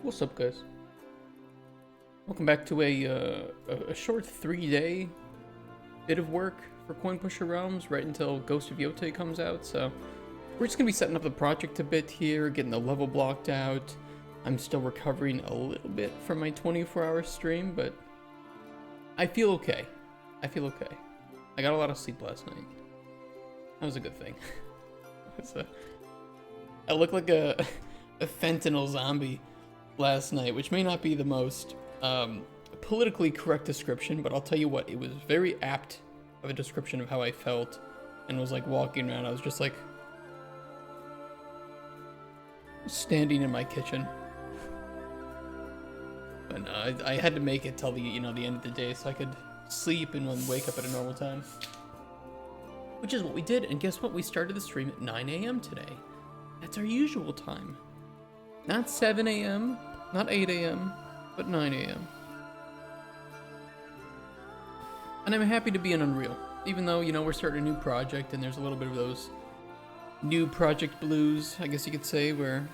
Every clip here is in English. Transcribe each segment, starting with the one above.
What's up, guys? Welcome back to a short 3-day bit of work for Coin Pusher Realms right until Ghost of Yotei comes out. So we're just gonna be setting up the project a bit here, getting the level blocked out. I'm still recovering a little bit from my 24-hour stream, but I feel okay. I feel okay. I got a lot of sleep last night. That was a good thing. I look like a fentanyl zombie last night, which may not be the most politically correct description, but I'll tell you what, it was very apt of a description of how I felt, and was like walking around. I was just like standing in my kitchen, but I had to make it till the the end of the day so I could sleep and then wake up at a normal time, which is what we did. And guess what? We started the stream at 9 a.m. today. That's our usual time, not 7 a.m. Not 8 a.m., but 9 a.m. And I'm happy to be in Unreal, even though, we're starting a new project and there's a little bit of those new project blues, I guess you could say, where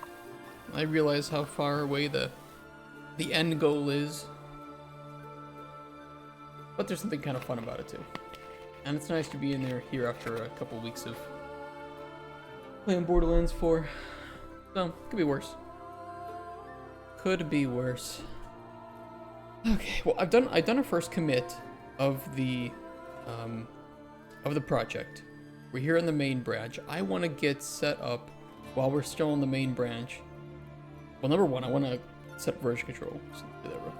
I realize how far away the end goal is. But there's something kind of fun about it too. And it's nice to be in there here after a couple weeks of playing Borderlands 4. So, could be worse. Could be worse. Okay, well, I've done a first commit of the project. We're here on the main branch. I want to get set up while we're still on the main branch. Well, number one, I want to set up version control. So let's do that real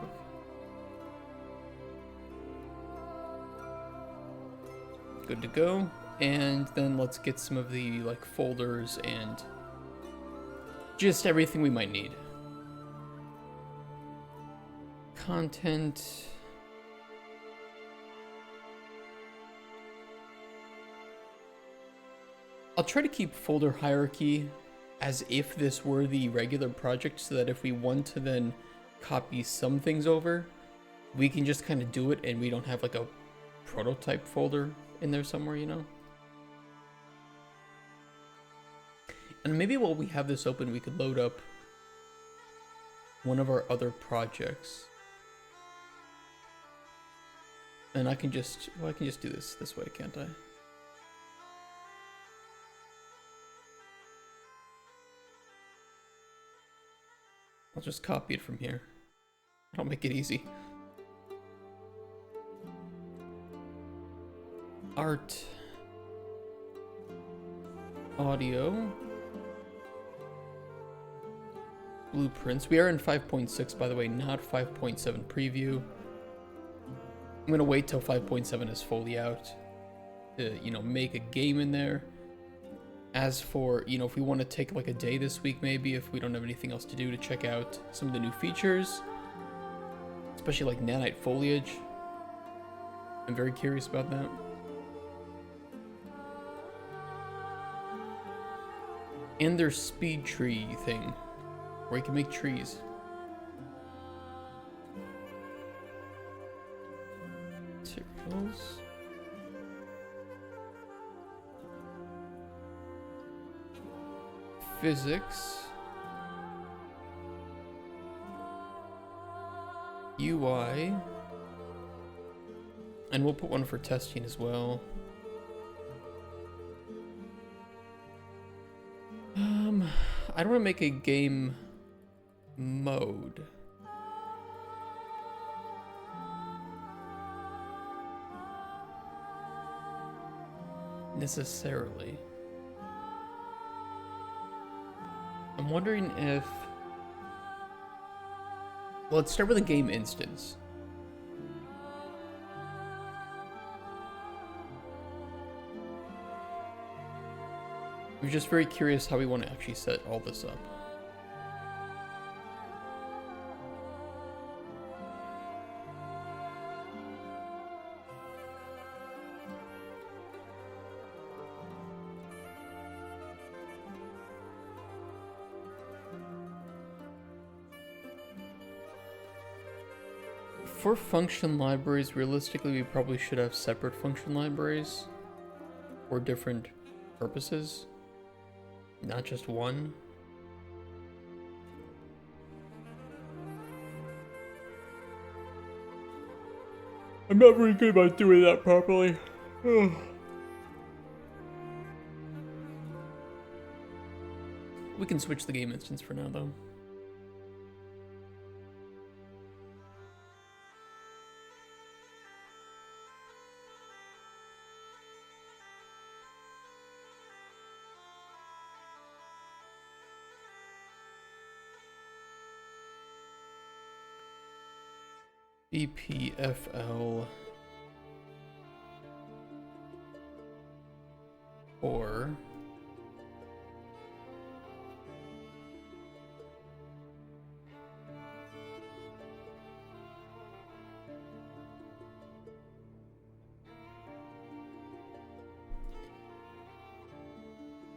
quick. Good to go. And then let's get some of the folders and just everything we might need. Content. I'll try to keep folder hierarchy as if this were the regular project, so that if we want to then copy some things over, we can just kind of do it and we don't have a prototype folder in there somewhere, And maybe while we have this open, we could load up one of our other projects. And I can just do this way, can't I? I'll just copy it from here. I'll make it easy. Art. Audio. Blueprints. We are in 5.6, by the way, not 5.7 preview. I'm gonna wait till 5.7 is fully out to, make a game in there. As for, if we want to take a day this week, maybe, if we don't have anything else to do, to check out some of the new features, especially nanite foliage. I'm very curious about that. And their speed tree thing, where you can make trees. Materials. Physics. UI. And we'll put one for testing as well. I don't want to make a game mode. Necessarily. I'm wondering if... Well, let's start with a game instance. I'm just very curious how we want to actually set all this up. For function libraries, realistically, we probably should have separate function libraries for different purposes. Not just one. I'm not very good about doing that properly. We can switch the game instance for now, though. EPFL or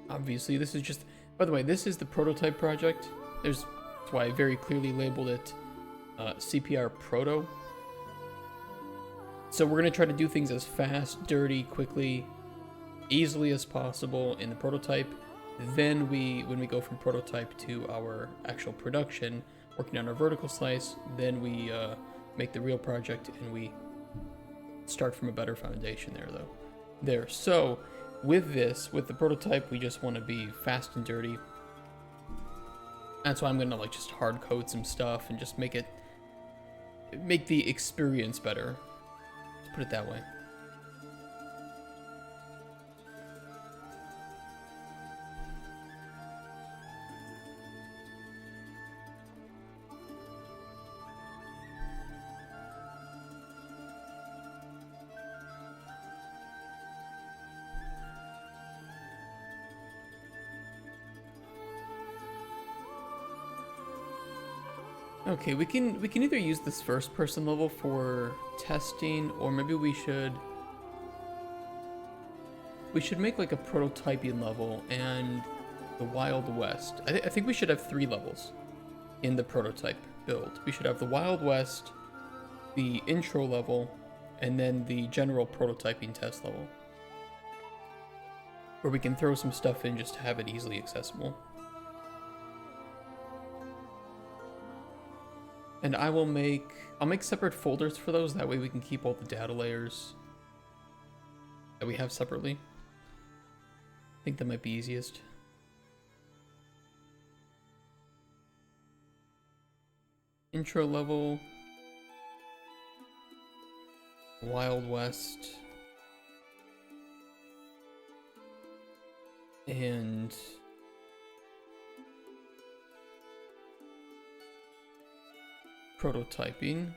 obviously this is just, by the way, this is the prototype project. That's why I very clearly labeled it CPR Proto. So we're gonna try to do things as fast, dirty, quickly, easily as possible in the prototype. Then when we go from prototype to our actual production, working on our vertical slice, then we make the real project and we start from a better foundation there. So with the prototype, we just want to be fast and dirty. That's why I'm gonna like just hard code some stuff and just make the experience better. Let's put it that way. Okay, we can either use this first person level for testing, or maybe we should make like a prototyping level and the Wild West. I think we should have 3 levels in the prototype build. We should have the Wild West, the intro level, and then the general prototyping test level, where we can throw some stuff in just to have it easily accessible. And I'll make separate folders for those, that way we can keep all the data layers that we have separately. I think that might be easiest. Intro level, Wild West, and prototyping.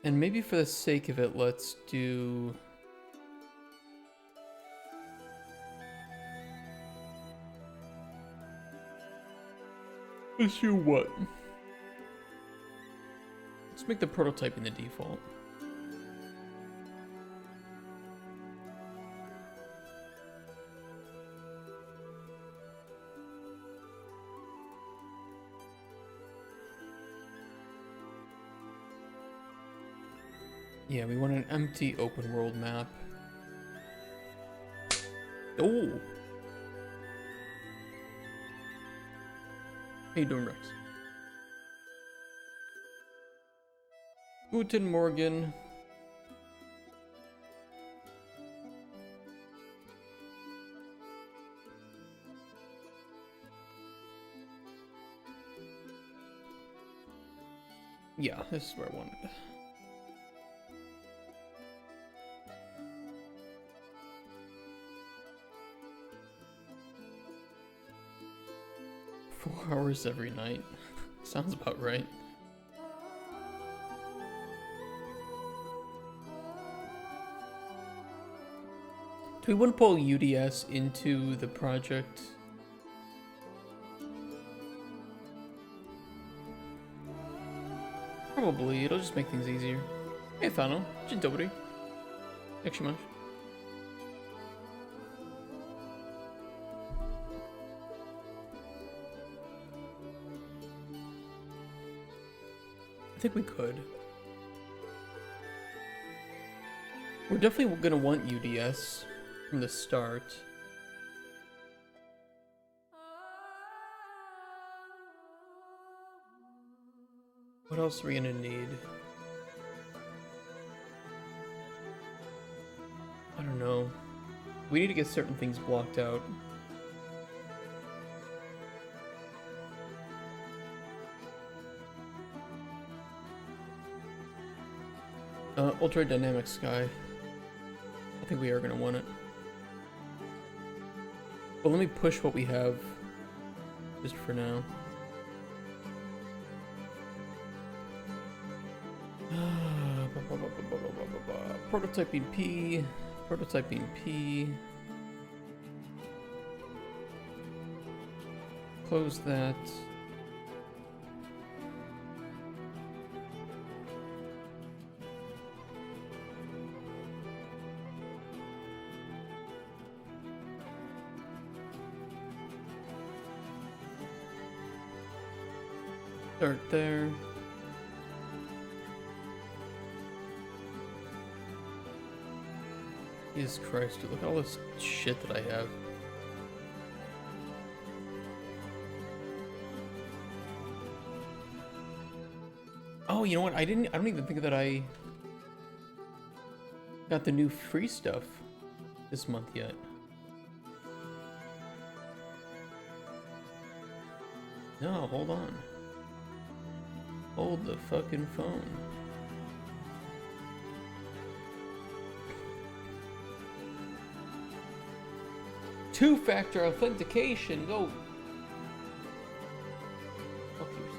And maybe for the sake of it, let's do what? Let's make the prototyping the default. Yeah, we want an empty open world map. Oh! How you doing, Rex? Guten Morgen. Yeah, this is where I wanted. 4 hours every night. Sounds about right. Do we want to pull UDS into the project? Probably, it'll just make things easier. Hey Thano, dzień dobry. Jak się masz? I think we could. We're definitely gonna want UDS from the start. What else are we gonna need? I don't know. We need to get certain things blocked out. Ultra dynamic sky. I think we are gonna want it. But let me push what we have just for now. Prototyping P. Prototyping P. Close that. Start there. Jesus Christ, dude, look at all this shit that I have. Oh, you know what? I don't even think that I got the new free stuff this month yet. No, hold on. Hold the fucking phone. Two-factor authentication, go. Fuck yourself.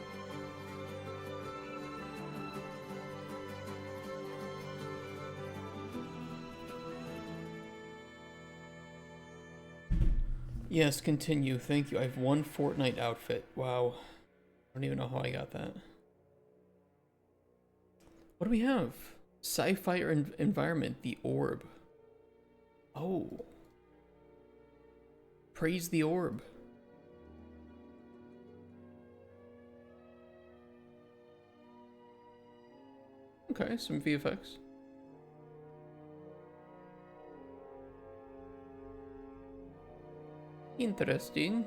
Yes, continue. Thank you. I have one Fortnite outfit. Wow. I don't even know how I got that. What do we have? Sci-fi environment, the orb. Oh. Praise the orb. Okay, some VFX. Interesting.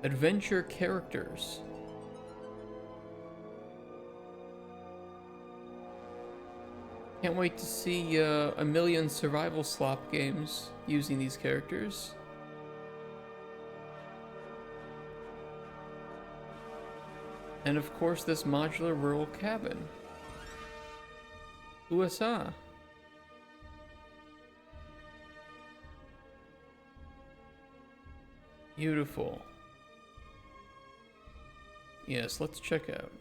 Adventure characters. Can't wait to see a million survival slop games using these characters. And of course this modular rural cabin. USA. Beautiful. Yes, let's check out.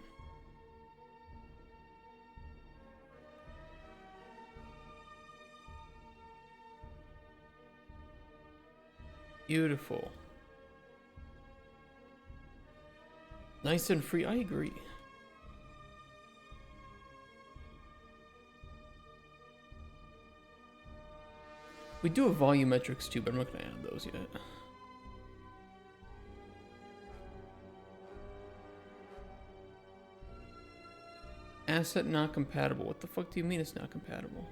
Beautiful. Nice and free, I agree. We do have volumetrics too, but I'm not gonna add those yet. Asset not compatible. What the fuck do you mean it's not compatible?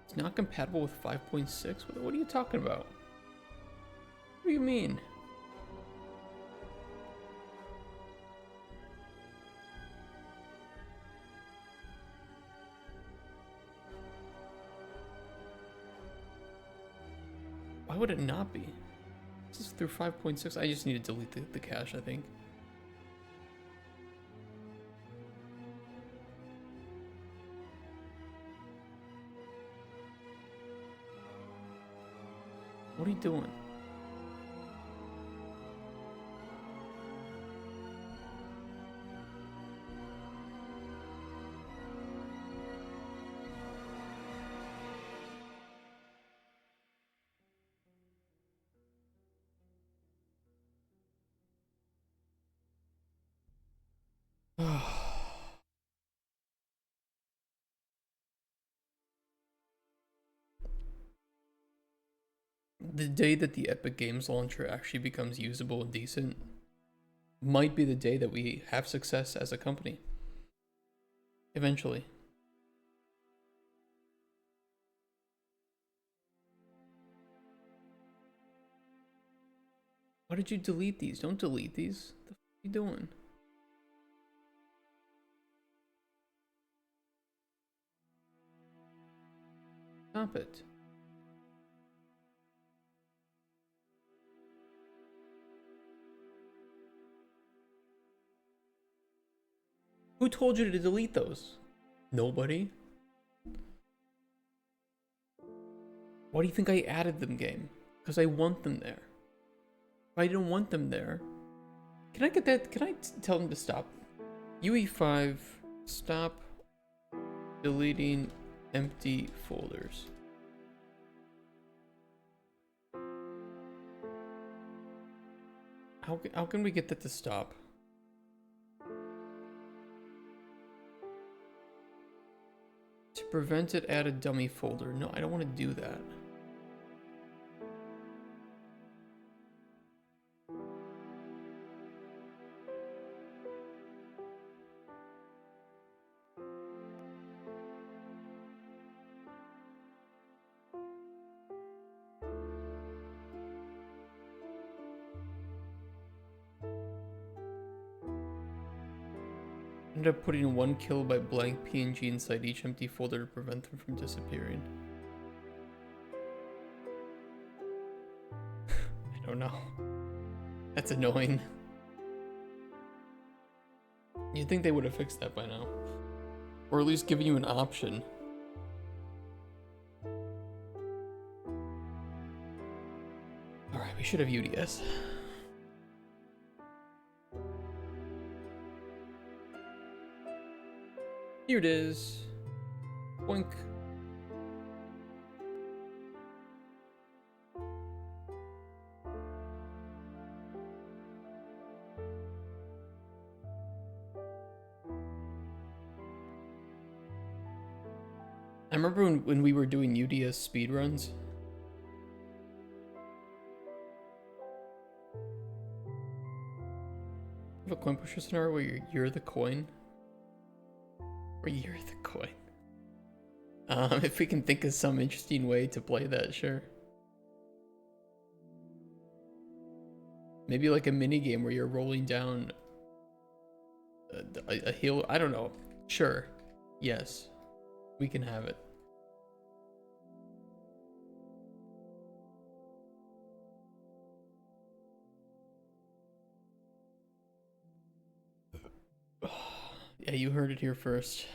It's not compatible with 5.6? What are you talking about? What do you mean? Why would it not be? This is through 5.6. I just need to delete the cache, I think. What are you doing? The day that the Epic Games launcher actually becomes usable and decent might be the day that we have success as a company. Eventually. Why did you delete these? Don't delete these. What the fuck are you doing? Stop it. Who told you to delete those? Nobody. Why do you think I added them, game? Because I want them there. If I didn't want them there... Can I get that? Can I tell them to stop? UE5, stop deleting empty folders. How can we get that to stop? To prevent it, add a dummy folder. No, I don't want to do that. End up putting one kill by blank PNG inside each empty folder to prevent them from disappearing. I don't know. That's annoying. You'd think they would have fixed that by now. Or at least given you an option. Alright, we should have UDS. Here it is. Boink. I remember when we were doing UDS speedruns. Have a coin pusher scenario where you're the coin. Or you're the coin. If we can think of some interesting way to play that, sure. Maybe like a mini game where you're rolling down a hill. I don't know. Sure. Yes. We can have it. Yeah, you heard it here first.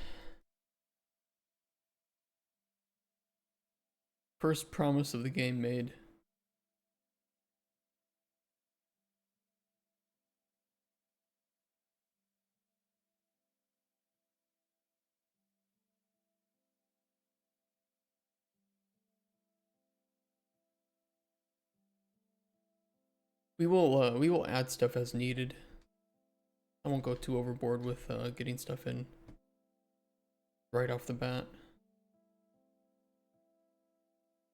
First promise of the game made. We will add stuff as needed. I won't go too overboard with getting stuff in right off the bat.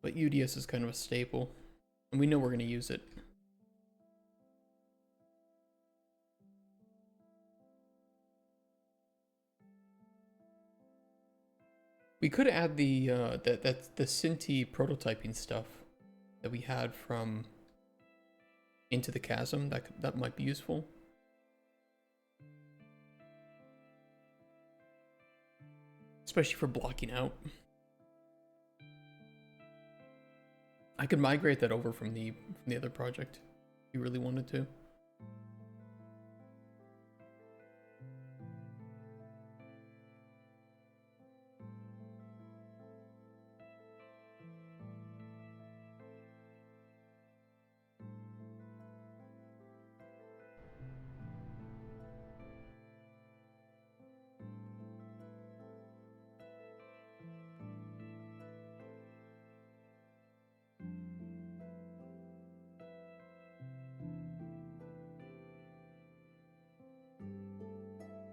But UDS is kind of a staple, and we know we're going to use it. We could add the the Cinti prototyping stuff that we had from Into the Chasm. That might be useful. Especially for blocking out. I could migrate that over from the other project if you really wanted to.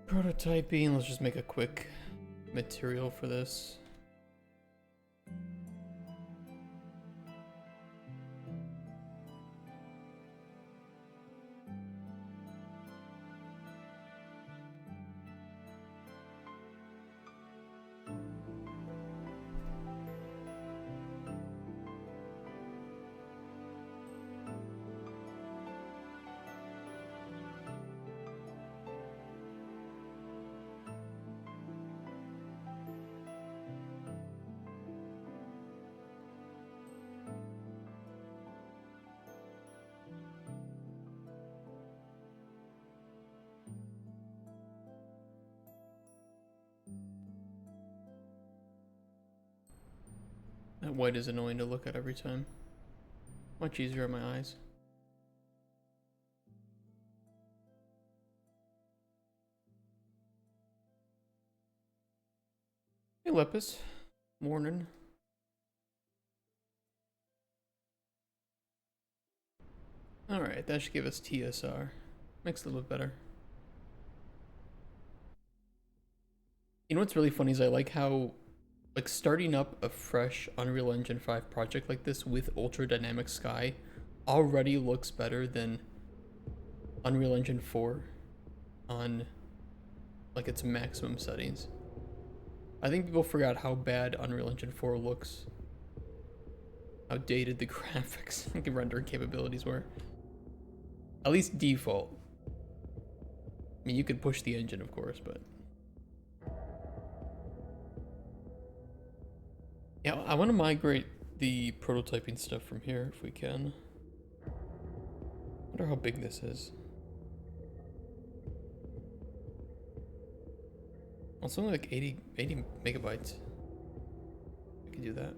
Prototyping, let's just make a quick material for this. That white is annoying to look at every time. Much easier on my eyes. Hey Lepus. Morning. Alright, that should give us TSR. Makes it a little bit better. You know what's really funny is I like how, like, starting up a fresh Unreal Engine 5 project like this with Ultra Dynamic Sky already looks better than Unreal Engine 4 on, like, its maximum settings. I think people forgot how bad Unreal Engine 4 looks. How dated the graphics and the rendering capabilities were. At least default. I mean, you could push the engine, of course, but... Yeah, I want to migrate the prototyping stuff from here, if we can. I wonder how big this is. Well, it's only like 80 megabytes. I could do that.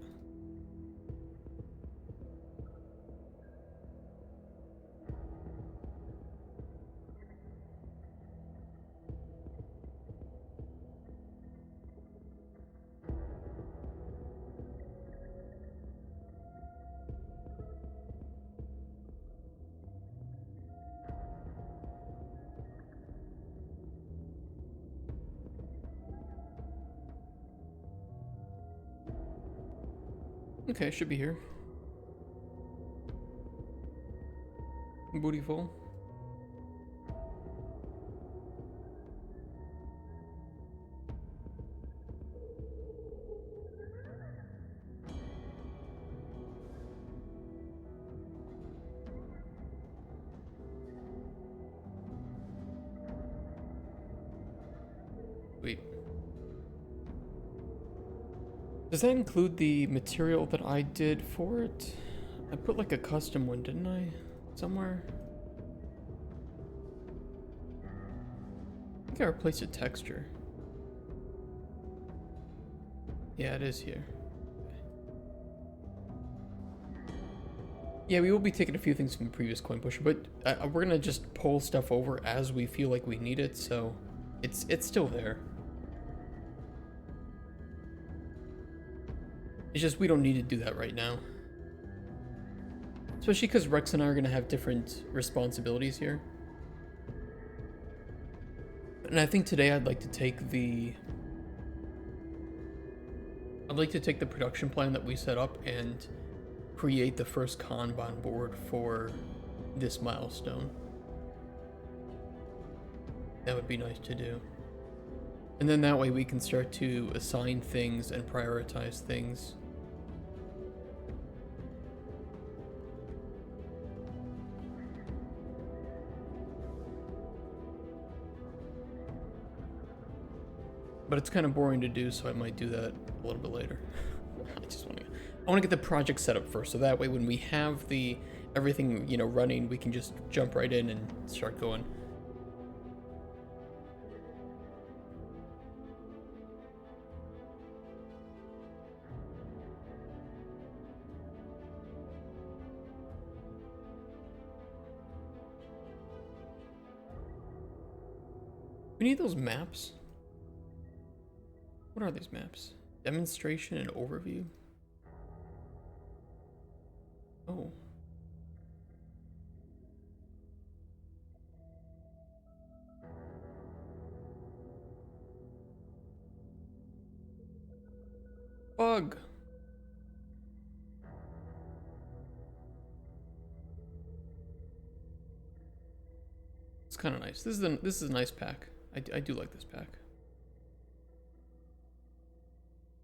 Okay, should be here. Beautiful. Sweet. Does that include the material that I did for it? I put like a custom one, didn't I? Somewhere? I think I replaced a texture. Yeah, it is here. Yeah, we will be taking a few things from the previous coin pusher, but we're gonna just pull stuff over as we feel like we need it, so it's still there. It's just we don't need to do that right now. Especially because Rex and I are going to have different responsibilities here. And I think today I'd like to take the production plan that we set up and create the first Kanban board for this milestone. That would be nice to do. And then that way we can start to assign things and prioritize things. But it's kind of boring to do, so I might do that a little bit later. I want to get the project set up first, so that way when we have the everything, you know, running, we can just jump right in and start going. We need those maps. What are these maps? Demonstration and overview? Oh. Bug. It's kind of nice. This is a nice pack. I do like this pack.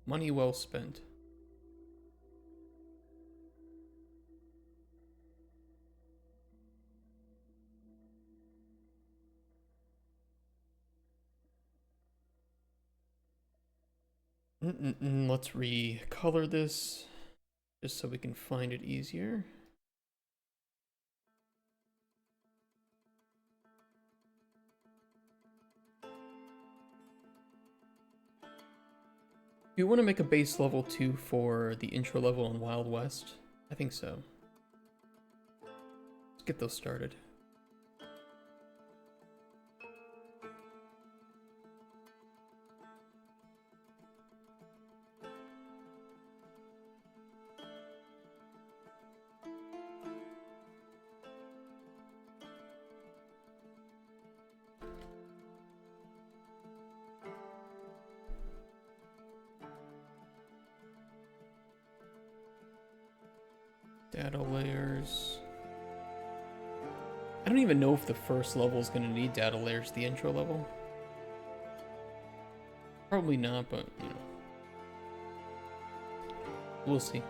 Money well spent. Let's recolor this just so we can find it easier. Do you want to make a base level 2 for the intro level in Wild West? I think so. Let's get those started. Data layers. I don't even know if the first level is going to need data layers, the intro level. Probably not, but, you know. We'll see.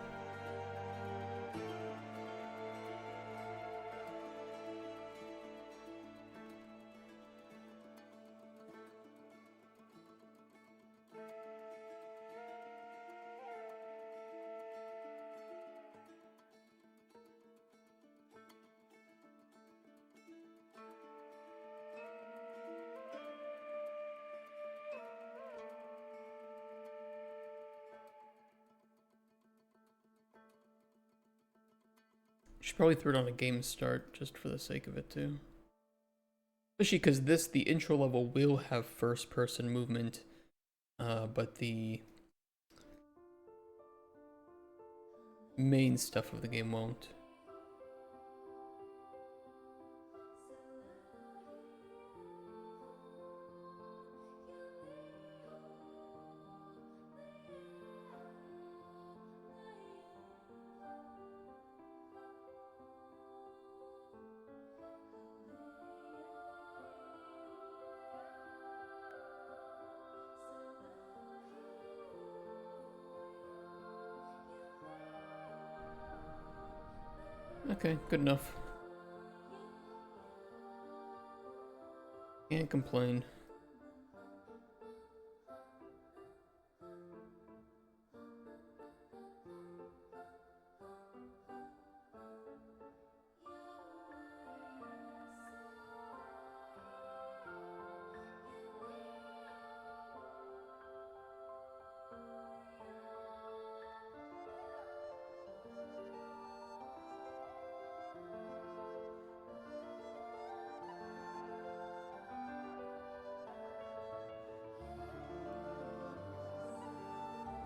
Should probably throw it on a game start just for the sake of it too. Especially because the intro level will have first person movement, but the main stuff of the game won't. Okay, good enough. Can't complain.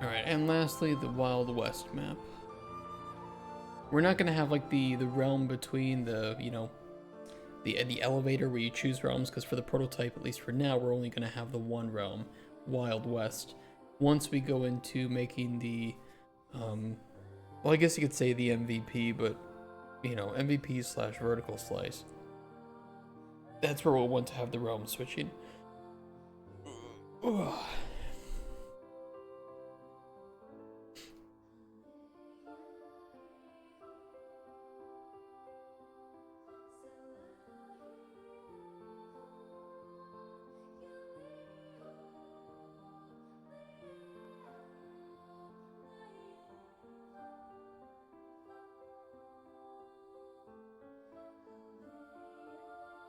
Alright, and lastly, the Wild West map. We're not gonna have like the realm between the, you know, the elevator where you choose realms, because for the prototype, at least for now, we're only gonna have the one realm, Wild West. Once we go into making the, well, I guess you could say the MVP, but, you know, MVP slash vertical slice. That's where we'll want to have the realm switching. Ugh.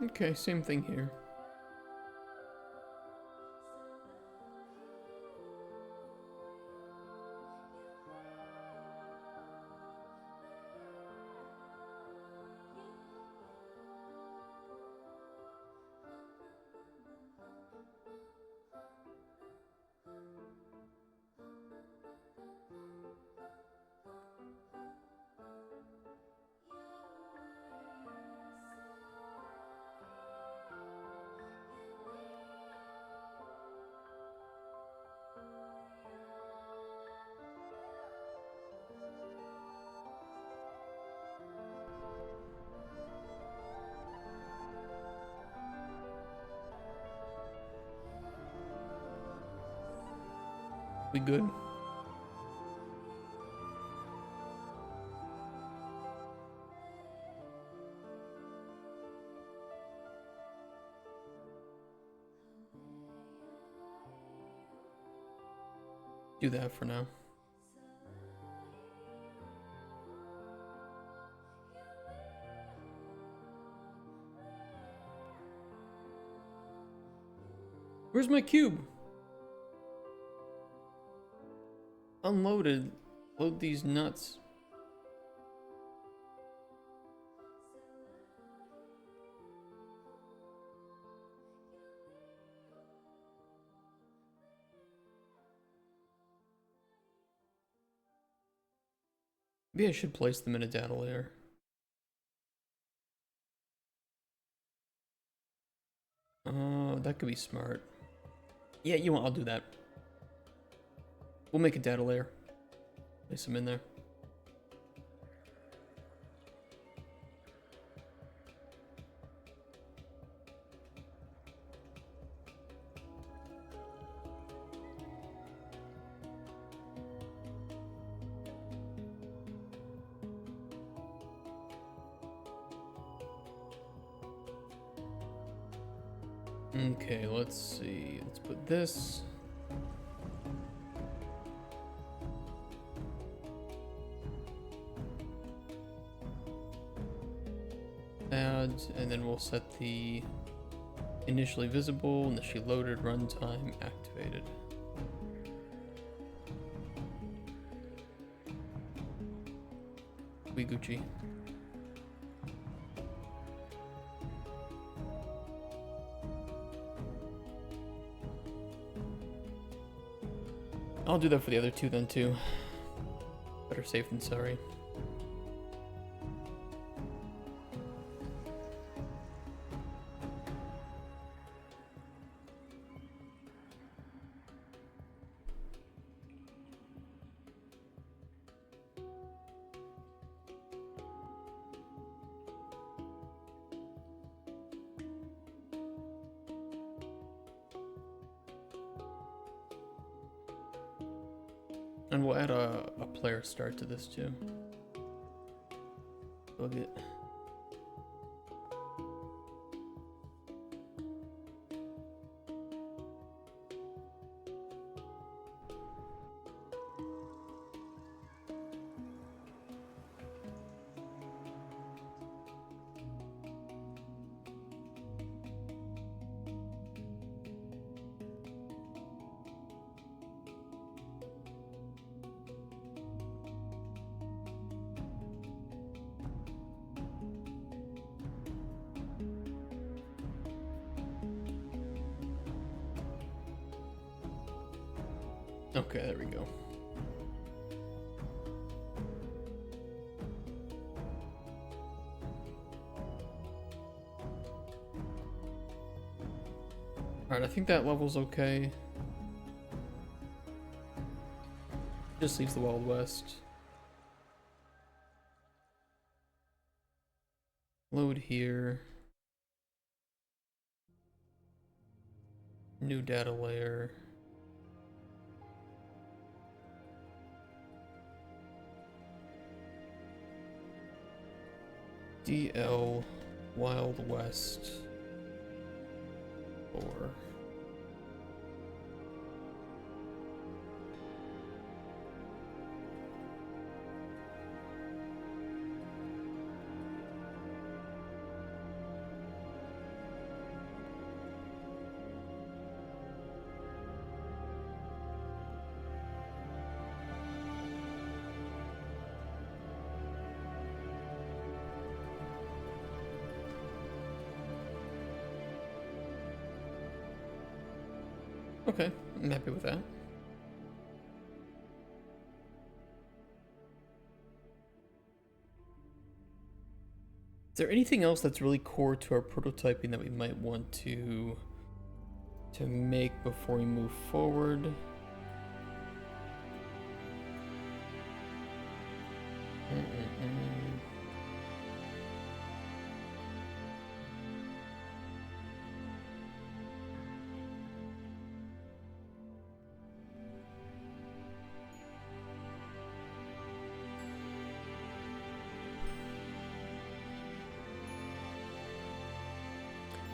Okay, same thing here. We good? Do that for now. Where's my cube? Unloaded. Load these nuts. Maybe I should place them in a data layer. That could be smart. Yeah, you want? I'll do that. We'll make a data layer. Place them in there. Okay, let's see. Let's put this. Add, and then we'll set the initially visible, initially loaded, runtime activated. We Gucci. I'll do that for the other two then too. Better safe than sorry. And we'll add a player start to this too. Bug it. Okay, there we go. Alright, I think that level's okay. Just leaves the Wild West. Load here. New data layer. DL Wild West 4. Okay, I'm happy with that. Is there anything else that's really core to our prototyping that we might want to make before we move forward?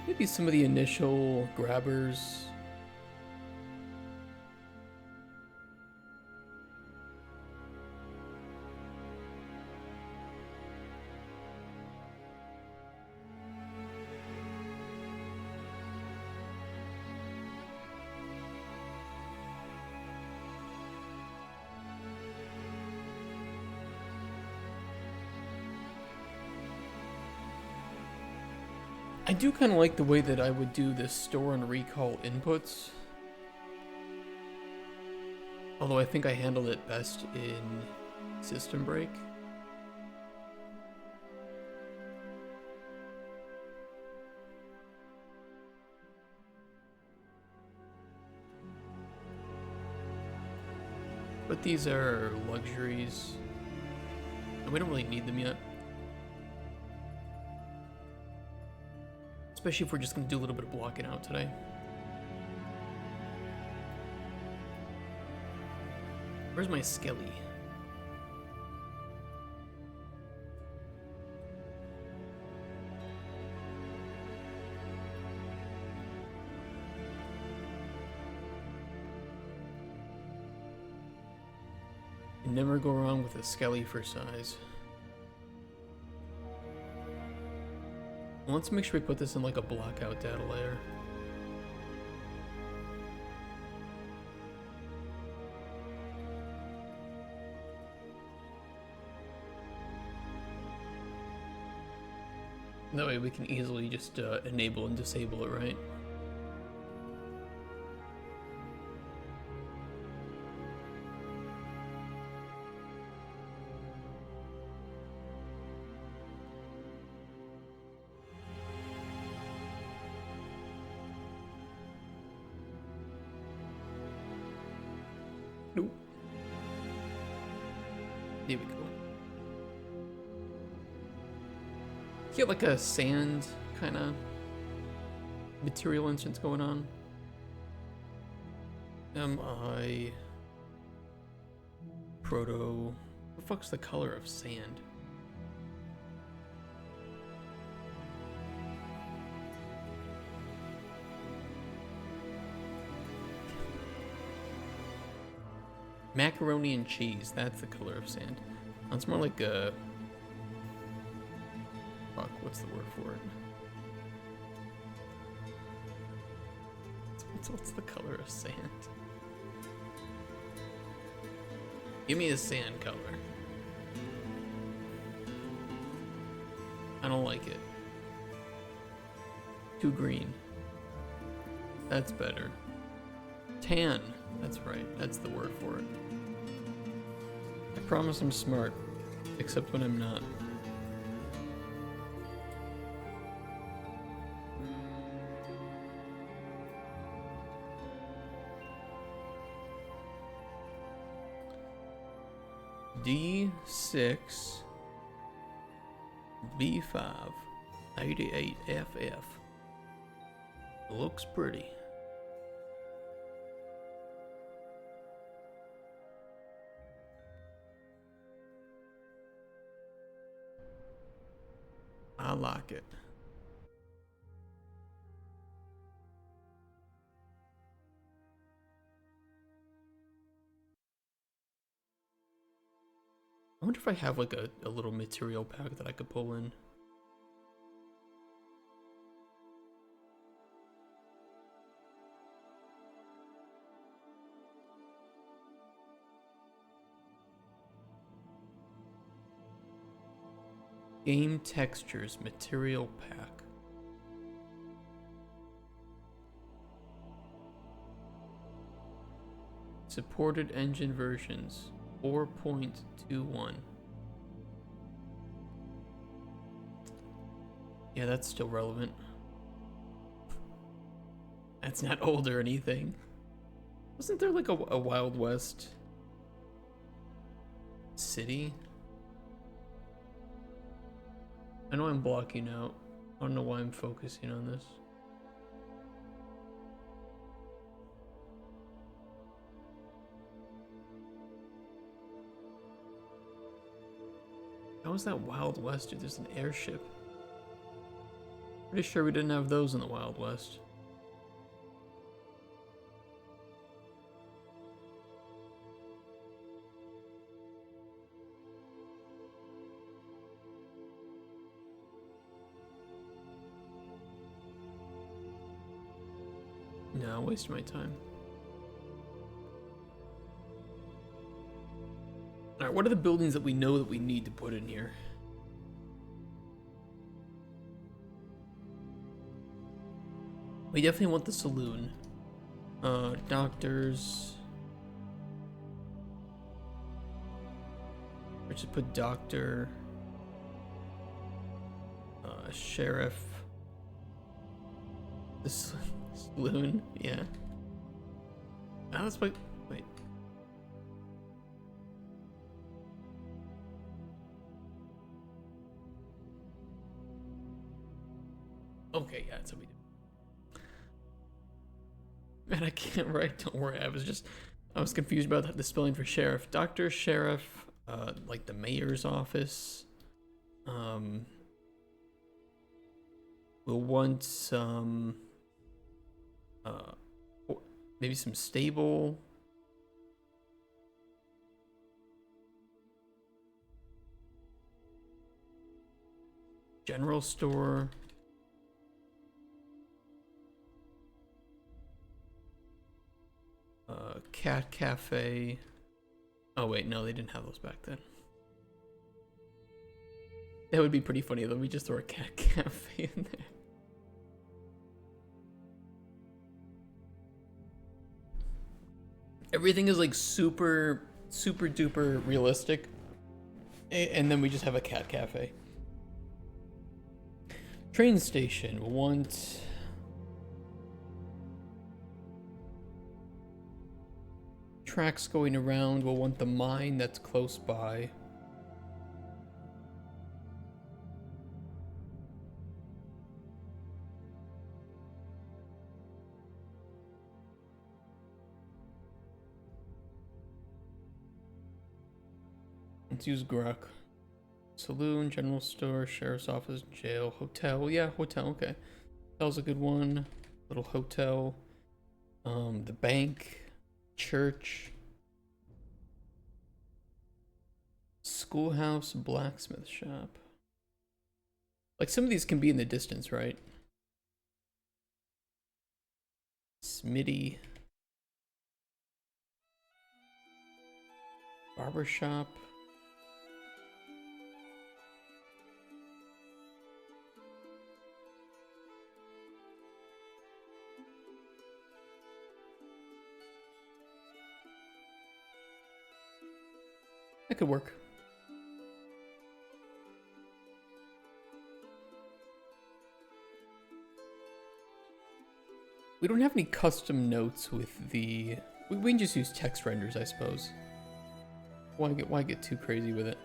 Maybe some of the initial grabbers. I do kind of like the way that I would do this store and recall inputs. Although I think I handled it best in System Break. But these are luxuries, and we don't really need them yet. Especially if we're just gonna do a little bit of blocking out today. Where's my skelly? You never go wrong with a skelly for size. Well, let's make sure we put this in like a blockout data layer. That way we can easily just enable and disable it, right? Nope. There we go. Get like a sand kind of material instance going on. MI proto. What the fuck's the color of sand? Macaroni and cheese, that's the color of sand. It's more like a... Fuck, what's the word for it? What's the color of sand? Give me a sand color. I don't like it. Too green. That's better. Tan. That's right. That's the word for it. I promise I'm smart. Except when I'm not. D6 B5 88FF. Looks pretty. I like it. I wonder if I have like a little material pack that I could pull in. Game Textures Material Pack. Supported engine versions 4.21. Yeah, that's still relevant. That's not old or anything. Wasn't there like a Wild West city? I know I'm blocking out. I don't know why I'm focusing on this. How was that Wild West, dude? There's an airship. Pretty sure we didn't have those in the Wild West. No, wasting my time. Alright, what are the buildings that we know that we need to put in here? We definitely want the saloon. Doctors. Or just put doctor. Sheriff. The saloon, yeah. Ah, let's wait. Wait. Okay, yeah, that's what we do. Man, I can't write. Don't worry. I was confused about the spelling for sheriff. Doctor, sheriff, like the mayor's office. We'll want some, uh, maybe some stable. General store. Cat cafe. Oh wait, no, they didn't have those back then. That would be pretty funny though. We just throw a cat cafe in there. Everything is like super duper realistic, and then we just have a cat cafe. Train station. We'll want tracks going around. We'll want the mine that's close by. Let's use Grok. Saloon, general store, sheriff's office, jail, hotel. Yeah, hotel, okay. Hotel's a good one. Little hotel. The bank, church, schoolhouse, blacksmith shop. Like some of these can be in the distance, right? Smitty. Barber shop. That could work. We don't have any custom notes with the... We can just use text renders, I suppose. Why get too crazy with it?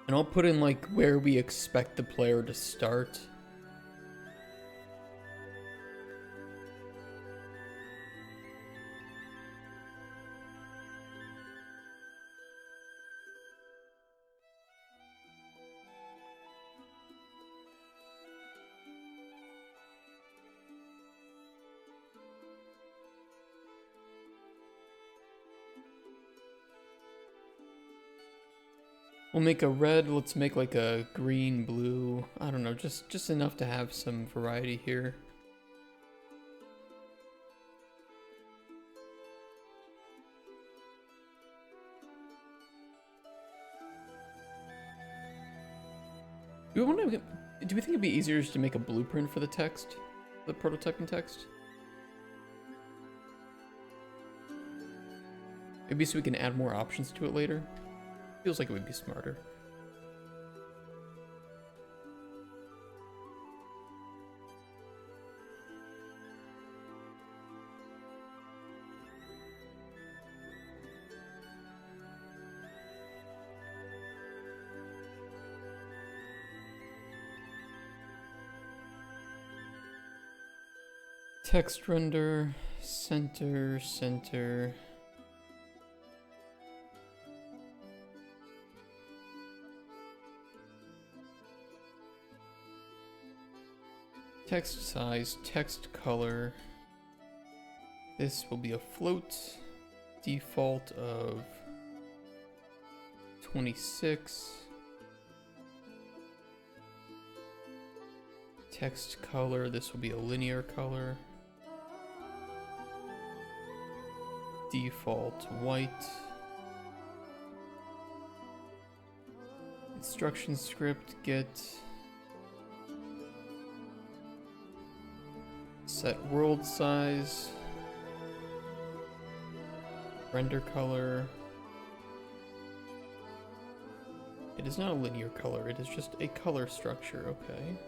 And I'll put in like where we expect the player to start. We'll make a red, let's make like a green, blue, I don't know, just enough to have some variety here. Do we think it'd be easier just to make a blueprint for the text? The prototyping text? Maybe so we can add more options to it later? Feels like it would be smarter. Text render, center. Text size, text color. This will be a float. Default of 26. text color. This will be a linear color. Default white. Instruction script get set world size. Render color. It is not a linear color, it is just a color structure, okay.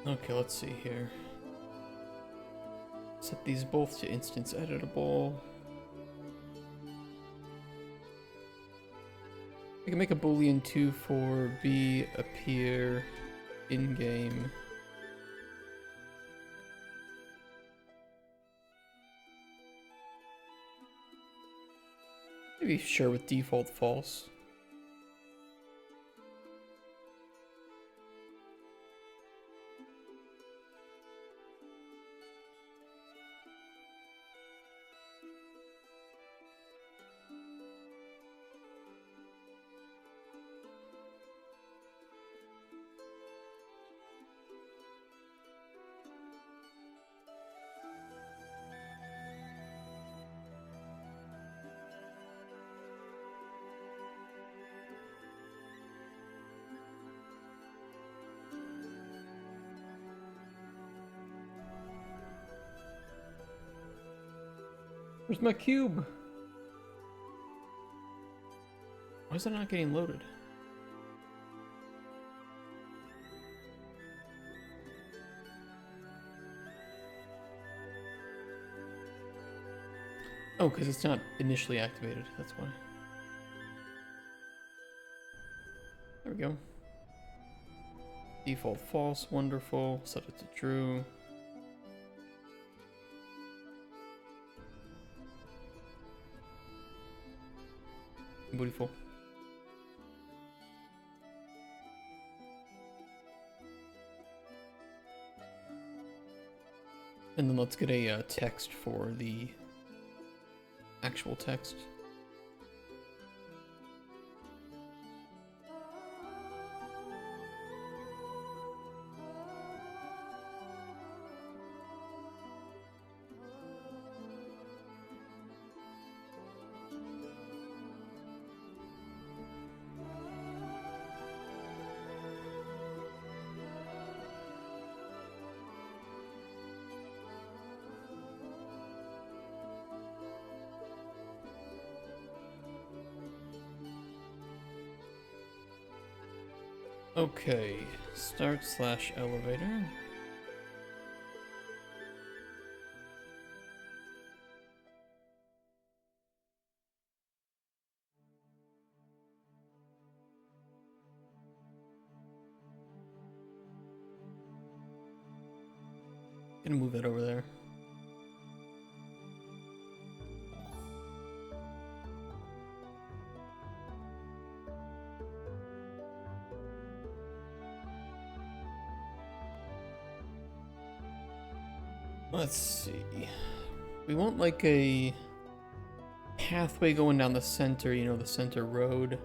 Okay, let's see here. Set these both to instance editable. I can make a boolean 2 for B appear in game. Maybe sure with default false. Where's my cube? Why is that not getting loaded? Oh, because it's not initially activated, that's why. There we go. Default false, wonderful. Set it to true. Beautiful. And then let's get a text for the actual text. Okay, start/elevator. Gonna move that over there. Let's see. We want like a pathway going down the center, you know, the center road.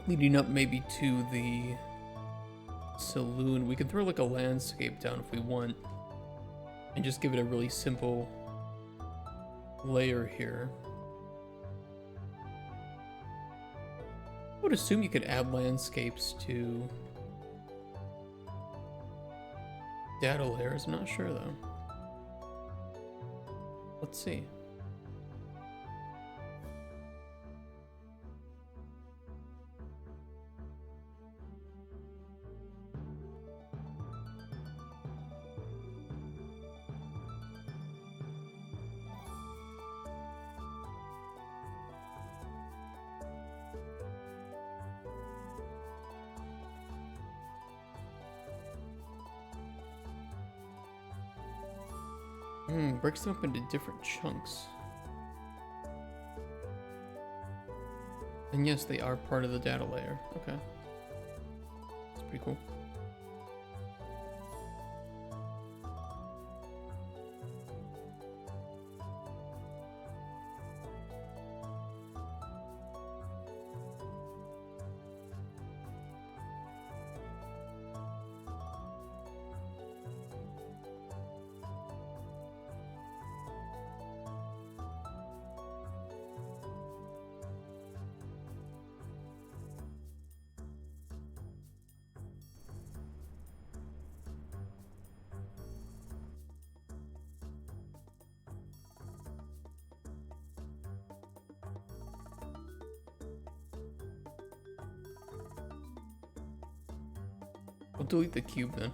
Leading up maybe to the saloon. We can throw like a landscape down if we want. And just give it a really simple layer here. would assume you could add landscapes to data layers. I'm not sure though. Let's see. Breaks them up into different chunks. And yes, they are part of the data layer. Okay. That's pretty cool. I'll delete the cube then.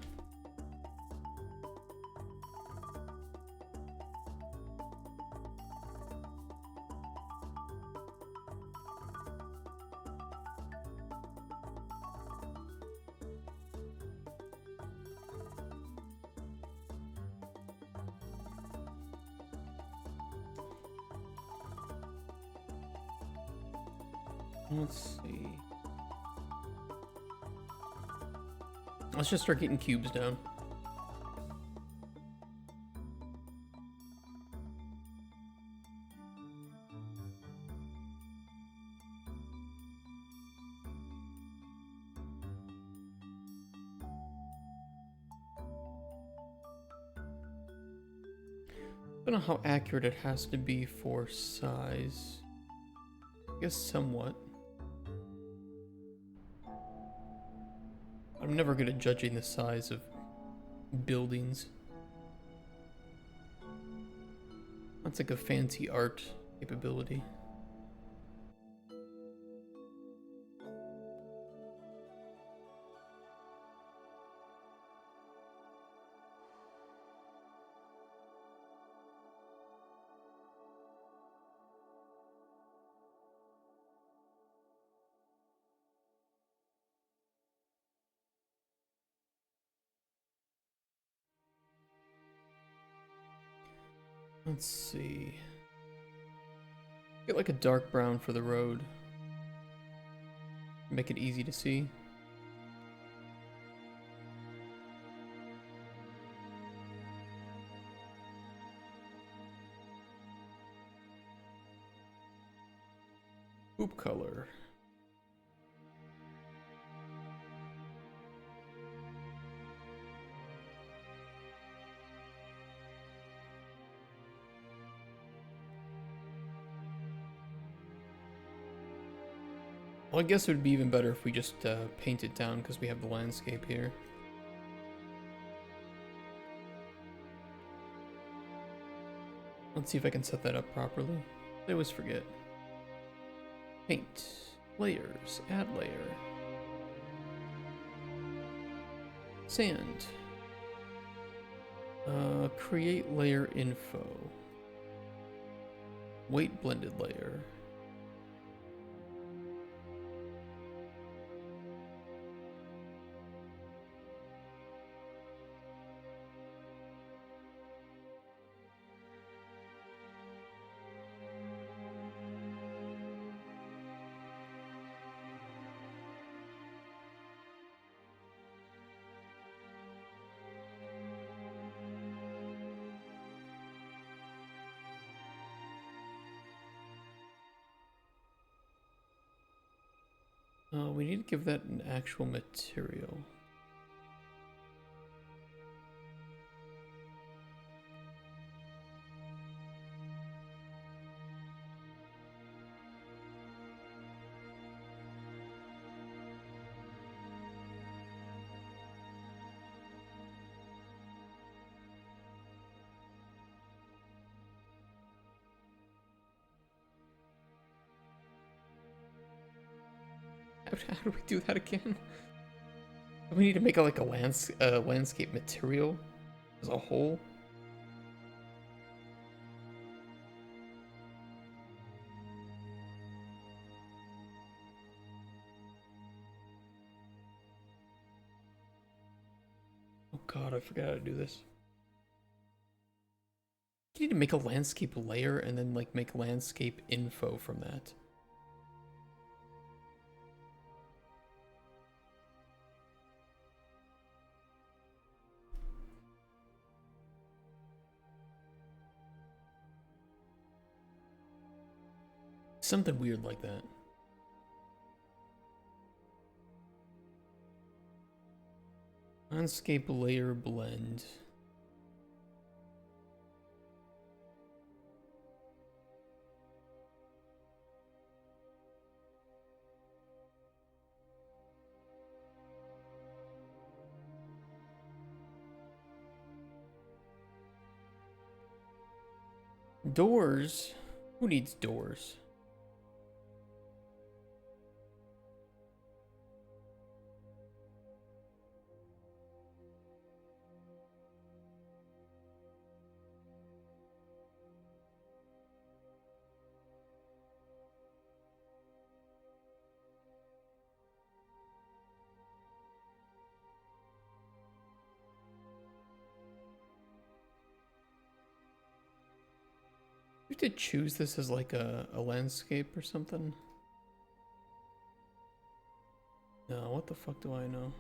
Let's see. Let's just start getting cubes down. I don't know how accurate it has to be for size. I guess somewhat. I'm never good at judging the size of buildings. That's like a fancy art capability. Let's see. Get like a dark brown for the road. Make it easy to see. Hoop color. Well, I guess it would be even better if we just paint it down because we have the landscape here. Let's see if I can set that up properly. I always forget. Paint. Layers. Add layer. Sand. Create layer info. Weight blended layer. We need to give that an actual material. How do we do that again? We need to make like a landscape material as a whole. Oh god, I forgot how to do this. You need to make a landscape layer and then like make landscape info from that. Something weird like that. Landscape layer blend. Doors? Who needs doors? We have to choose this as like a landscape or something. No, what the fuck do I know?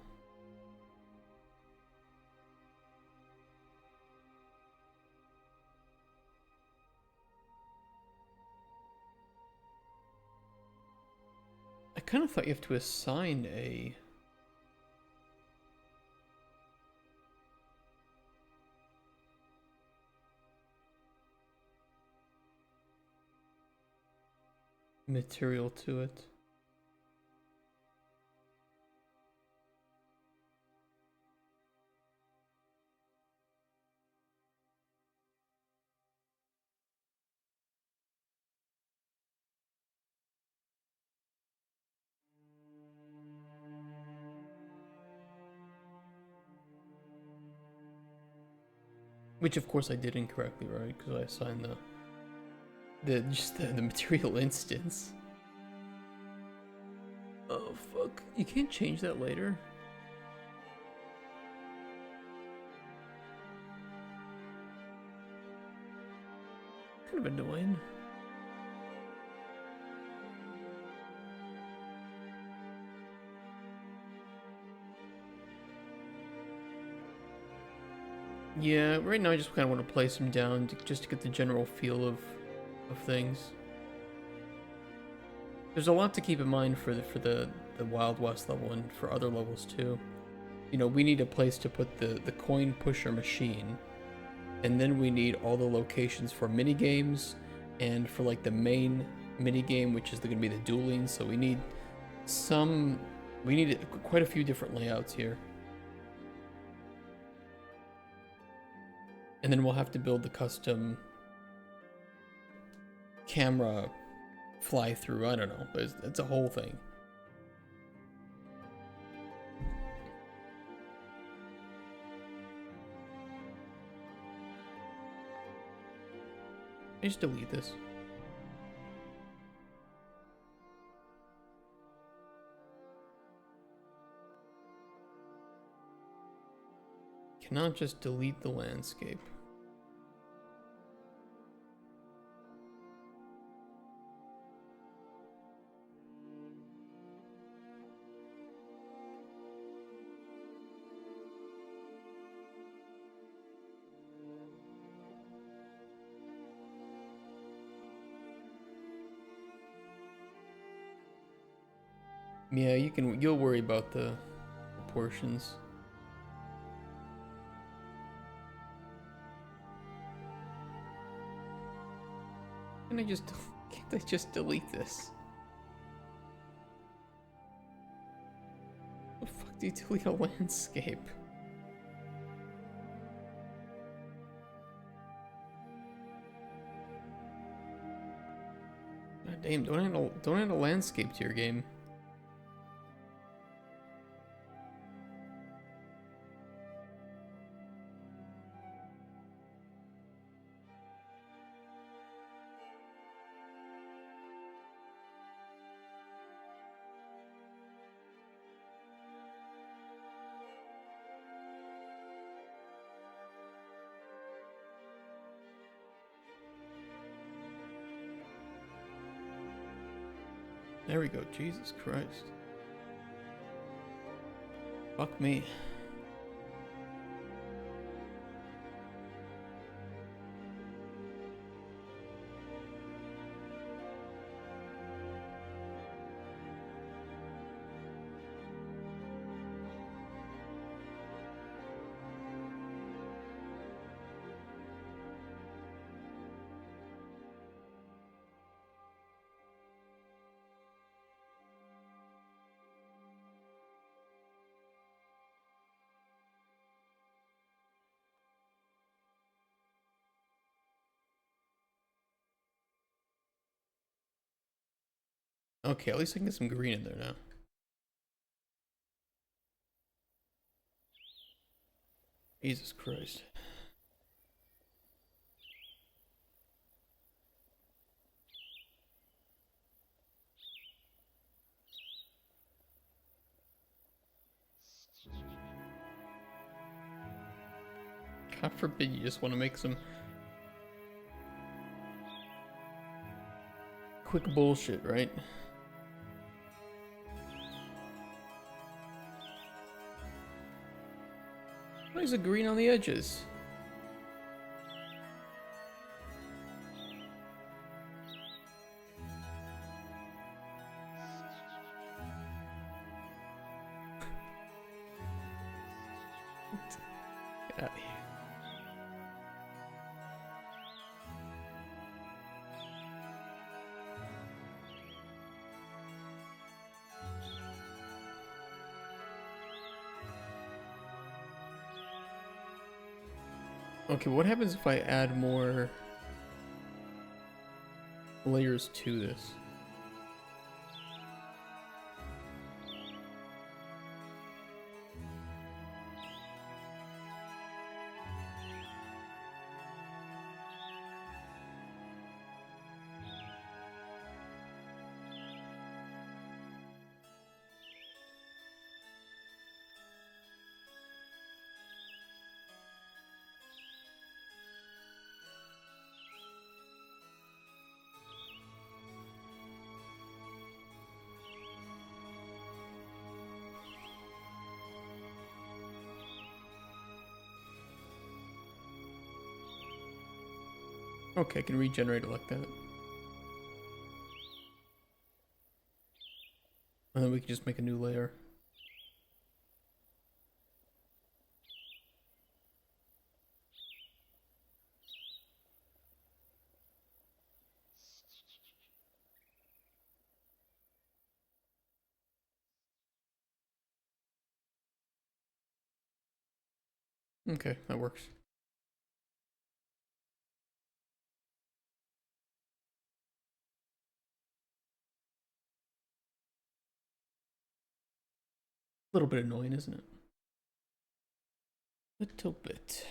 I kind of thought you have to assign a... material to it. Which of course I did incorrectly, right? Because I assigned the material instance. Oh fuck! You can't change that later. Kind of annoying. Yeah, right now I just kind of want to place them down just to get the general feel of things. There's a lot to keep in mind for the Wild West level and for other levels too. You know, we need a place to put the coin pusher machine, and then we need all the locations for mini games and for like the main mini game, which is going to be the dueling. So we need quite a few different layouts here. And then we'll have to build the custom camera fly through. I don't know. It's a whole thing. I just delete this. Cannot just delete the landscape. Yeah, you'll worry about the proportions. Can't I just delete this? How the fuck do you delete a landscape? God damn, don't add a landscape to your game. There we go. Jesus Christ. Fuck me. Okay, at least I can get some green in there now. Jesus Christ. God forbid you just want to make some quick bullshit, right? Why is it green on the edges? Get out of here. Okay, what happens if I add more layers to this? Okay, I can regenerate it like that. And then we can just make a new layer. Okay, that works. A little bit annoying, isn't it? Little bit.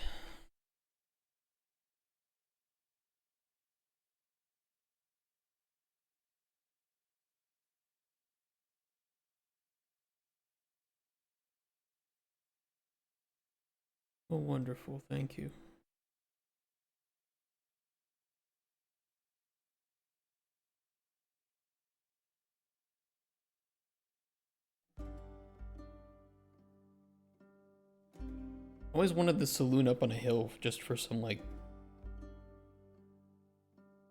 Oh, wonderful. Thank you. I always wanted the saloon up on a hill just for some, like,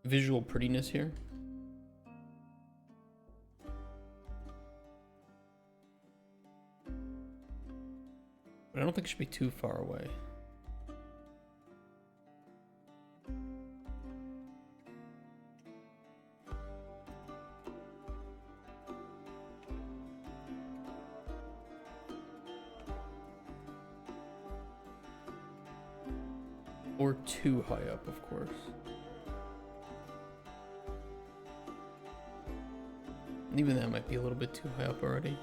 visual prettiness here. But I don't think it should be too far away. Or too high up, of course. And even that might be a little bit too high up already.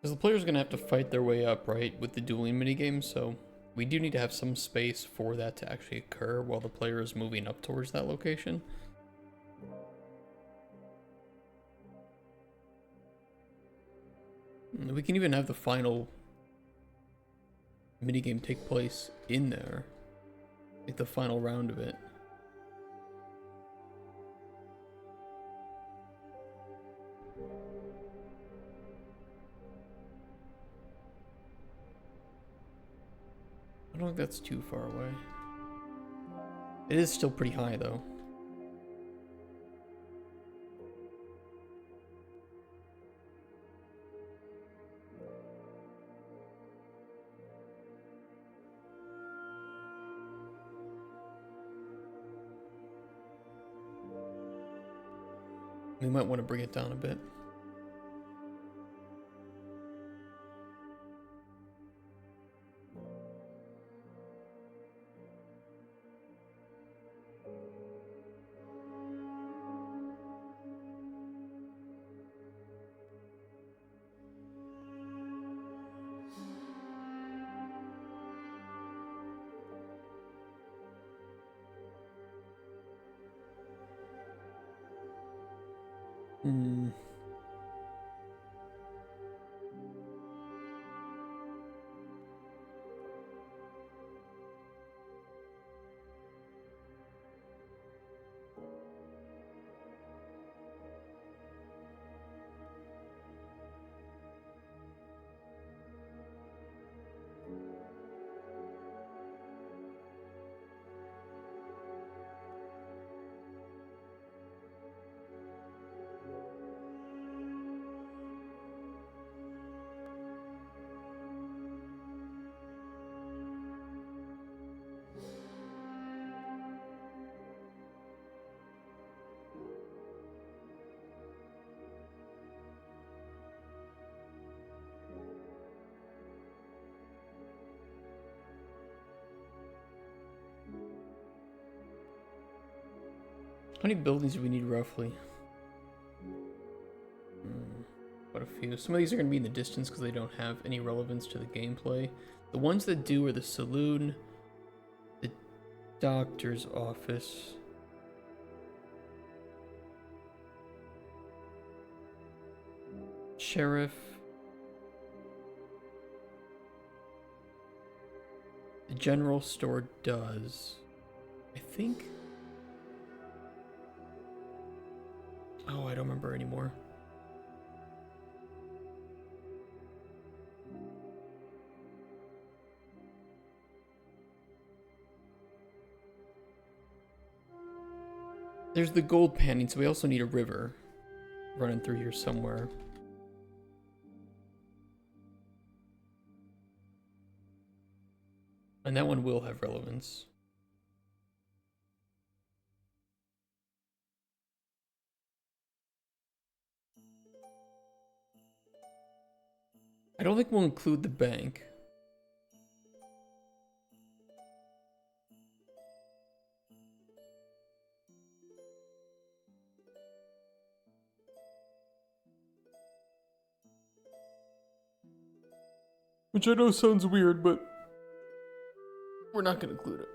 Because the player's gonna have to fight their way up, right, with the dueling minigame, so we do need to have some space for that to actually occur while the player is moving up towards that location. We can even have the final minigame take place in there. Like the final round of it. I don't think that's too far away. It is still pretty high though. We might want to bring it down a bit. How many buildings do we need roughly? Quite a few. Some of these are going to be in the distance because they don't have any relevance to the gameplay. The ones that do are the saloon, the doctor's office, sheriff, the general store does, I think. Oh, I don't remember anymore. There's the gold panning, so we also need a river running through here somewhere. And that one will have relevance. I don't think we'll include the bank. Which I know sounds weird, but we're not going to include it.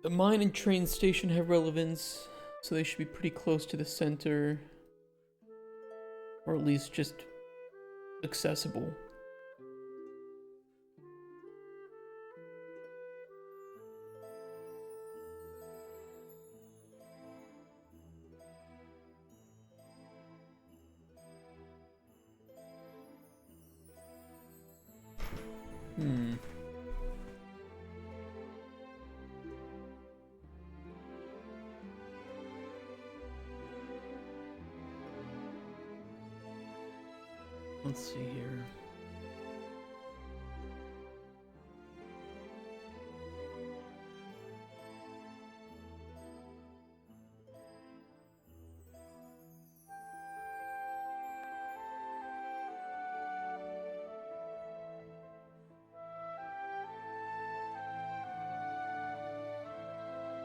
The mine and train station have relevance, so they should be pretty close to the center. Or at least just accessible. Let's see here.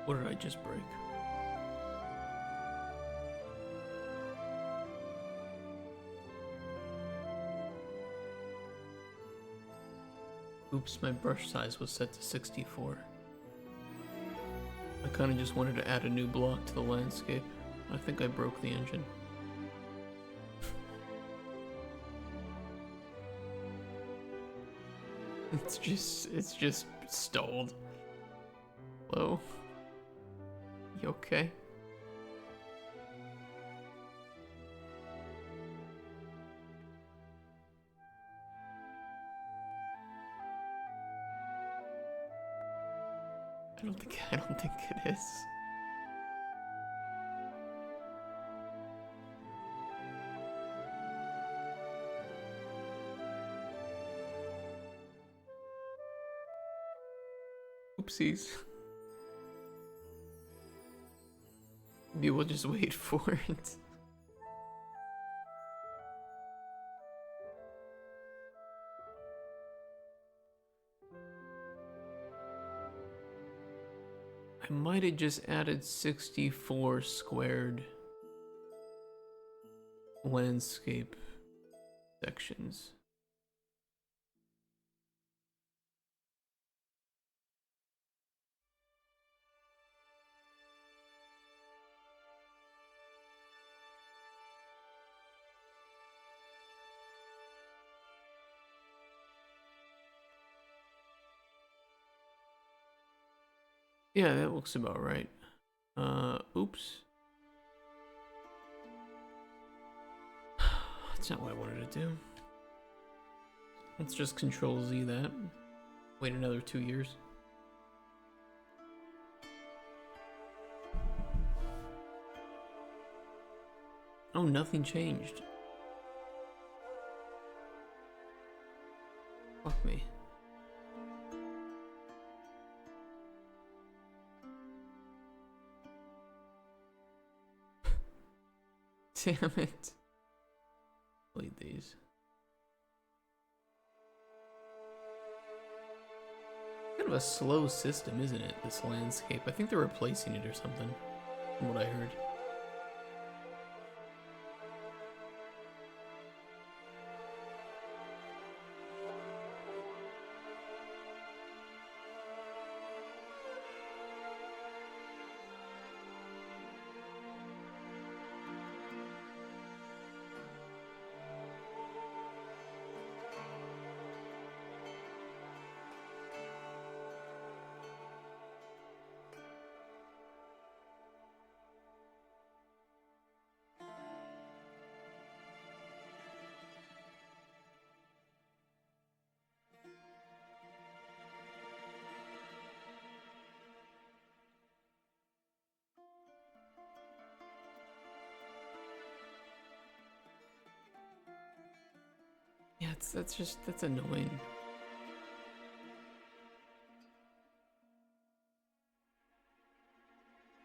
What did I just break? Oops, my brush size was set to 64. I kind of just wanted to add a new block to the landscape. I think I broke the engine. It's just stalled. Hello? You okay? I don't think it is. Oopsies. Maybe we'll just wait for it. I might have just added 64 squared landscape sections. Yeah, that looks about right. Oops. That's not what I wanted to do. Let's just Control Z that. Wait another 2 years. Oh, nothing changed. Fuck me. Damn it. Delete these. Kind of a slow system, isn't it? This landscape. I think they're replacing it or something, from what I heard. Yeah, that's annoying.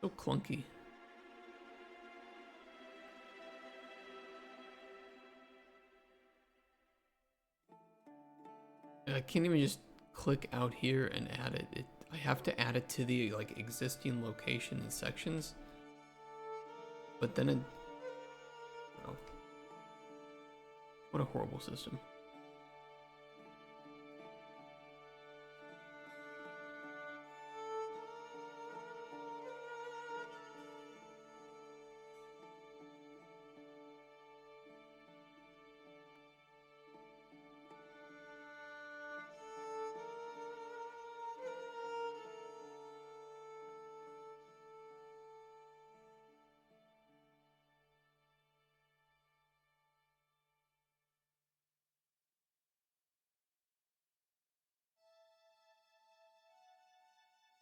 So clunky. I can't even just click out here and add it. I have to add it to the like existing location and sections. But then it, oh, what a horrible system.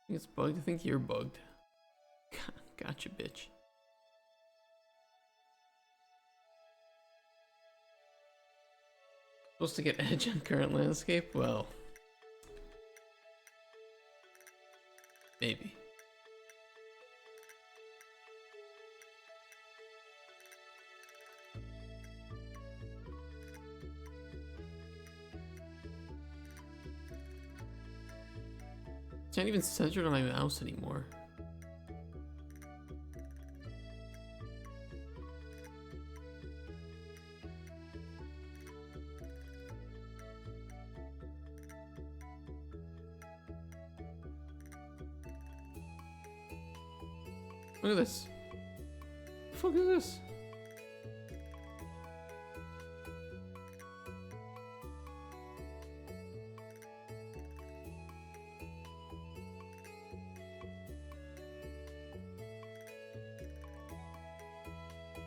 I think it's bugged. I think you're bugged. Gotcha, bitch. Supposed to get edge on current landscape? Well, maybe. It's not even centered on my mouse anymore. Look at this. The fuck is this?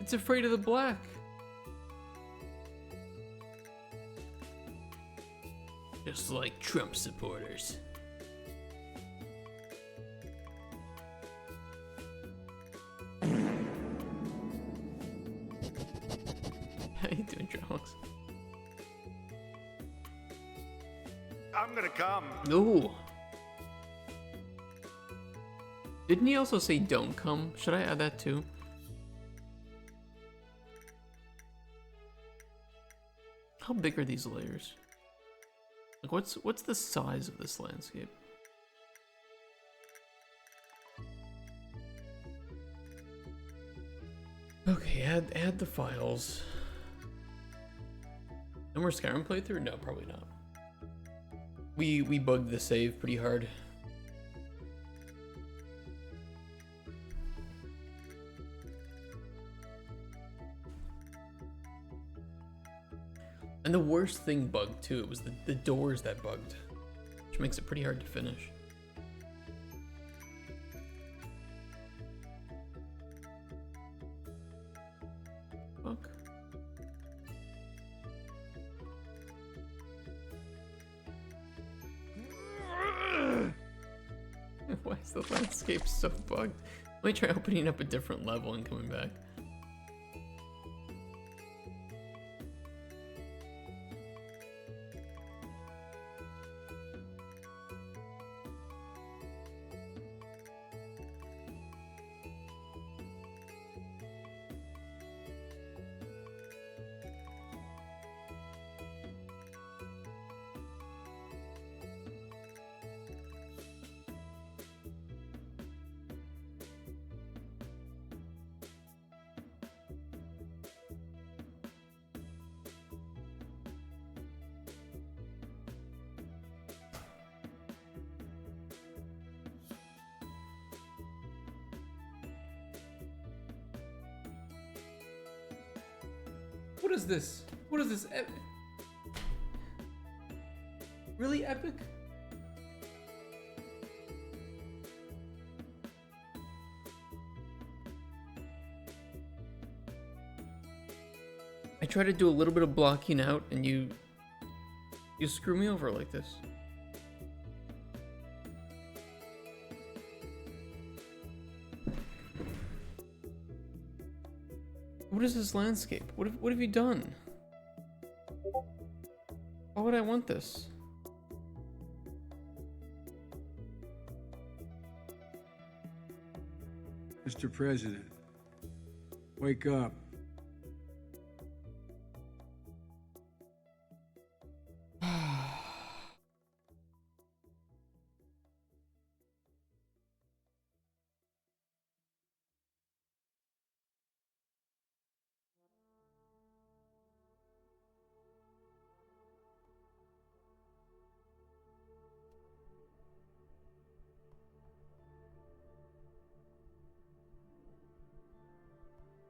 It's afraid of the black. Just like Trump supporters. How you doing, Alex? I'm gonna come. No. Didn't he also say don't come? Should I add that too? How big are these layers? Like what's the size of this landscape? Okay, add the files. No more Skyrim playthrough? No, probably not. We bugged the save pretty hard. And the worst thing bugged too, it was the doors that bugged, which makes it pretty hard to finish. Fuck. Why is the landscape so bugged? Let me try opening up a different level and coming back. What is this? What is this? Really epic? I try to do a little bit of blocking out and you screw me over like this. What is this landscape? What have you done? Why would I want this? Mr. President, wake up.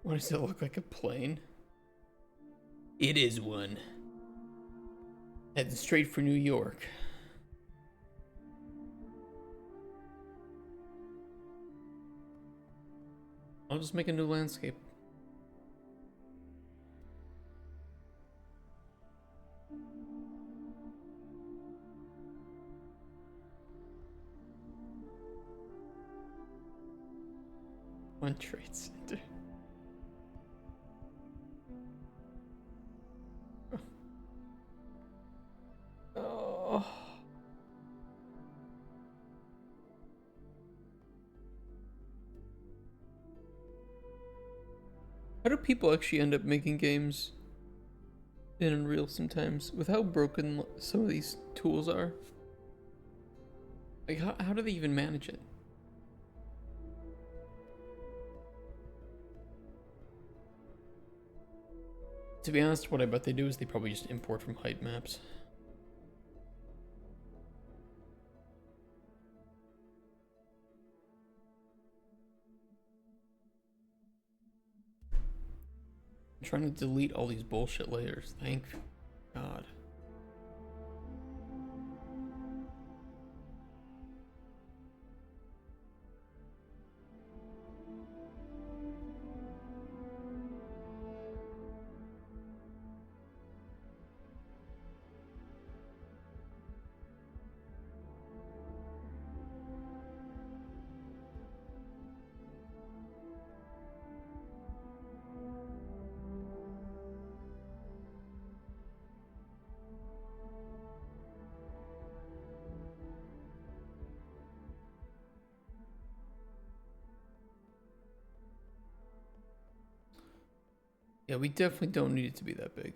What does it look like, a plane? It is one. Heading straight for New York. I'll just make a new landscape. One trade center. Oh. How do people actually end up making games in Unreal sometimes with how broken some of these tools are? Like, how do they even manage it? To be honest, what I bet they do is they probably just import from height maps. I'm trying to delete all these bullshit layers. Thank God. Yeah, we definitely don't need it to be that big.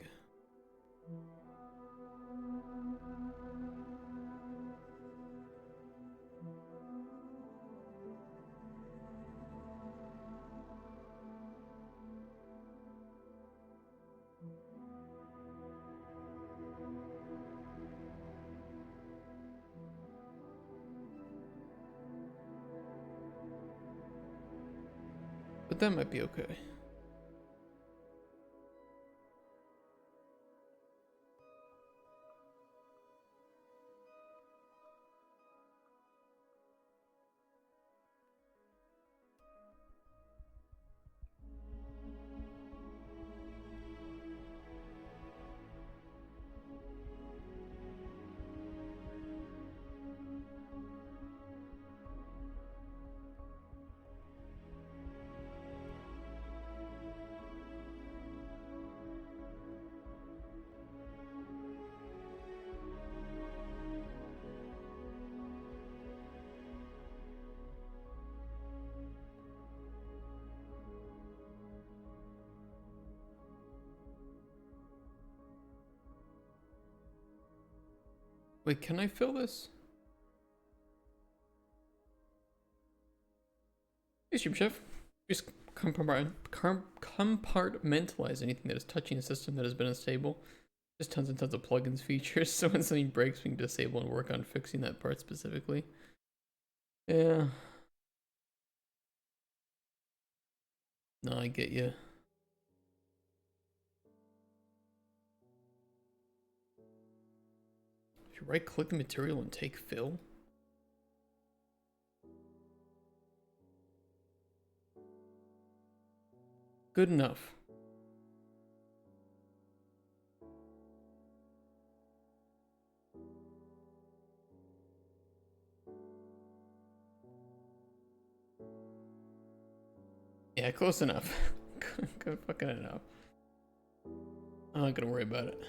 But that might be okay. Wait, can I fill this? Hey, Stream Chef. Just compartmentalize anything that is touching a system that has been unstable. Just tons and tons of plugins features, so when something breaks, we can disable and work on fixing that part specifically. Yeah. No, I get you. If you right-click the material and take fill. Good enough. Yeah, close enough. Good fucking enough. I'm not gonna worry about it.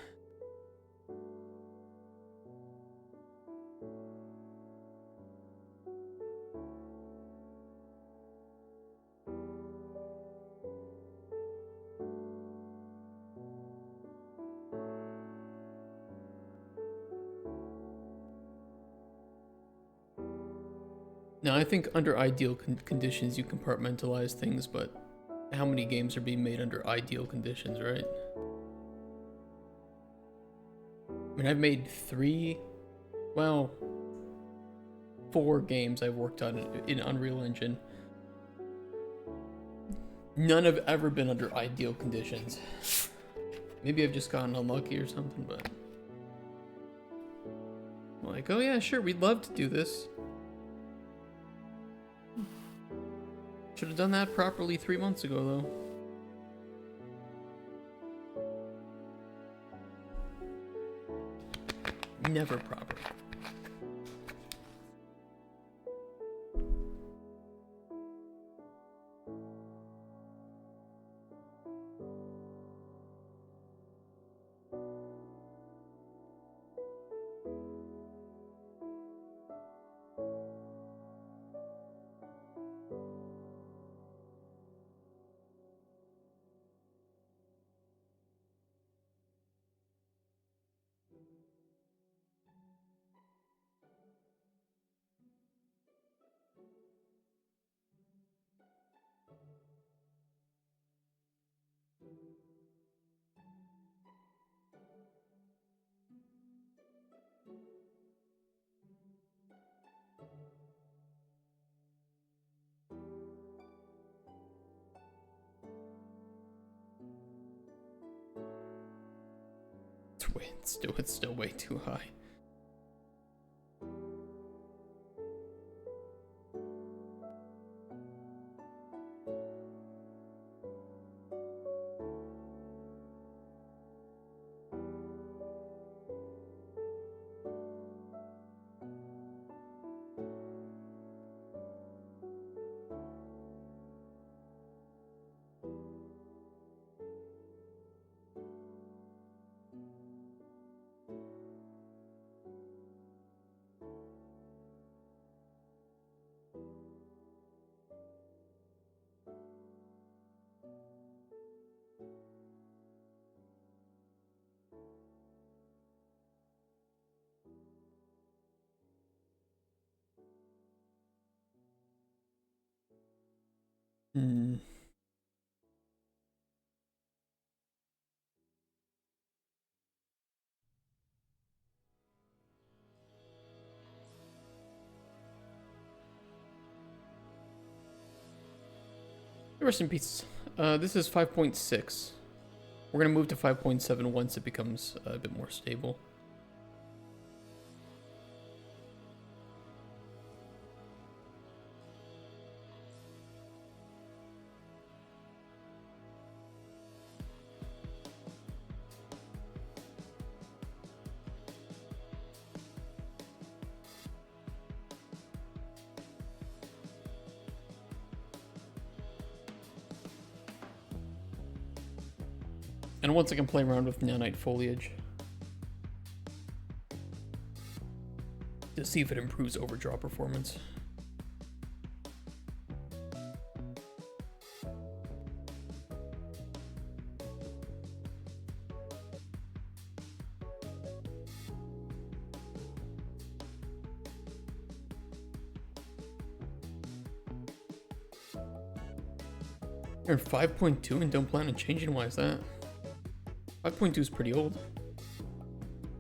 Now, I think under ideal conditions you compartmentalize things, but how many games are being made under ideal conditions, right? I mean, I've made 4 games I've worked on in Unreal Engine. None have ever been under ideal conditions. Maybe I've just gotten unlucky or something, but... I'm like, oh yeah, sure, we'd love to do this. Should have done that properly 3 months ago, though. Never proper. It's still way too high. Hmm. Rest in peace. This is 5.6. We're gonna move to 5.7 once it becomes a bit more stable. And once I can play around with nanite foliage to see if it improves overdraw performance. You're in 5.2 and don't plan on changing? Why is that? 5.2 is pretty old.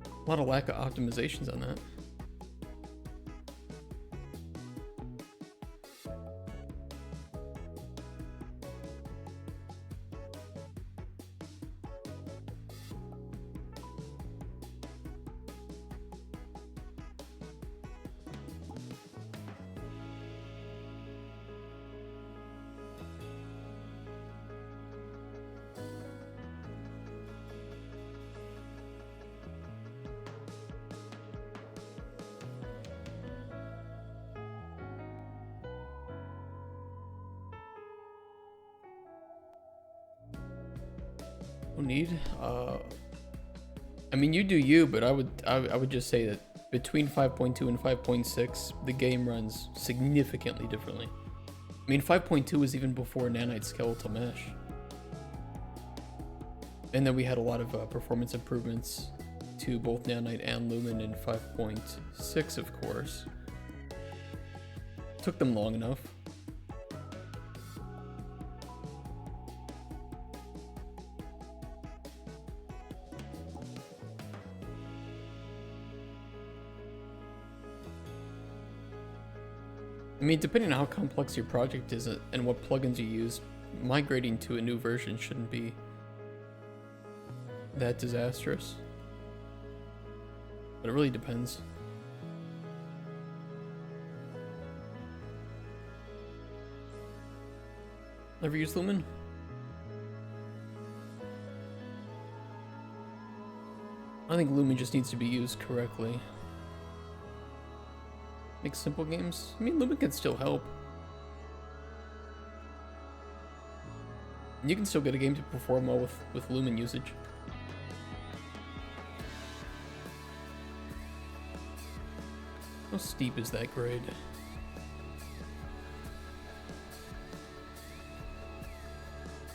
A lot of lack of optimizations on that. No need. I mean, you do you, but I would just say that between 5.2 and 5.6, the game runs significantly differently. I mean, 5.2 was even before nanite skeletal mesh. And then we had a lot of performance improvements to both nanite and lumen in 5.6, of course. Took them long enough. I mean, depending on how complex your project is and what plugins you use, migrating to a new version shouldn't be that disastrous. But it really depends. Ever used Lumen? I think Lumen just needs to be used correctly. Make simple games? I mean, Lumen can still help. You can still get a game to perform well with Lumen usage. How steep is that grade?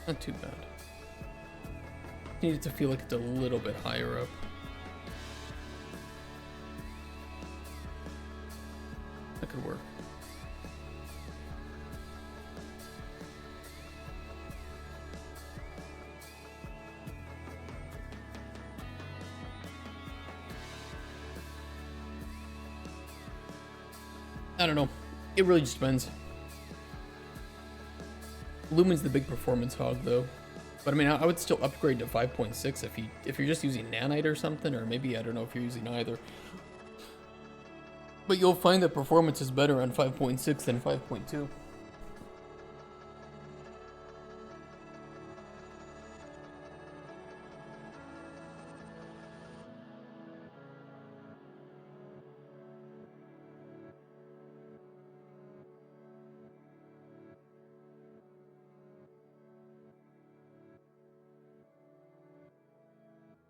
Not too bad. Need it to feel like it's a little bit higher up. That could work. I don't know. It really just depends. Lumen's the big performance hog, though. But I mean, I would still upgrade to 5.6 if you're just using nanite or something, or maybe I don't know if you're using either. But you'll find that performance is better on 5.6 than 5.2.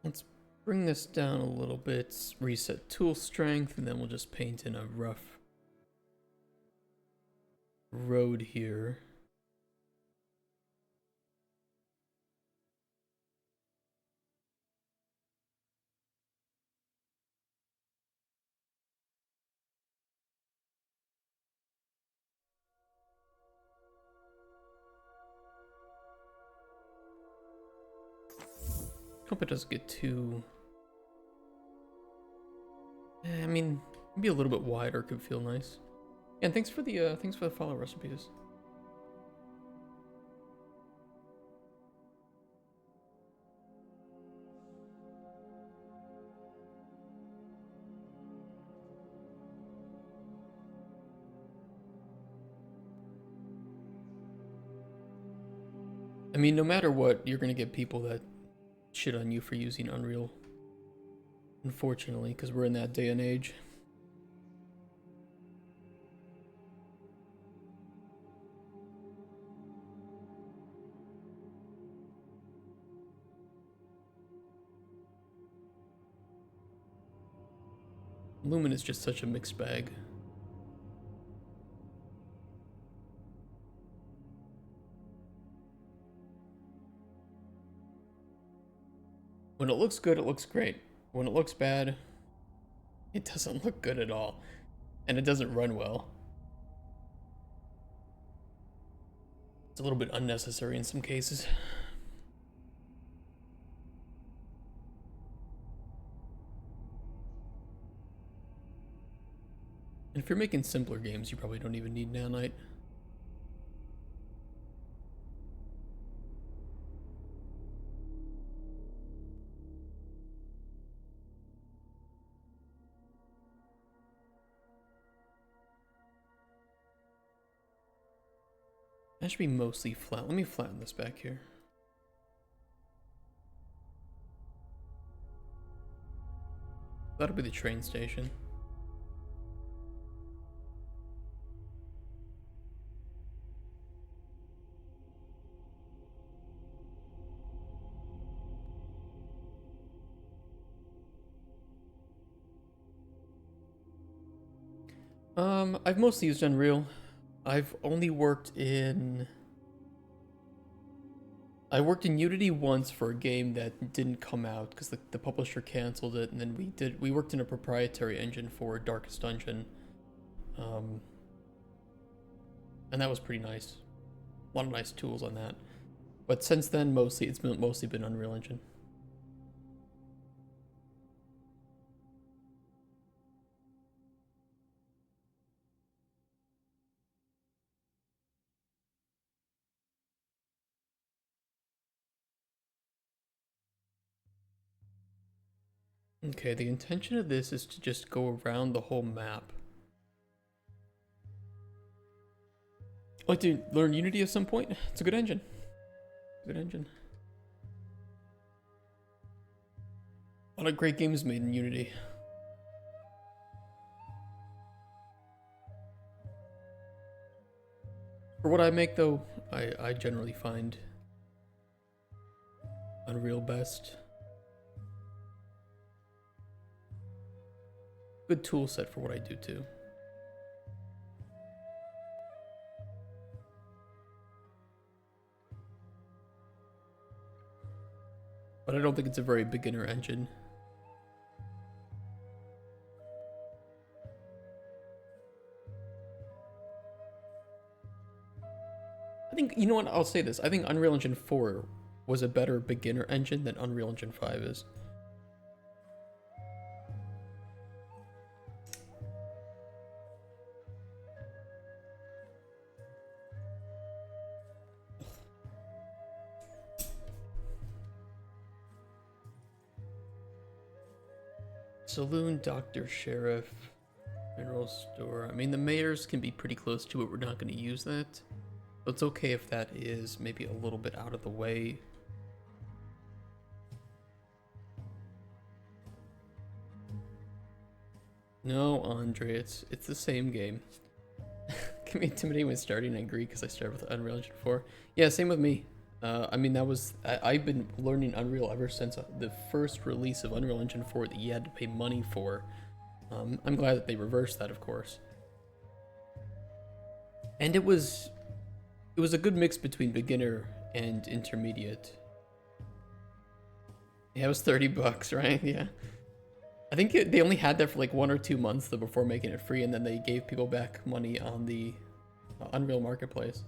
Let's bring this down a little bit, reset tool strength, and then we'll just paint in a rough road here. Hope it doesn't get too... I mean, maybe a little bit wider could feel nice. And thanks for the follow recipes. I mean, no matter what, you're gonna get people that shit on you for using Unreal. Unfortunately, because we're in that day and age. Lumen is just such a mixed bag. When it looks good, it looks great. When it looks bad, it doesn't look good at all. And it doesn't run well. It's a little bit unnecessary in some cases. And if you're making simpler games, you probably don't even need nanite. That should be mostly flat. Let me flatten this back here. That'll be the train station. I've mostly used Unreal. I've only worked in... I worked in Unity once for a game that didn't come out because the publisher canceled it, and then we worked in a proprietary engine for Darkest Dungeon. And that was pretty nice. A lot of nice tools on that. But since then, it's mostly been Unreal Engine. Okay, the intention of this is to just go around the whole map. I'd like to learn Unity at some point. It's a good engine. Good engine. A lot of great games made in Unity. For what I make, though, I generally find Unreal best. Good tool set for what I do, too. But I don't think it's a very beginner engine. I think, you know what, I'll say this. I think Unreal Engine 4 was a better beginner engine than Unreal Engine 5 is. Saloon, doctor, sheriff, mineral store. I mean, the mayor's can be pretty close to it. We're not going to use that. So it's okay if that is maybe a little bit out of the way. No, Andre, it's the same game. Can be intimidating when starting, I agree, because I started with Unreal Engine 4. Yeah, same with me. I mean, I've been learning Unreal ever since the first release of Unreal Engine 4 that you had to pay money for. I'm glad that they reversed that, of course. And it was a good mix between beginner and intermediate. Yeah, it was $30, right? Yeah. I think they only had that for like 1 or 2 months though before making it free, and then they gave people back money on the Unreal Marketplace.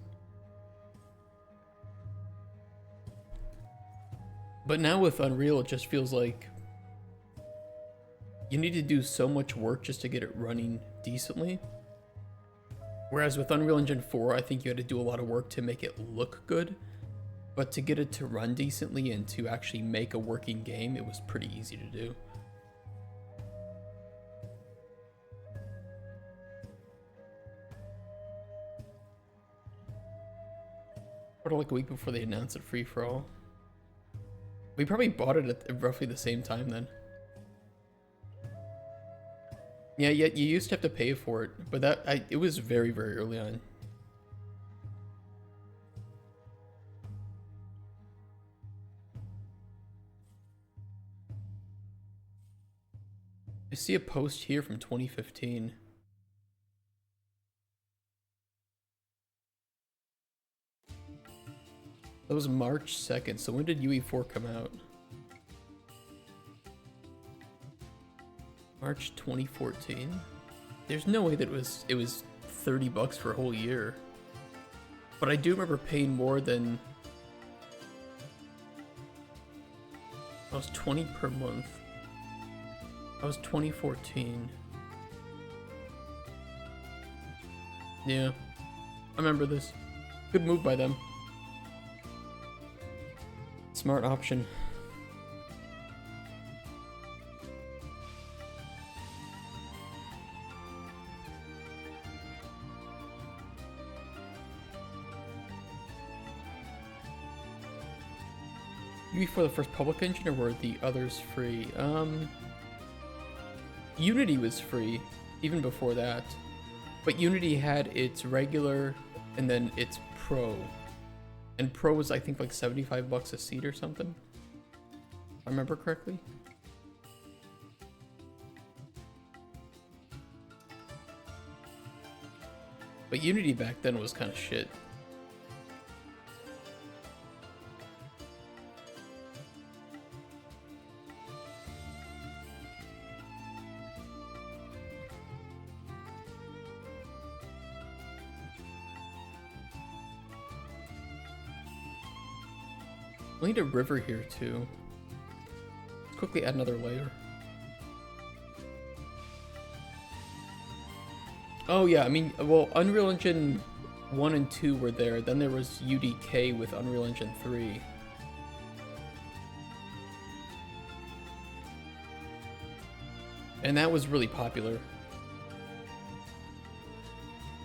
But now with Unreal, it just feels like you need to do so much work just to get it running decently. Whereas with Unreal Engine 4, I think you had to do a lot of work to make it look good. But to get it to run decently and to actually make a working game, it was pretty easy to do. Or like a week before they announced it free for all. We probably bought it at roughly the same time then. Yeah, you used to have to pay for it, but it was very, very early on. I see a post here from 2015. That was March 2nd, so when did UE4 come out? March 2014? There's no way that it was $30 for a whole year. But I do remember paying more than... I was 20 per month. That was 2014. Yeah, I remember this. Good move by them. Smart option. UE for the first public engine, or were the others free? Unity was free, even before that. But Unity had its regular and then its pro. And pro was, I think, like $75 a seat or something. If I remember correctly. But Unity back then was kind of shit. We need a river here too. Let's quickly add another layer. Oh yeah, I mean, well, Unreal Engine 1 and 2 were there, then there was UDK with Unreal Engine 3. And that was really popular.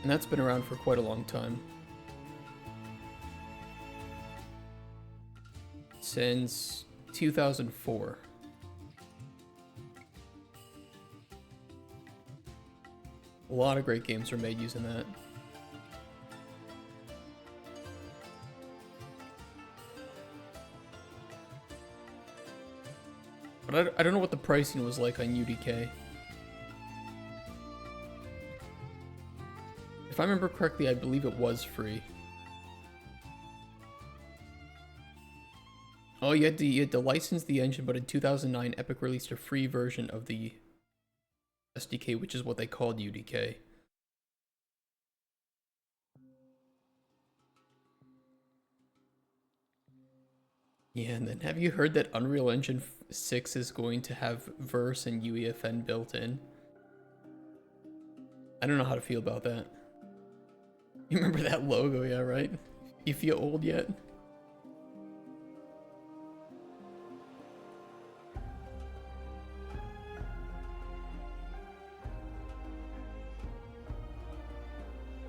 And that's been around for quite a long time. Since 2004. A lot of great games were made using that. But I don't know what the pricing was like on UDK. If I remember correctly, I believe it was free. Oh, you had to license the engine, but in 2009, Epic released a free version of the SDK, which is what they called UDK. Yeah, and then have you heard that Unreal Engine 6 is going to have Verse and UEFN built in? I don't know how to feel about that. You remember that logo, yeah, right? You feel old yet?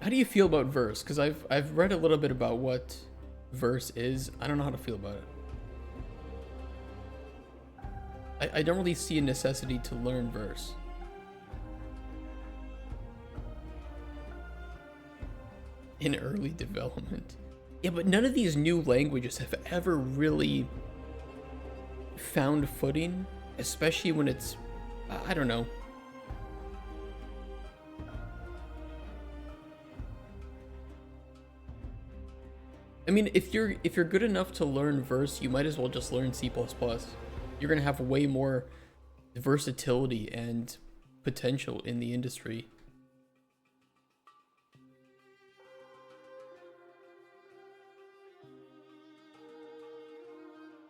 How do you feel about verse? Because I've read a little bit about what verse is. I don't know how to feel about it. I don't really see a necessity to learn verse. In early development. Yeah, but none of these new languages have ever really found footing, especially when it's, I don't know. I mean, if you're good enough to learn verse, you might as well just learn C++. You're gonna have way more versatility and potential in the industry.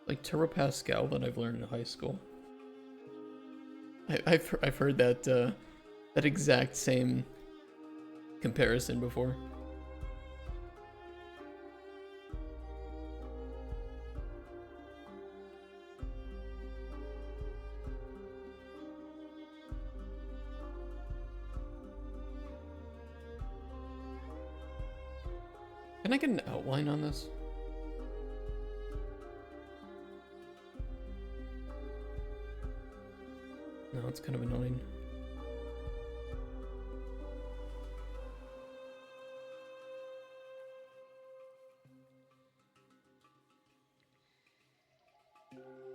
Like Turbo Pascal that I've learned in high school. I've heard that that exact same comparison before. Can I get an outline on this? No, it's kind of annoying.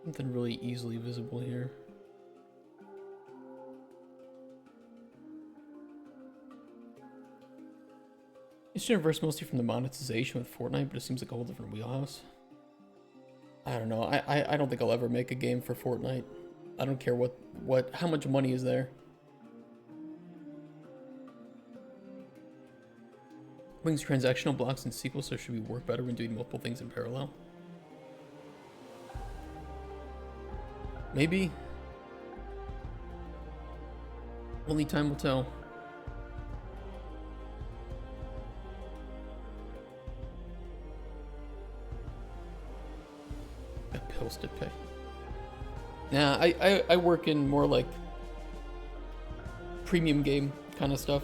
Something really easily visible here. It's universe mostly from the monetization with Fortnite, but it seems like a whole different wheelhouse. I don't know. I don't think I'll ever make a game for Fortnite. I don't care how much money is there. Brings transactional blocks in SQL, so should we work better when doing multiple things in parallel? Maybe. Only time will tell. Got bills to pay. Nah, I work in more like premium game kind of stuff.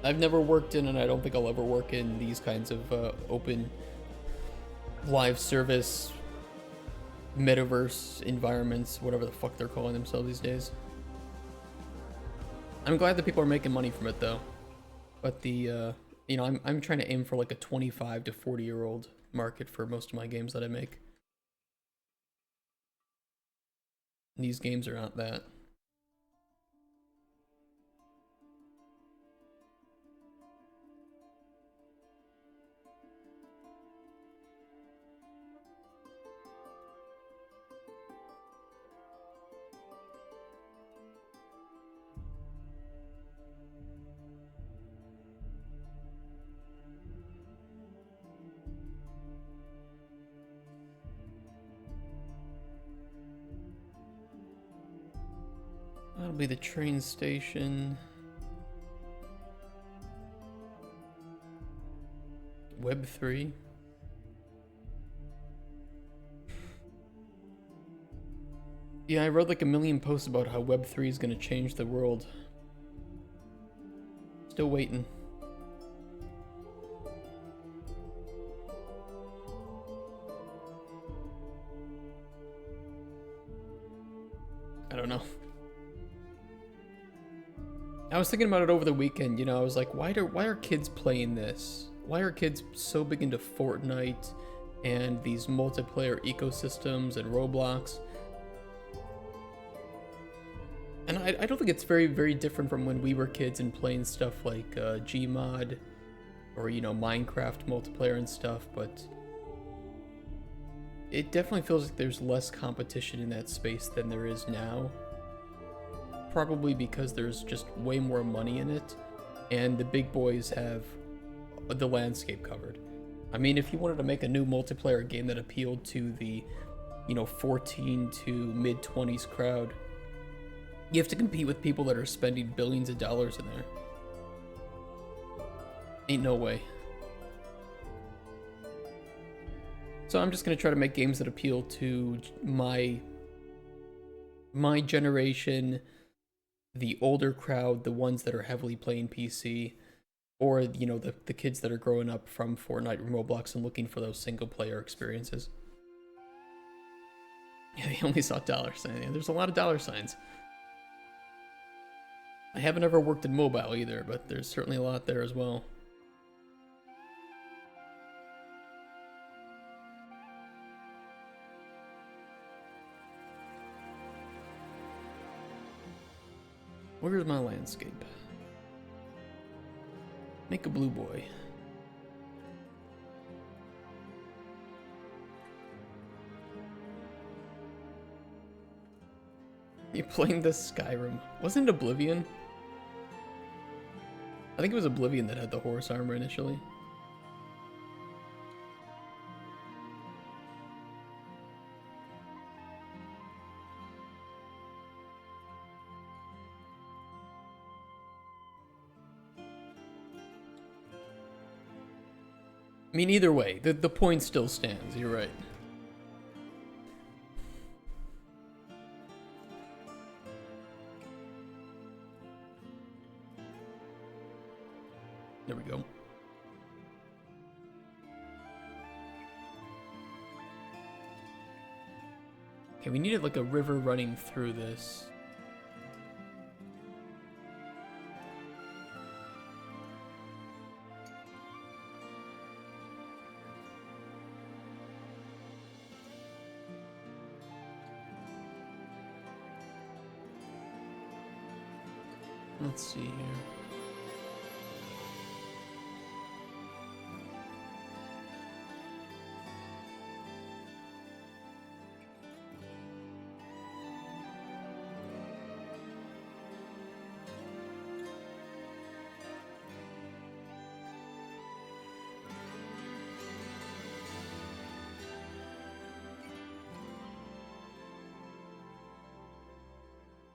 I've never worked in, and I don't think I'll ever work in these kinds of open live service metaverse environments, whatever the fuck they're calling themselves these days. I'm glad that people are making money from it though, but the you know, I'm trying to aim for like a 25 to 40-year-old market for most of my games that I make. And these games are not that. That'll be the train station. Web 3. Yeah, I read like a million posts about how Web 3 is going to change the world. Still waiting. I don't know. I was thinking about it over the weekend, you know, I was like, why are kids playing this? Why are kids so big into Fortnite and these multiplayer ecosystems and Roblox? And I don't think it's very, very different from when we were kids and playing stuff like Gmod or, you know, Minecraft multiplayer and stuff, but it definitely feels like there's less competition in that space than there is now. Probably because there's just way more money in it, and the big boys have the landscape covered. I mean, if you wanted to make a new multiplayer game that appealed to the, you know, 14 to mid-20s crowd, you have to compete with people that are spending billions of dollars in there. Ain't no way. So I'm just gonna try to make games that appeal to my generation, the older crowd, the ones that are heavily playing PC, or you know the kids that are growing up from Fortnite or Roblox and looking for those single player experiences. Yeah, they only saw dollar signs. Yeah, there's a lot of dollar signs. I haven't ever worked in mobile either, but there's certainly a lot there as well. Where's my landscape? Make a blue boy. You playing this Skyrim? Wasn't it Oblivion? I think it was Oblivion that had the horse armor initially. I mean, either way, the point still stands. You're right. There we go. Okay, we needed like a river running through this. Let's see here.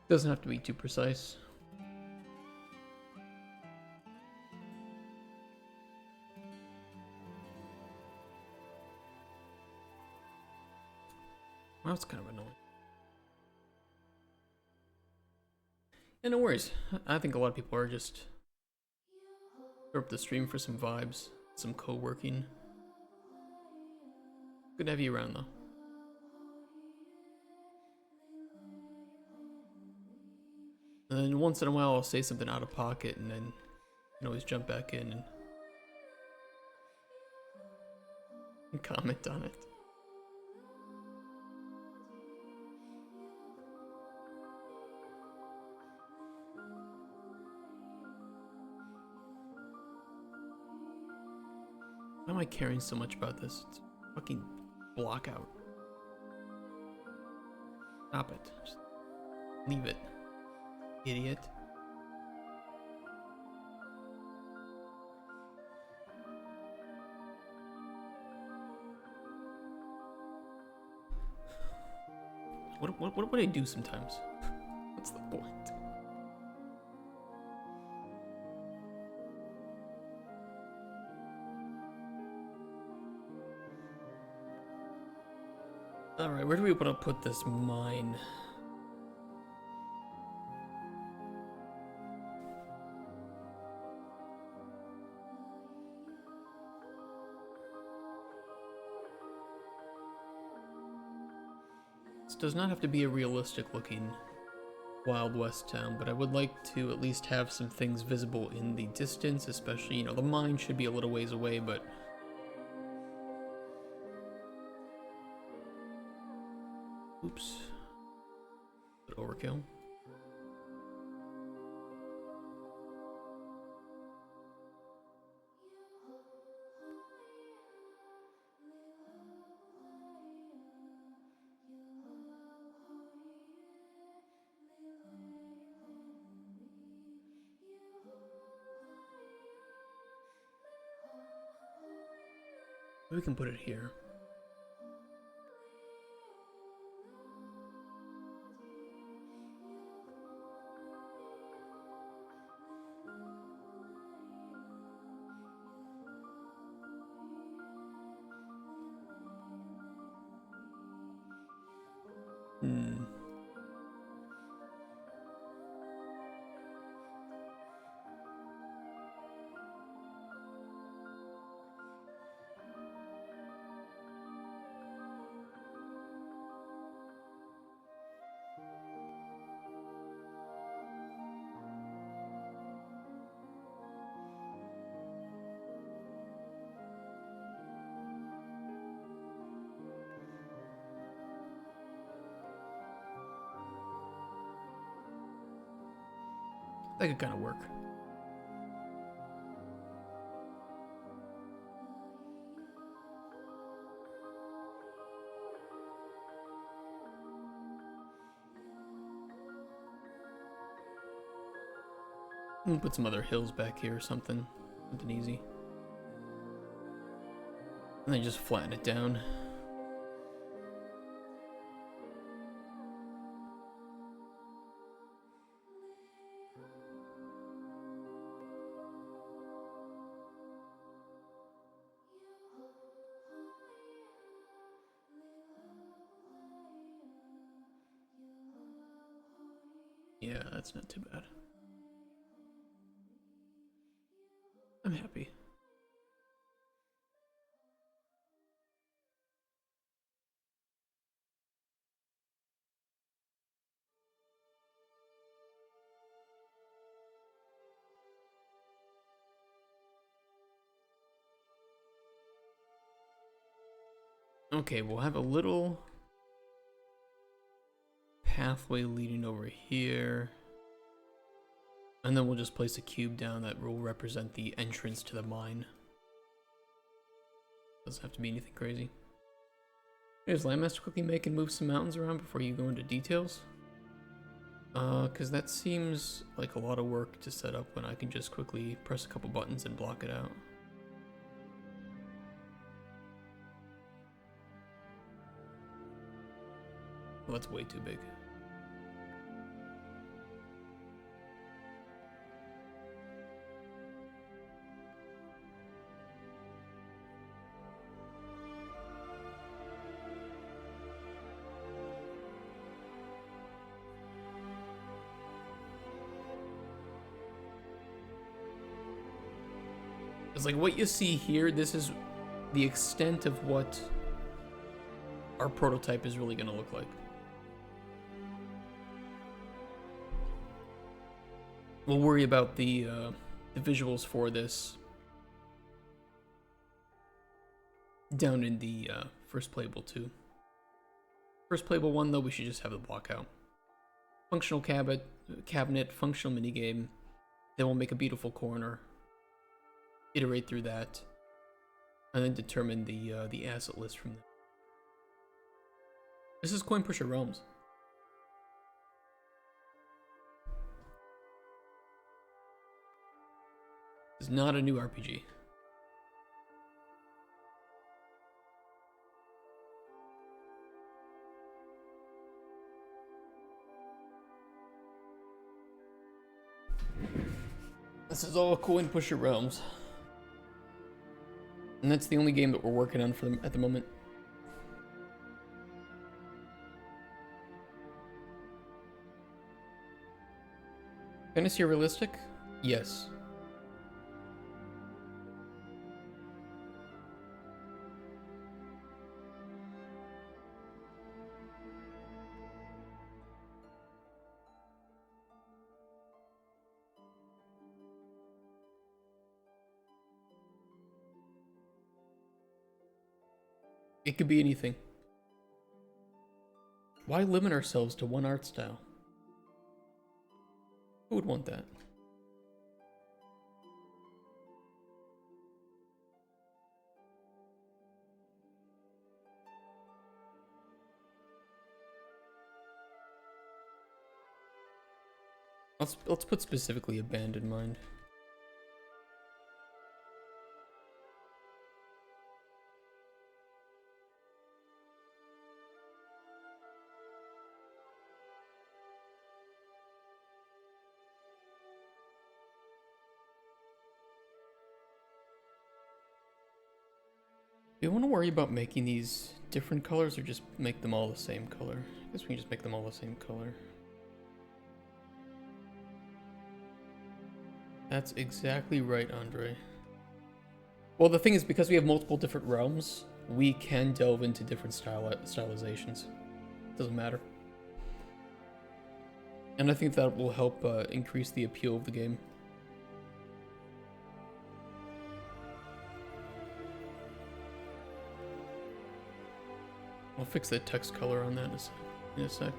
Doesn't have to be too precise. Well, that's kind of annoying. Yeah, no worries. I think a lot of people are just throw up the stream for some vibes, some co-working. Good to have you around though. And then once in a while I'll say something out of pocket and then you can always jump back in and comment on it. Why am I caring so much about this? It's fucking block out. Stop it. Just leave it. Idiot. What would I do sometimes? What's the point? Alright, where do we want to put this mine? This does not have to be a realistic looking Wild West town, but I would like to at least have some things visible in the distance, especially, you know, the mine should be a little ways away, but oops. Bit overkill. Maybe we can put it here. That could kind of work. I'm gonna put some other hills back here or something. Something easy. And then just flatten it down. Yeah, that's not too bad. I'm happy. Okay, we'll have a little pathway leading over here. And then we'll just place a cube down that will represent the entrance to the mine. Doesn't have to be anything crazy. Does Landmaster quickly make and move some mountains around before you go into details? Because that seems like a lot of work to set up when I can just quickly press a couple buttons and block it out. Well, that's way too big. It's like what you see here, this is the extent of what our prototype is really going to look like. We'll worry about the visuals for this down in the first playable 2. First playable 1 though, we should just have the block out. Functional cabinet, functional minigame. Then we'll make a beautiful corner. Iterate through that, and then determine the asset list from there. This is Coin Pusher Realms. It's not a new RPG. This is all Coin Pusher Realms. And that's the only game that we're working on for them at the moment. Fantasy realistic? Yes. It could be anything. Why limit ourselves to one art style? Who would want that? Let's put specifically a band in mind. Do you want to worry about making these different colors or just make them all the same color? I guess we can just make them all the same color. That's exactly right, Andre. Well, the thing is, because we have multiple different realms, we can delve into different stylizations. Doesn't matter. And I think that will help increase the appeal of the game. I'll fix that text color on that in a sec.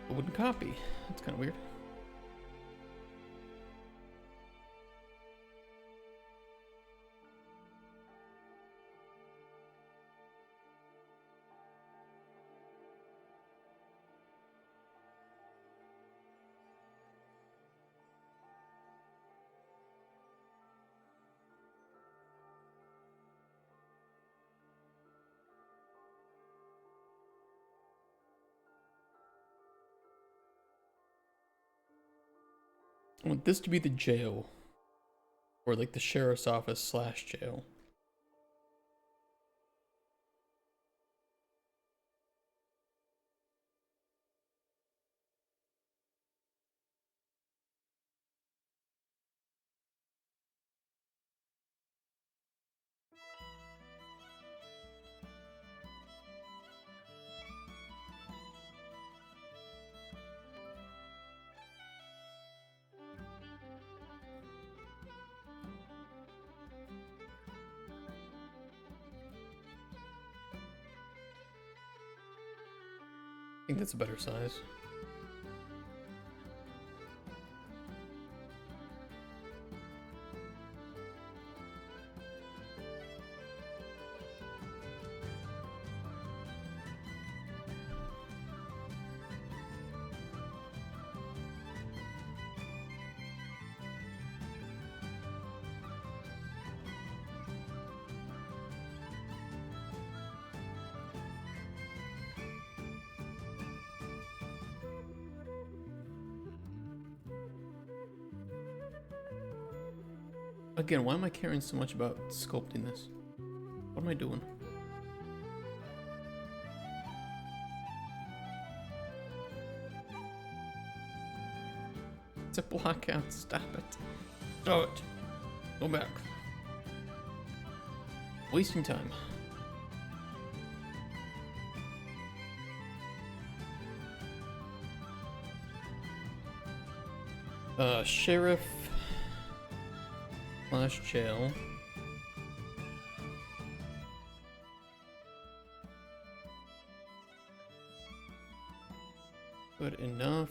a wooden copy. That's kind of weird. I want this to be the jail. Or like the sheriff's office slash jail. I think that's a better size. Again, why am I caring so much about sculpting this? What am I doing? It's a blackout. Stop it. Stop it. Go back. Wasting time. Sheriff slash jail. Good enough.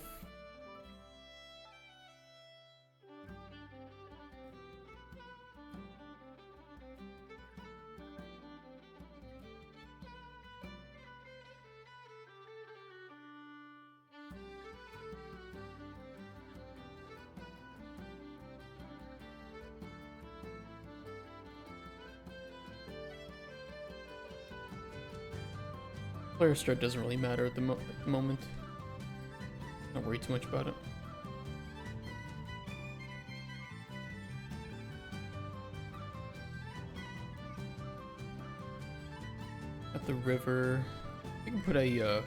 Player start doesn't really matter at the moment. Don't worry too much about it. At the river, we can put a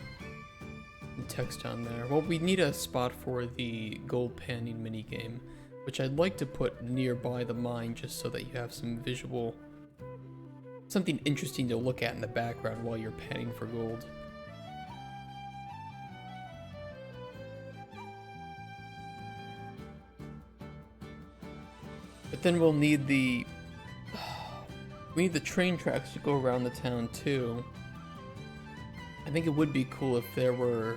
text on there. Well, we need a spot for the gold panning minigame, which I'd like to put nearby the mine just so that you have some visual, something interesting to look at in the background while you're panning for gold. But then we'll need the train tracks to go around the town too. I think it would be cool if there were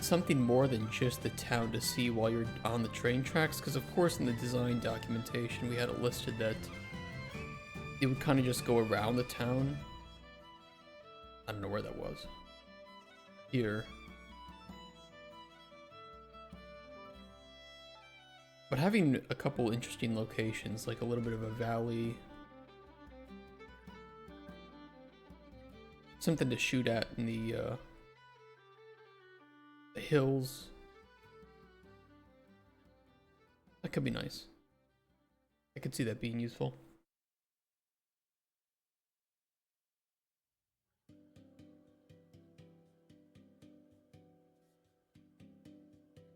something more than just the town to see while you're on the train tracks, because of course in the design documentation we had it listed that it would kind of just go around the town. I don't know where that was. Here. But having a couple interesting locations, like a little bit of a valley, something to shoot at in the hills, that could be nice. I could see that being useful.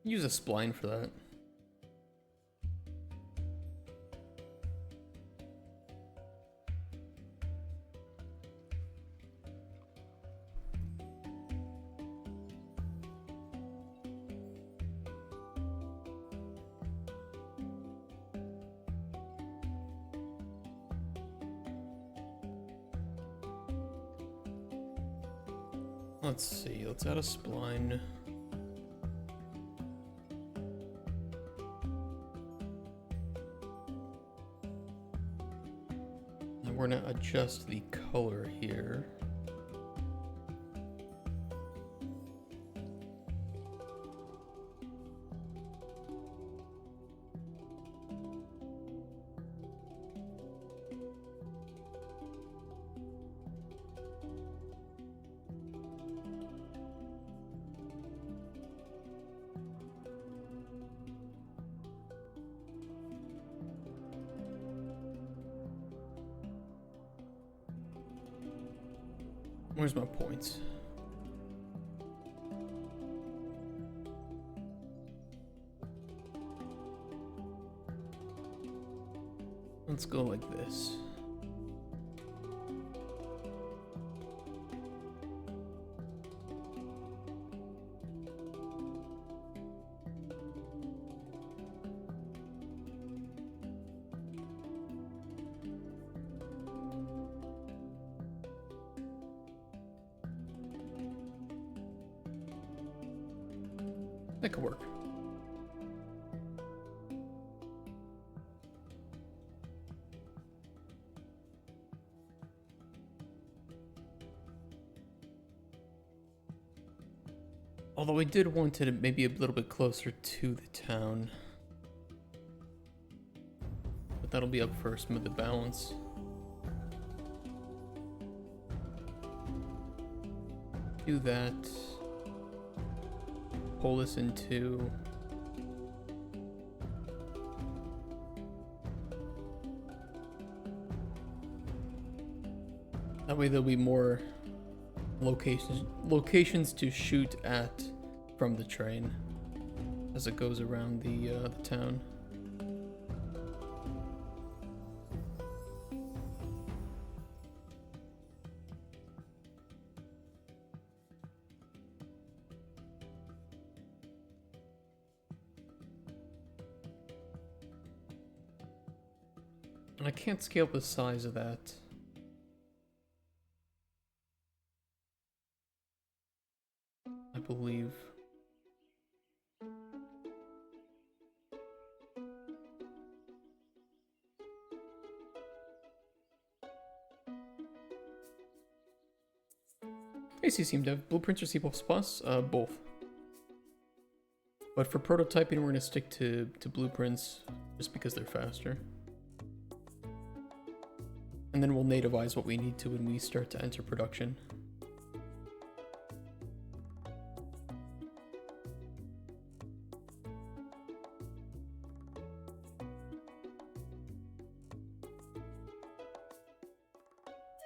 Use a spline for that. Let's see, let's add a spline. we're gonna adjust the color here. Where's my points? Let's go like this. That could work. Although I did want it maybe a little bit closer to the town. But that'll be up first with the balance. Do that. Pull this into that way there'll be more locations to shoot at from the train as it goes around the town. I can't scale up the size of that. I believe. AC seem dev. Blueprints or C++? Both. But for prototyping, we're going to stick to blueprints just because they're faster. And then we'll nativize what we need to when we start to enter production.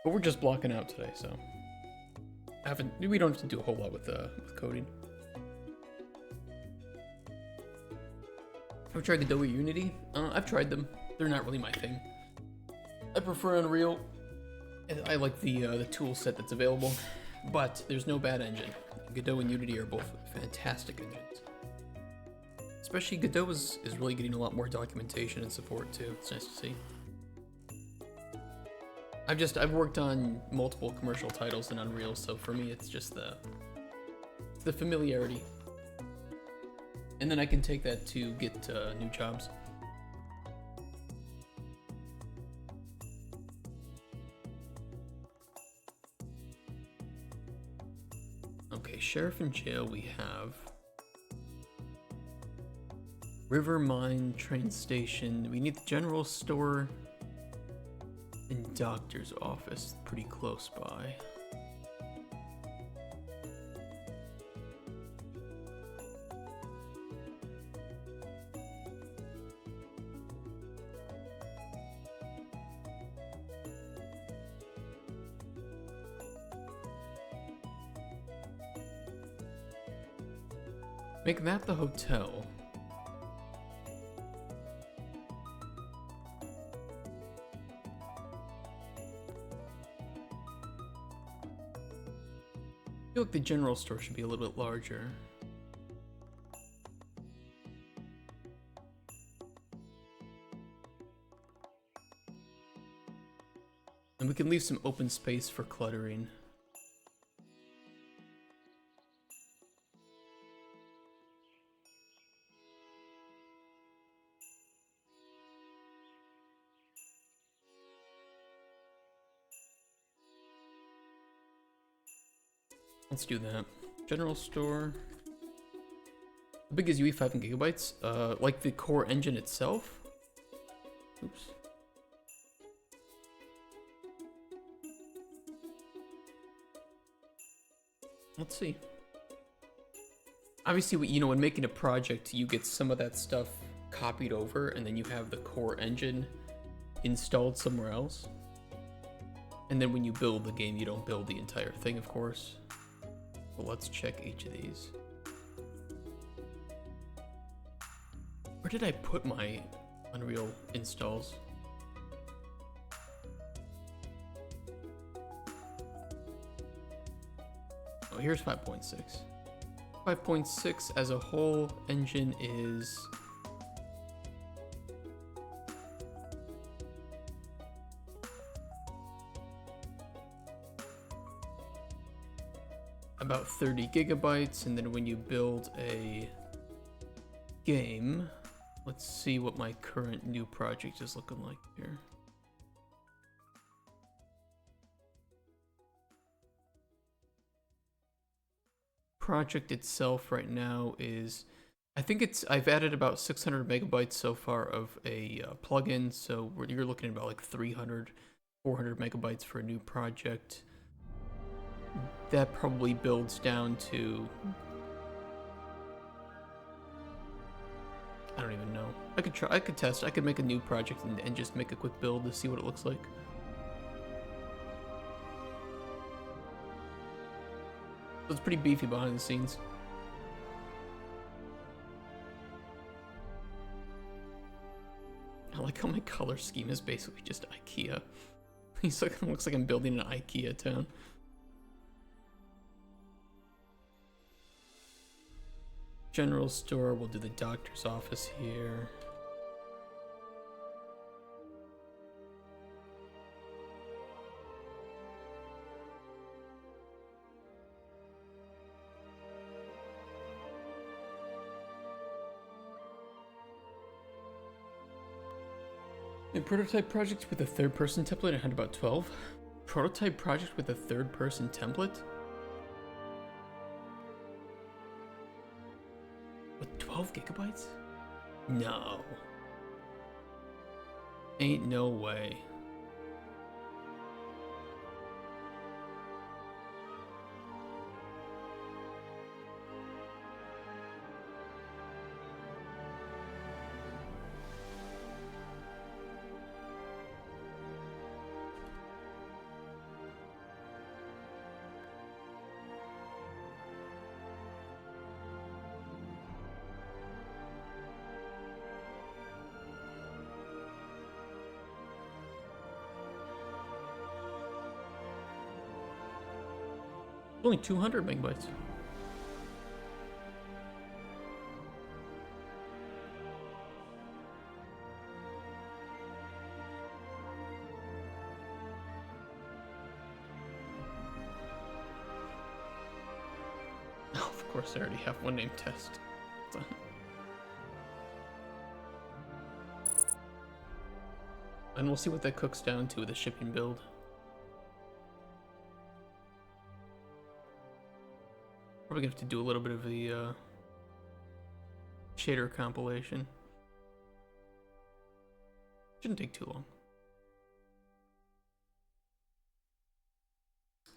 But we're just blocking out today, so we don't have to do a whole lot with coding. I've tried Godot or Unity. I've tried them. They're not really my thing. I prefer Unreal. I like the tool set that's available, but there's no bad engine. Godot and Unity are both fantastic engines. Especially Godot is really getting a lot more documentation and support too. It's nice to see. I've worked on multiple commercial titles in Unreal, so for me it's just the familiarity. And then I can take that to get new jobs. Okay, sheriff and jail we have. River mine, train station. We need the general store and doctor's office pretty close by. Make that the hotel. I feel like the general store should be a little bit larger. And we can leave some open space for cluttering. Let's do that. General store. How big is UE5 in gigabytes? Like the core engine itself? Oops. Let's see. Obviously, you know, when making a project, you get some of that stuff copied over, and then you have the core engine installed somewhere else. And then when you build the game, you don't build the entire thing, of course. But let's check each of these. Where did I put my Unreal installs? Oh, here's 5.6. 5.6 as a whole engine is about 30 gigabytes, and then when you build a game, let's see what my current new project is looking like here. Project itself right now is, I think I've added about 600 megabytes so far of a plugin, so you're looking at about like 300, 400 megabytes for a new project. That probably builds down to, I don't even know. I could test, I could make a new project and just make a quick build to see what it looks like. So it's pretty beefy behind the scenes. I like how my color scheme is basically just IKEA. Looks like I'm building an IKEA town. General store, we'll do the doctor's office here. A prototype project with a third-person template, I had about 12. Prototype project with a third-person template? With 12 gigabytes? No. Ain't no way. Only 200 megabytes. Oh, of course, I already have one name test. And we'll see what that cooks down to with a shipping build. Probably gonna have to do a little bit of the shader compilation. Shouldn't take too long.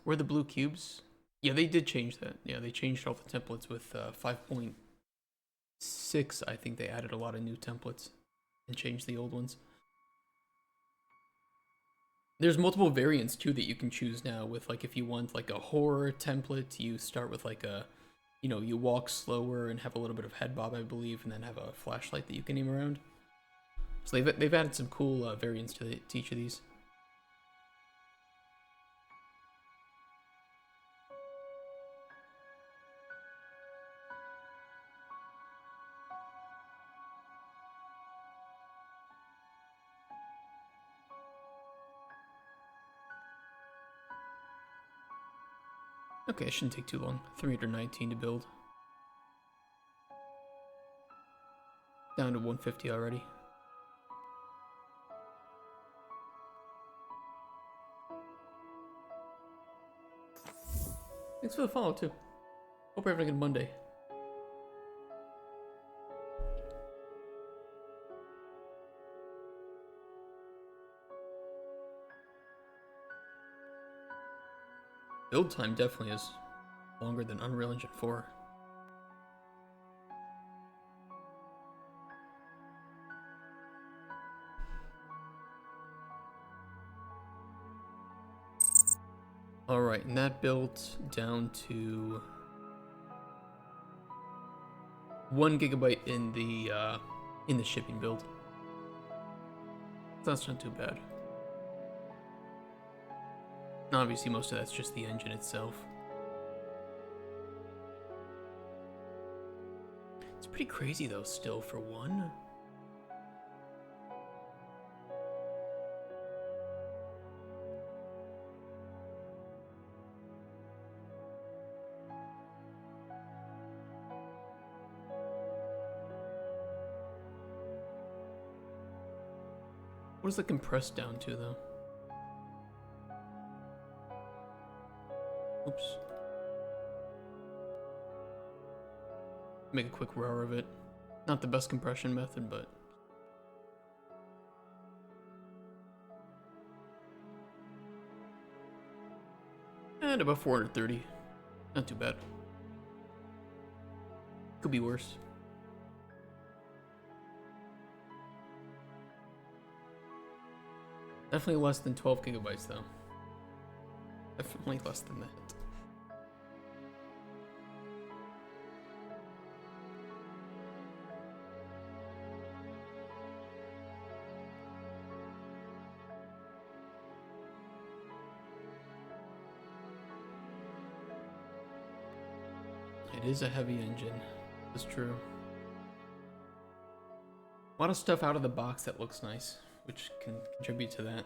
Where are the blue cubes? Yeah, they did change that. Yeah, they changed all the templates with 5.6. I think they added a lot of new templates and changed the old ones. There's multiple variants too that you can choose now with, like, if you want like a horror template, you start with like a, you know, you walk slower and have a little bit of head bob, I believe, and then have a flashlight that you can aim around. So they've added some cool variants to each of these. Okay, it shouldn't take too long. 319 to build. Down to 150 already. Thanks for the follow, too. Hope you're having a good Monday. Build time definitely is longer than Unreal Engine 4. Alright, and that built down to 1 gigabyte in the shipping build. That's not too bad. Obviously, most of that's just the engine itself. It's pretty crazy though, still, for one. What does the compress down to, though? Oops. Make a quick roar of it. Not the best compression method, but... And about 430. Not too bad. Could be worse. Definitely less than 12 gigabytes, though. Definitely less than that. It is a heavy engine. That's true. A lot of stuff out of the box that looks nice, which can contribute to that.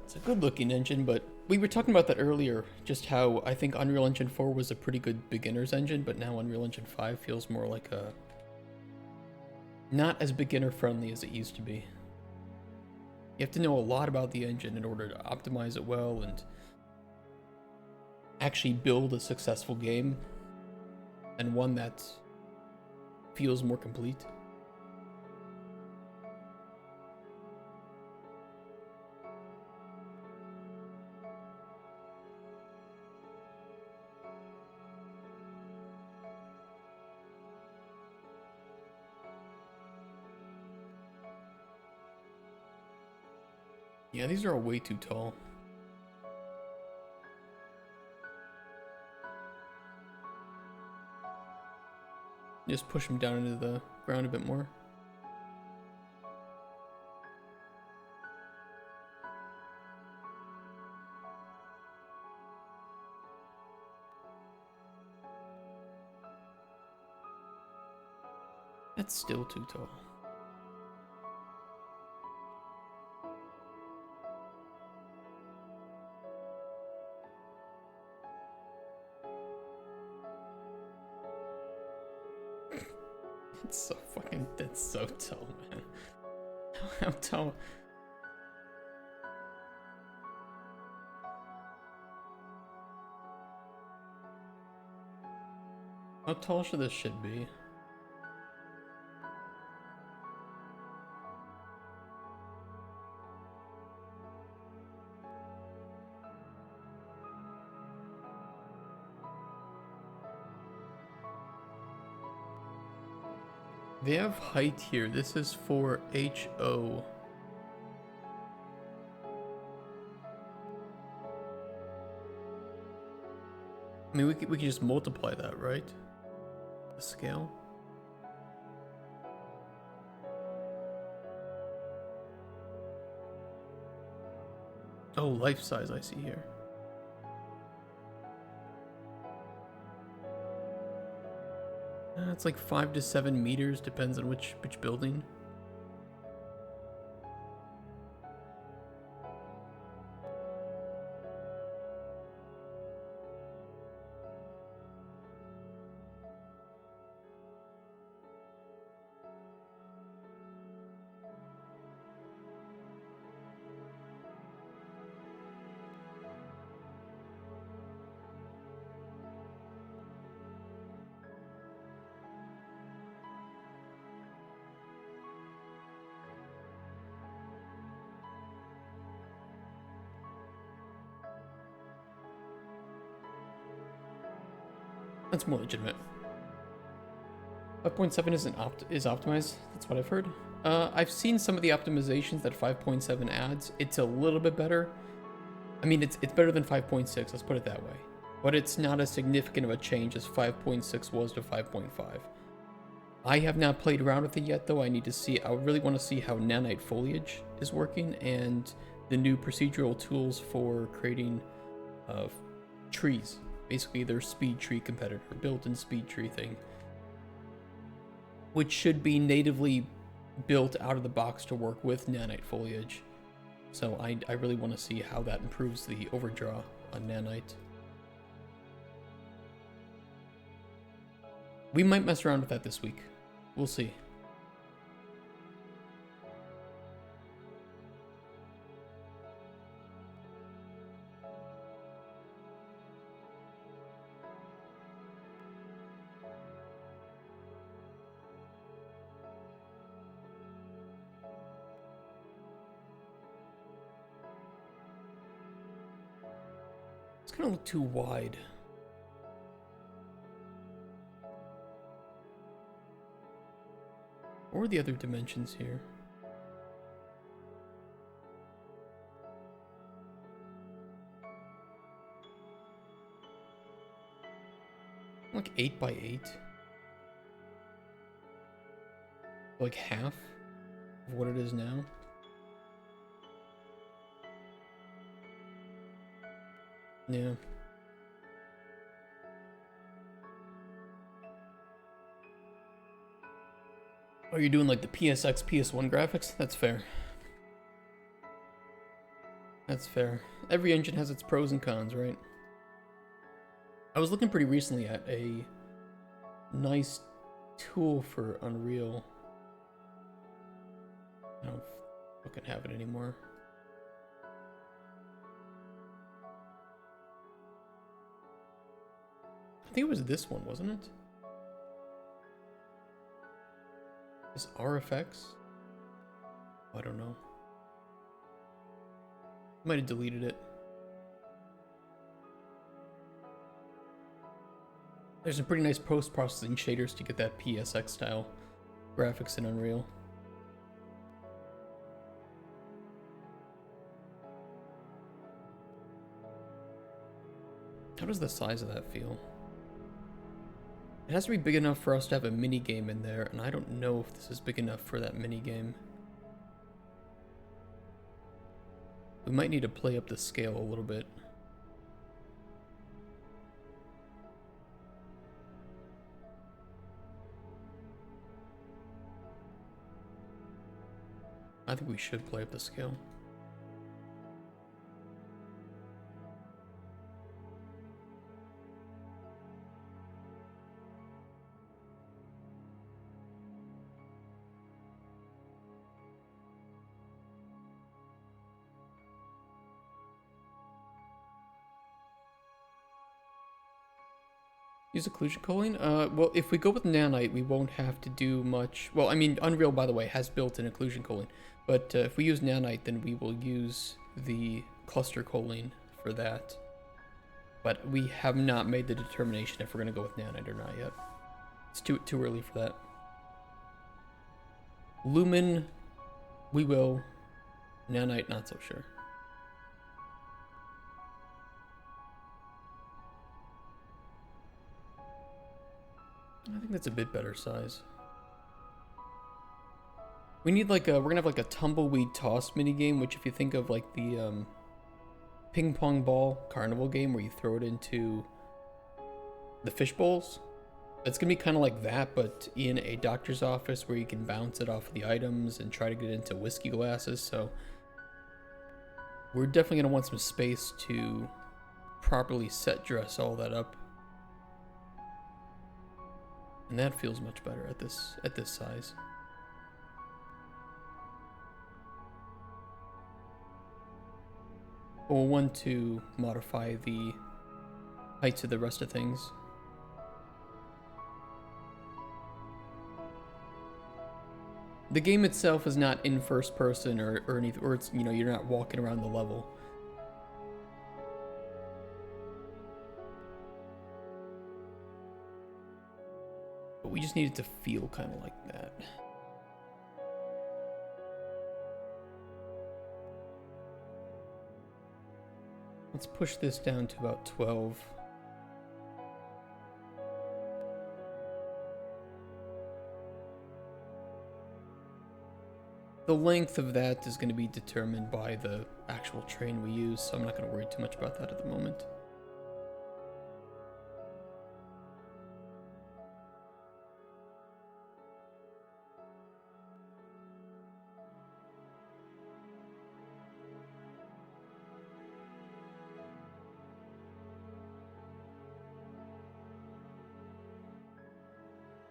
It's a good looking engine, but we were talking about that earlier, just how I think Unreal Engine 4 was a pretty good beginner's engine, but now Unreal Engine 5 feels more like a... not as beginner friendly as it used to be. You have to know a lot about the engine in order to optimize it well and actually build a successful game, and one that feels more complete. Yeah, these are all way too tall. Just push them down into the ground a bit more. That's still too tall. It's so fucking, that's so tall, man. How tall? How tall should this shit be? They have height here. This is for HO. I mean, we could just multiply that, right? The scale. Oh, life size I see here. It's like 5 to 7 meters, depends on which building. That's more legitimate. 5.7 is optimized. That's what I've heard. I've seen some of the optimizations that 5.7 adds. It's a little bit better. I mean, it's better than 5.6. Let's put it that way. But it's not as significant of a change as 5.6 was to 5.5. I have not played around with it yet, though. I really want to see how nanite foliage is working and the new procedural tools for creating trees. Basically, their speed tree competitor, built-in speed tree thing, which should be natively built out of the box to work with nanite foliage. So I really want to see how that improves the overdraw on nanite. We might mess around with that this week. We'll see. It's gonna look too wide. Or the other dimensions here. Like 8 by 8. Like half of what it is now. Yeah. Oh, you're doing like the PSX, PS1 graphics? That's fair. That's fair. Every engine has its pros and cons, right? I was looking pretty recently at a nice tool for Unreal. I don't fucking have it anymore. I think it was this one, wasn't it? Is RFX? I don't know. Might have deleted it. There's some pretty nice post-processing shaders to get that PSX style graphics in Unreal. How does the size of that feel? It has to be big enough for us to have a mini game in there, and I don't know if this is big enough for that mini game. We might need to play up the scale a little bit. I think we should play up the scale. Use occlusion culling? Well, if we go with nanite, we won't have to do much. Well, I mean, Unreal, by the way, has built-in occlusion culling. But if we use nanite, then we will use the cluster culling for that. But we have not made the determination if we're going to go with nanite or not yet. It's too early for that. Lumen, we will. Nanite, not so sure. I think that's a bit better size. We need like we're gonna have like a tumbleweed toss minigame, which if you think of like the ping pong ball carnival game where you throw it into the fish bowls, it's gonna be kind of like that, but in a doctor's office where you can bounce it off the items and try to get into whiskey glasses. So we're definitely gonna want some space to properly set dress all that up. And that feels much better at this size. We'll want to modify the heights of the rest of things. The game itself is not in first person or anything, or it's, you know, you're not walking around the level. But we just need it to feel kind of like that. Let's push this down to about 12. The length of that is going to be determined by the actual train we use, so I'm not going to worry too much about that at the moment.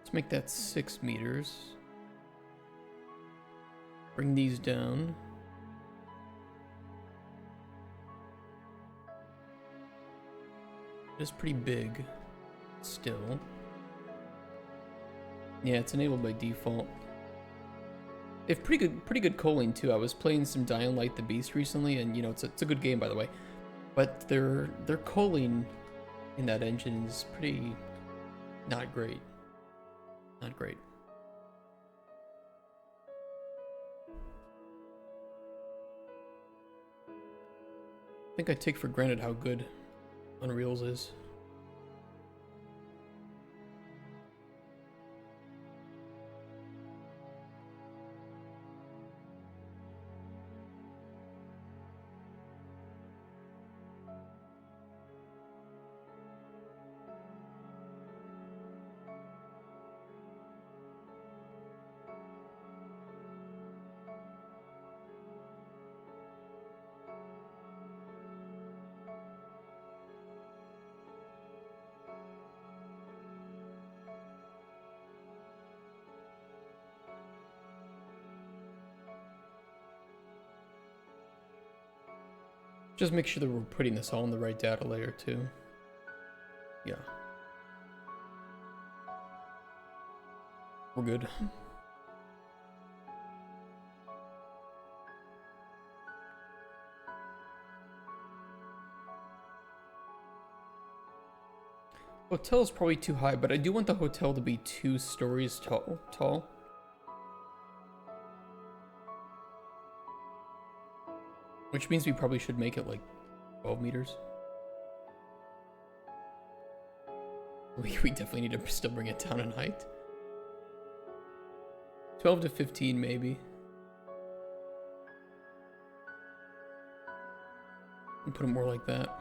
Let's make that 6 meters. Bring these down. It's pretty big still. Yeah, it's enabled by default. They have pretty good culling too. I was playing some Dying Light the Beast recently, and you know, it's a good game, by the way. But their culling in that engine is pretty not great. Not great. I think I take for granted how good Unreal's is. Just make sure that we're putting this all in the right data layer too. Yeah. We're good. Hotel is probably too high, but I do want the hotel to be 2 stories tall. Which means we probably should make it like 12 meters. We definitely need to still bring it down in height. 12 to 15 maybe. And put it more like that.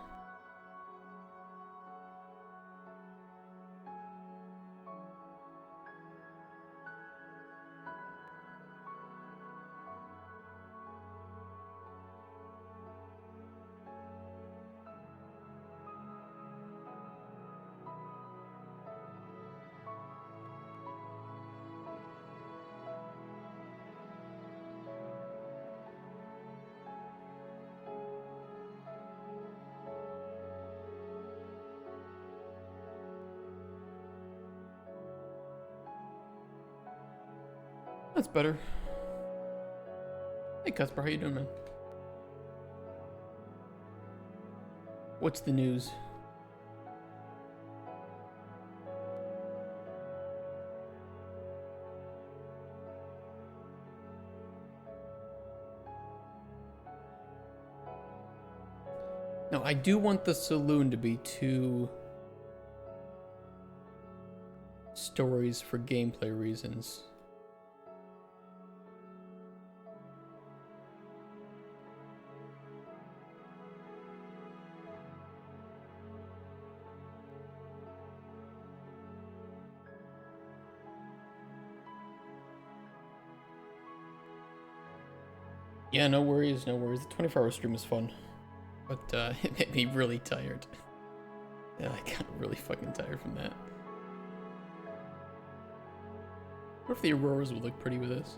That's better. Hey Casper, how you doing, man? What's the news? No, I do want the saloon to be 2 stories for gameplay reasons. Yeah, no worries, no worries. The 24-hour stream is fun. But it made me really tired. Yeah, I got really fucking tired from that. What if the auroras would look pretty with this?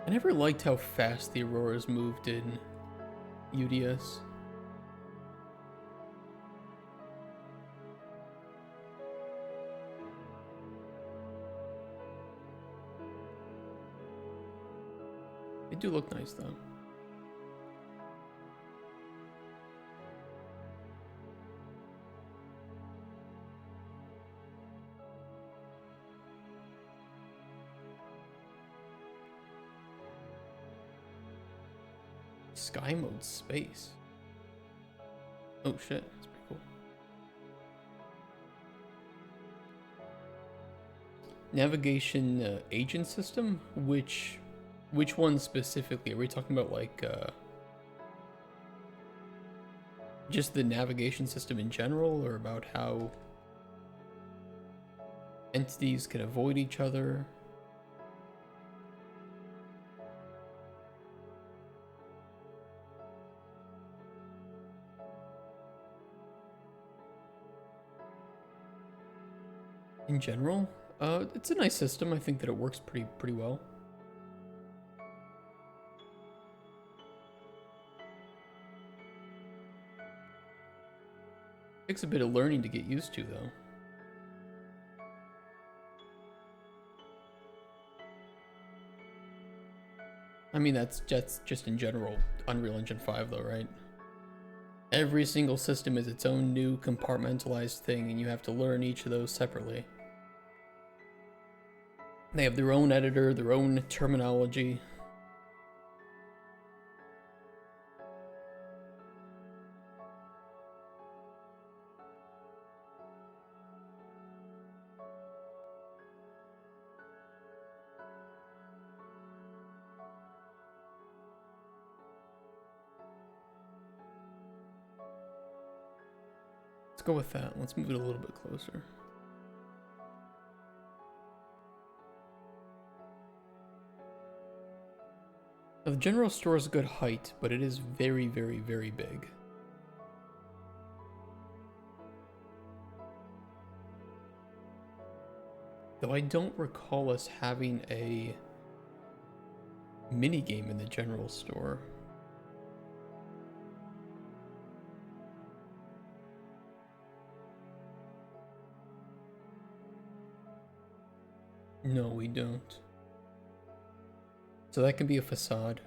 I never liked how fast the auroras moved in UDS. They do look nice though. Sky mode space. Oh shit, that's pretty cool. Navigation agent system? Which one specifically? Are we talking about like just the navigation system in general, or about how entities can avoid each other? In general, it's a nice system. I think that it works pretty well. Takes a bit of learning to get used to, though. I mean, that's just in general Unreal Engine 5, though, right? Every single system is its own new compartmentalized thing, and you have to learn each of those separately. They have their own editor, their own terminology. Let's go with that. Let's move it a little bit closer. Now, the general store is a good height, but it is very, very, very big. Though I don't recall us having a minigame in the general store. No, we don't. So that can be a facade.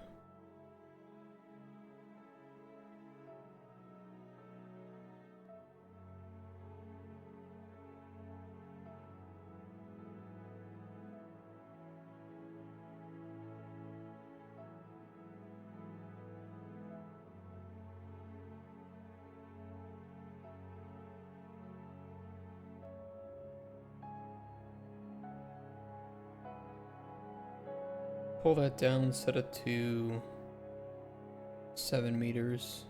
Pull that down, set it to 7 meters.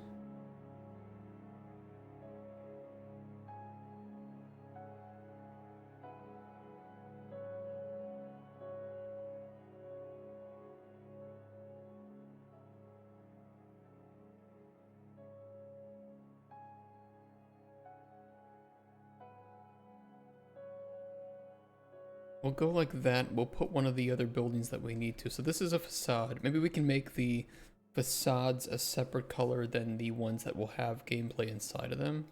We'll go like that. We'll put one of the other buildings that we need to. So this is a facade. Maybe we can make the facades a separate color than the ones that will have gameplay inside of them.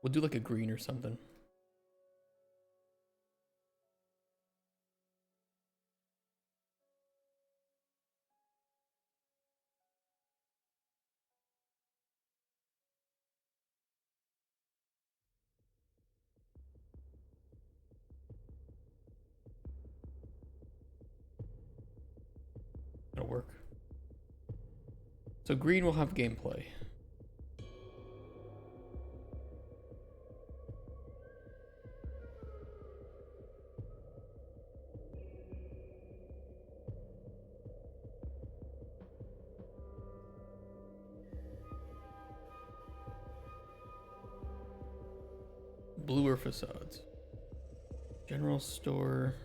We'll do like a green or something. It'll work. So green will have gameplay. Bluer facades. General store.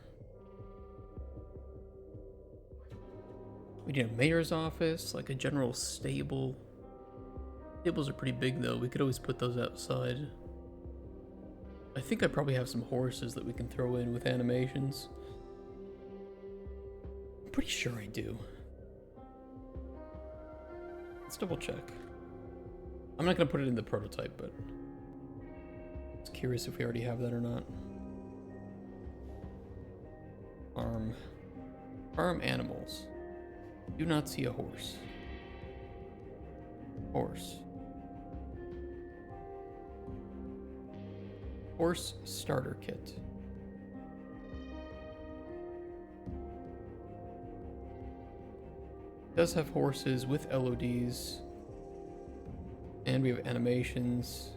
We need a mayor's office, like a general stable. Stables are pretty big though. We could always put those outside. I think I probably have some horses that we can throw in with animations. I'm pretty sure I do. Let's double check. I'm not gonna put it in the prototype, but I was curious if we already have that or not. Farm animals. Do not see a horse. Horse. Horse starter kit. does have horses with LODs. And we have animations.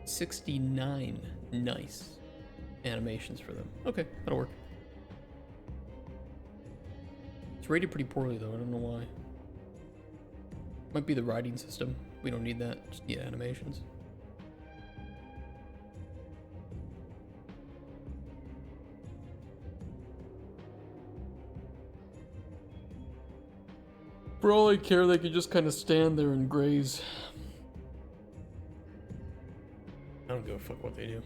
69 nice animations for them. Okay, that'll work. It's rated pretty poorly though, I don't know why. Might be the riding system. We don't need that, just need animations. For all I care, they could just kind of stand there and graze. I don't give a fuck what they do.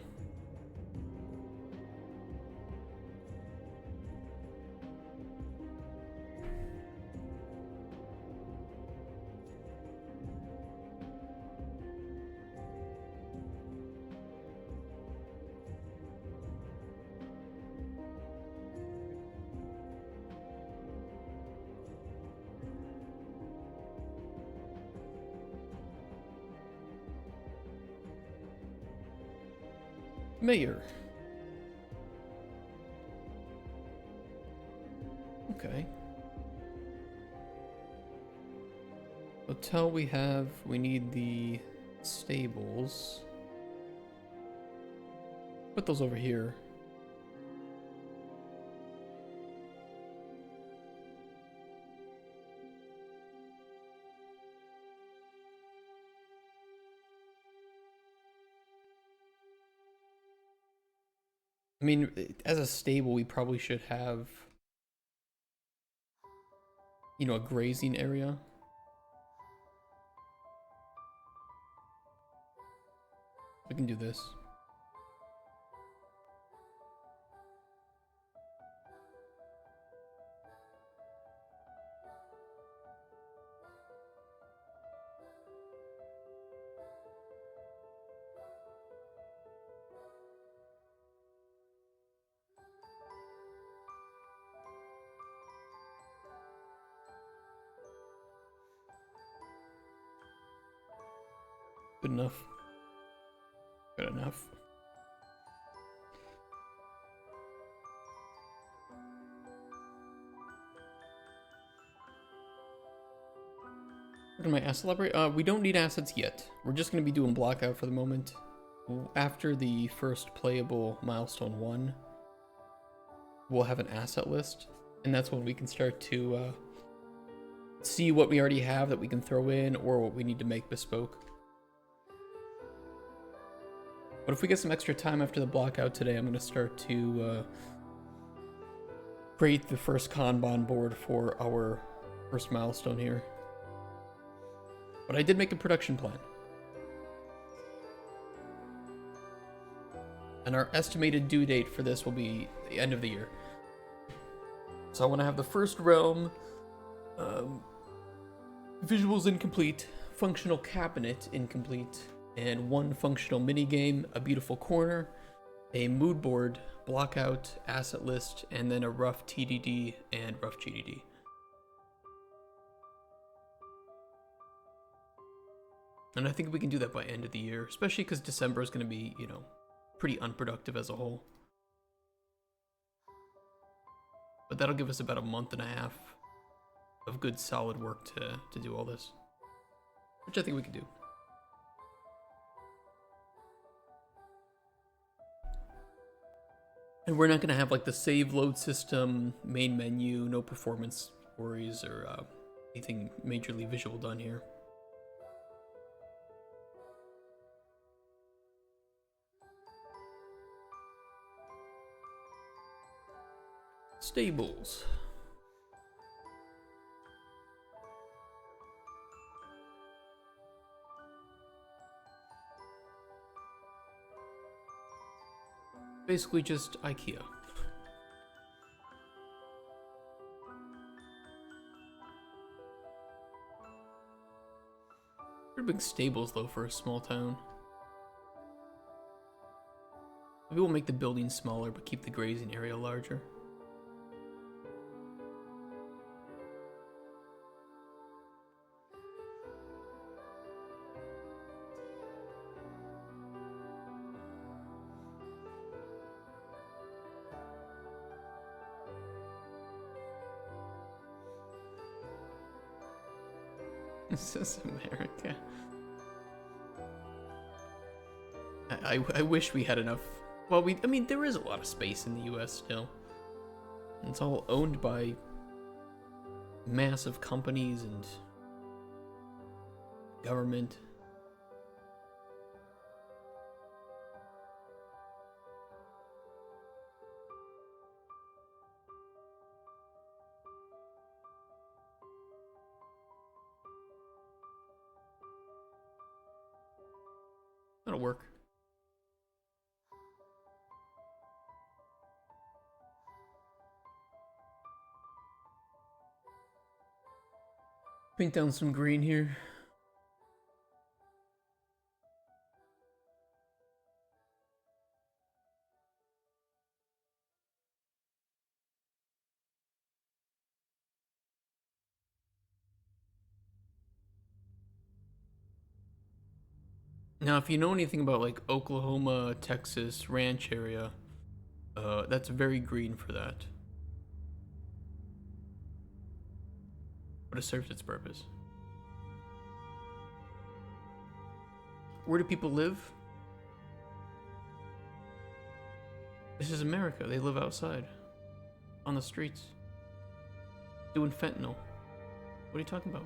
Mayor. Okay. Hotel we need the stables. Put those over here. I mean, as a stable, we probably should have, you know, a grazing area. We can do this. Good enough. Good enough. What am I asset library? We don't need assets yet. We're just gonna be doing blockout for the moment. After the first playable milestone 1, we'll have an asset list, and that's when we can start to see what we already have that we can throw in or what we need to make bespoke. But if we get some extra time after the blockout today, I'm going to start to create the first Kanban board for our first milestone here. But I did make a production plan. And our estimated due date for this will be the end of the year. So I want to have the first realm, visuals incomplete, functional cabinet incomplete, and 1 functional minigame, a beautiful corner, a mood board, blockout, asset list, and then a rough TDD and rough GDD. And I think we can do that by end of the year, especially because December is going to be, you know, pretty unproductive as a whole. But that'll give us about a month and a half of good solid work to do all this, which I think we can do. And we're not going to have like the save load system, main menu, no performance worries or anything majorly visual done here. Stables. Basically just IKEA. Pretty big stables though for a small town. Maybe we'll make the buildings smaller but keep the grazing area larger. This is America. I wish we had enough. Well, I mean, there is a lot of space in the U.S. still. It's all owned by massive companies and government. That'll work. Paint down some green here. Now, if you know anything about like Oklahoma, Texas, ranch area, that's very green for that. But it serves its purpose. Where do people live? This is America. They live outside. On the streets. Doing fentanyl. What are you talking about?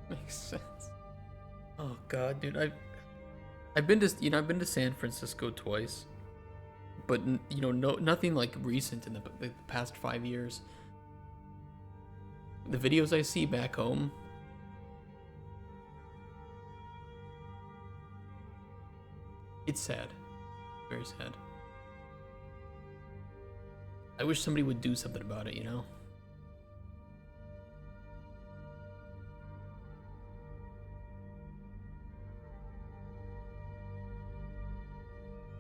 Makes sense. Oh god, dude, I've been to I've been to San Francisco twice, but nothing like recent in the past 5 years. The videos I see back home, it's sad, very sad. I wish somebody would do something about it, you know?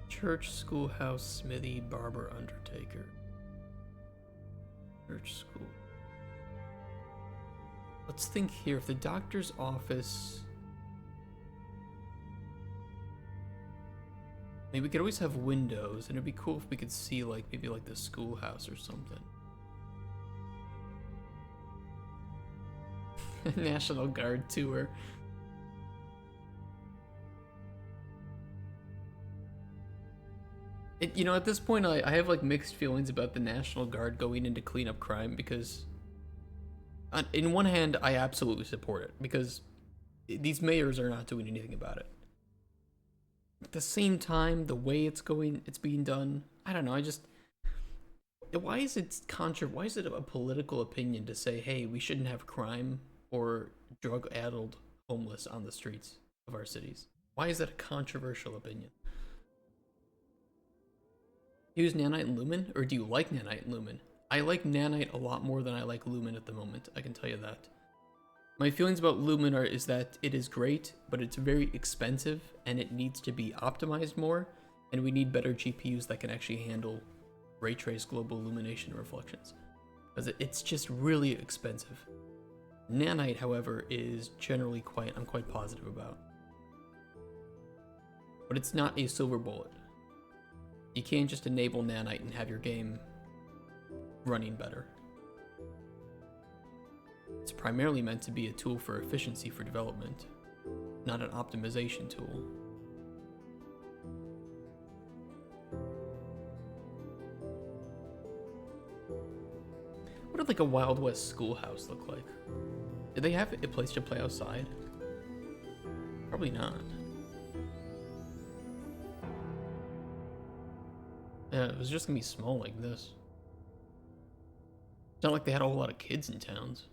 Church, schoolhouse, smithy, barber, undertaker. Church, school. Let's think here. If the doctor's office... Maybe we could always have windows, and it'd be cool if we could see, like, maybe like the schoolhouse or something. National Guard tour. At this point, I have like mixed feelings about the National Guard going in to clean up crime because, in one hand, I absolutely support it because these mayors are not doing anything about it. At the same time, the way it's being done, I don't know. Why is it a political opinion to say, hey, we shouldn't have crime or drug-addled homeless on the streets of our cities? Why is that a controversial opinion? Use nanite and lumen, or do you like nanite and lumen? I like nanite a lot more than I like lumen at the moment, I can tell you that. My feelings about lumen is that it is great, but it's very expensive, and it needs to be optimized more, and we need better GPUs that can actually handle ray trace global illumination reflections. Because it's just really expensive. Nanite, however, is generally I'm quite positive about. But it's not a silver bullet. You can't just enable nanite and have your game running better. It's primarily meant to be a tool for efficiency for development, not an optimization tool. What did like a Wild West schoolhouse look like? Did they have a place to play outside? Probably not. Yeah, it was just gonna be small like this. It's not like they had a whole lot of kids in towns.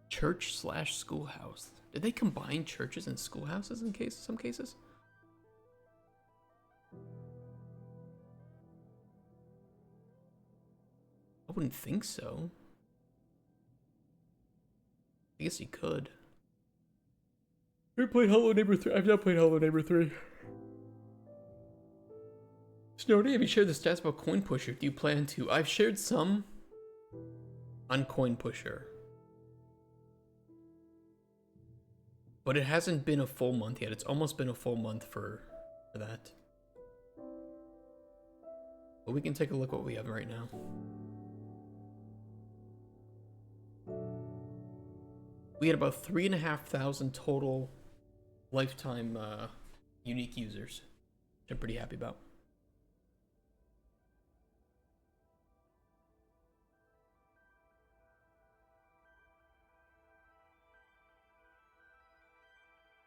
Church/schoolhouse. Did they combine churches and schoolhouses in some cases? I wouldn't think so. I guess you could. We played Hello Neighbor 3. I've not played Hello Neighbor 3. Snowdy, have you shared the stats about Coin Pusher? Do you plan to? I've shared some on Coin Pusher. But it hasn't been a full month yet. It's almost been a full month for that. But we can take a look what we have right now. We had about 3,500 total lifetime unique users, which I'm pretty happy about.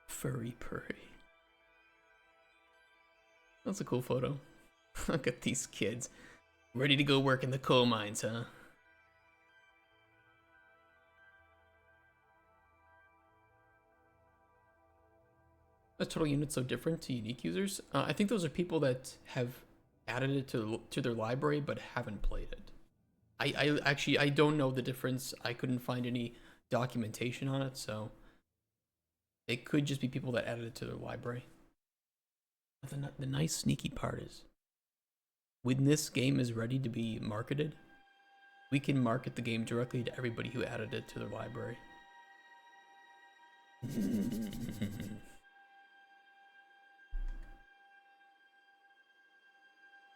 Furry Purry. That's a cool photo. Look at these kids. Ready to go work in the coal mines, huh? A total unit so different to unique users? I think those are people that have added it to their library but haven't played it. I actually I don't know the difference. I couldn't find any documentation on it, so it could just be people that added it to their library. But the nice sneaky part is, when this game is ready to be marketed, we can market the game directly to everybody who added it to their library.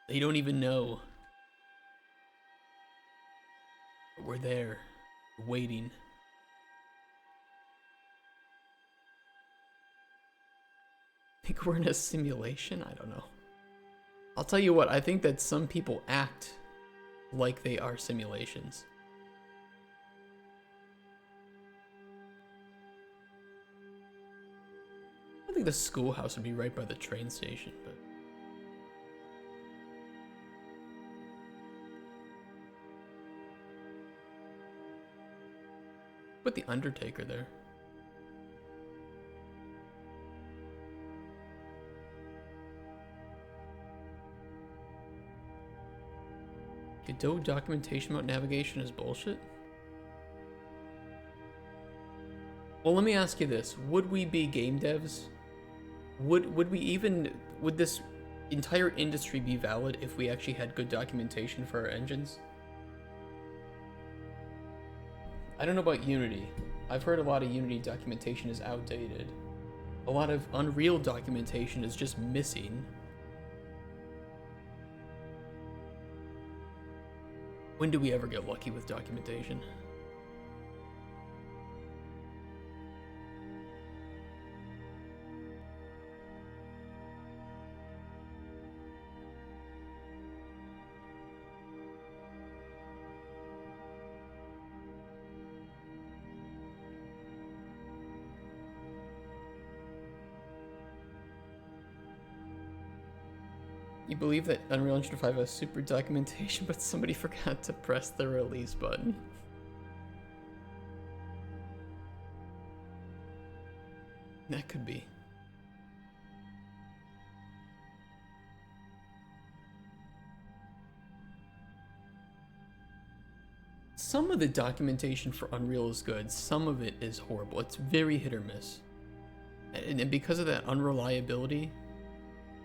They don't even know. We're there, waiting. Think we're in a simulation? I don't know. I'll tell you what, I think that some people act like they are simulations. I think the schoolhouse would be right by the train station, but... Put the Undertaker there. Godot documentation about navigation is bullshit? Well, let me ask you this. Would we be game devs? Would this entire industry be valid if we actually had good documentation for our engines? I don't know about Unity. I've heard a lot of Unity documentation is outdated. A lot of Unreal documentation is just missing. When do we ever get lucky with documentation? You believe that Unreal Engine 5 has super documentation, but somebody forgot to press the release button? That could be. Some of the documentation for Unreal is good, some of it is horrible. It's very hit or miss. And because of that unreliability,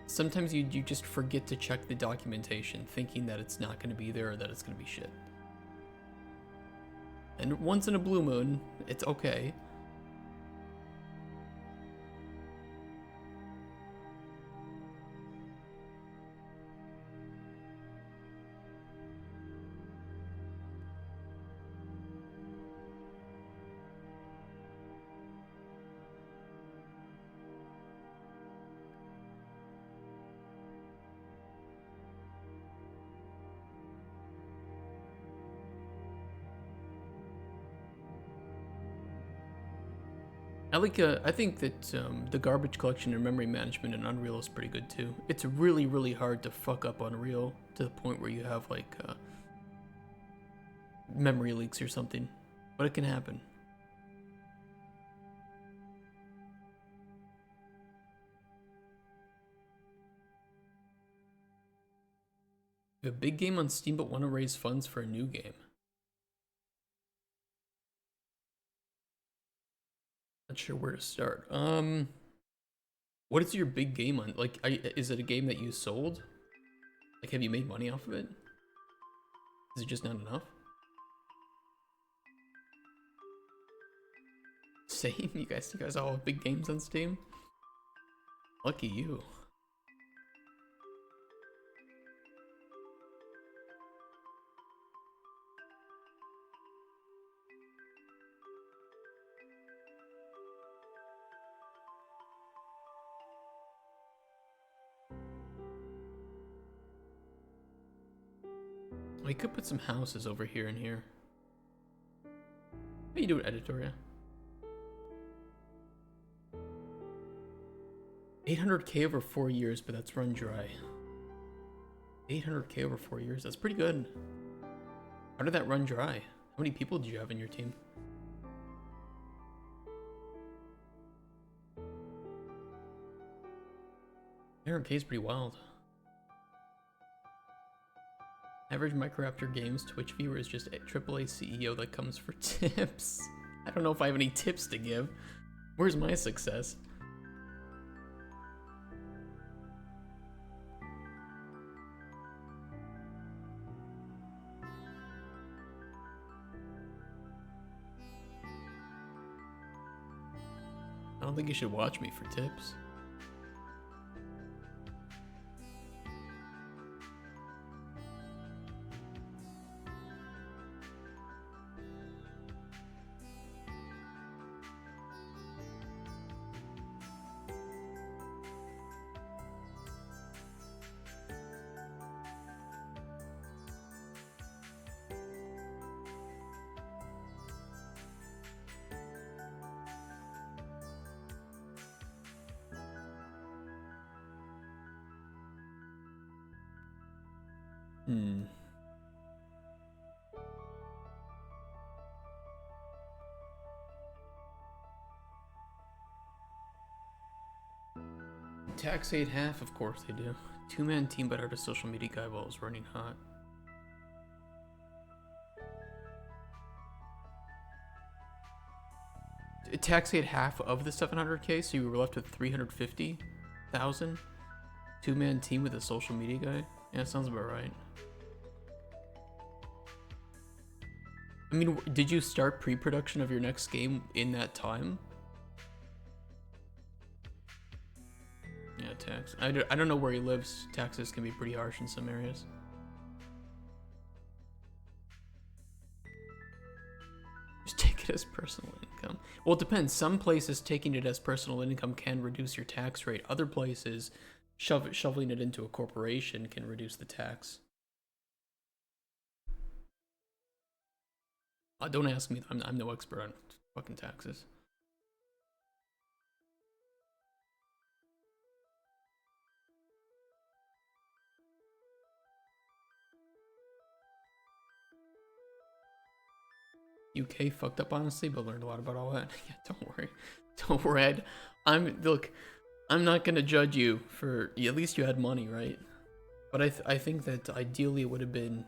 sometimes you just forget to check the documentation, thinking that it's not going to be there or that it's going to be shit. And once in a blue moon, it's okay. I think that the garbage collection and memory management in Unreal is pretty good too. It's really, really hard to fuck up Unreal to the point where you have like memory leaks or something, but it can happen. You have a big game on Steam but want to raise funds for a new game. Not sure where to start. What is your big game on? Like, is it a game that you sold? Like, have you made money off of it? Is it just not enough? Same. You guys all have big games on Steam. Lucky you. We could put some houses over here and here. How you doing, Editoria? 800k over 4 years, but that's run dry. 800k over 4 years, that's pretty good. How did that run dry? How many people do you have in your team? 800k is pretty wild. Average Microraptor Games Twitch viewer is just a AAA CEO that comes for tips. I don't know if I have any tips to give. Where's my success? I don't think you should watch me for tips. Taxate half, of course they do. Two-man team but hired a social media guy while it was running hot. Taxate half of the 700k, so you were left with 350,000. Two-man team with a social media guy. Yeah, sounds about right. I mean, did you start pre-production of your next game in that time? Yeah, tax. I don't know where he lives. Taxes can be pretty harsh in some areas. Just take it as personal income. Well, it depends. Some places taking it as personal income can reduce your tax rate. Other places, shoveling it into a corporation can reduce the tax. Don't ask me. I'm no expert on fucking taxes. UK fucked up honestly, but learned a lot about all that. Yeah, don't worry. I'm not gonna judge you for. At least you had money, right? But I think that ideally it would have been.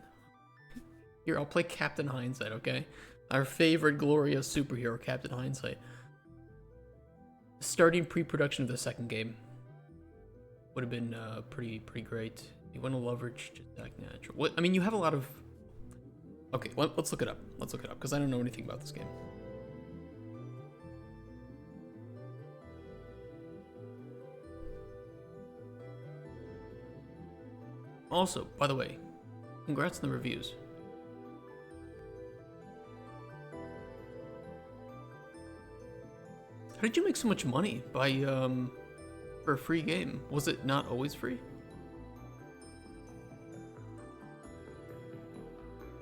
Here, I'll play Captain Hindsight, okay? Our favorite glorious superhero, Captain Hindsight. Starting pre-production of the second game would have been pretty great. You want to leverage just attack natural. What? I mean, you have a lot of. Okay, let's look it up. Let's look it up because I don't know anything about this game. Also, by the way, congrats on the reviews. How did you make so much money by for a free game? Was it not always free?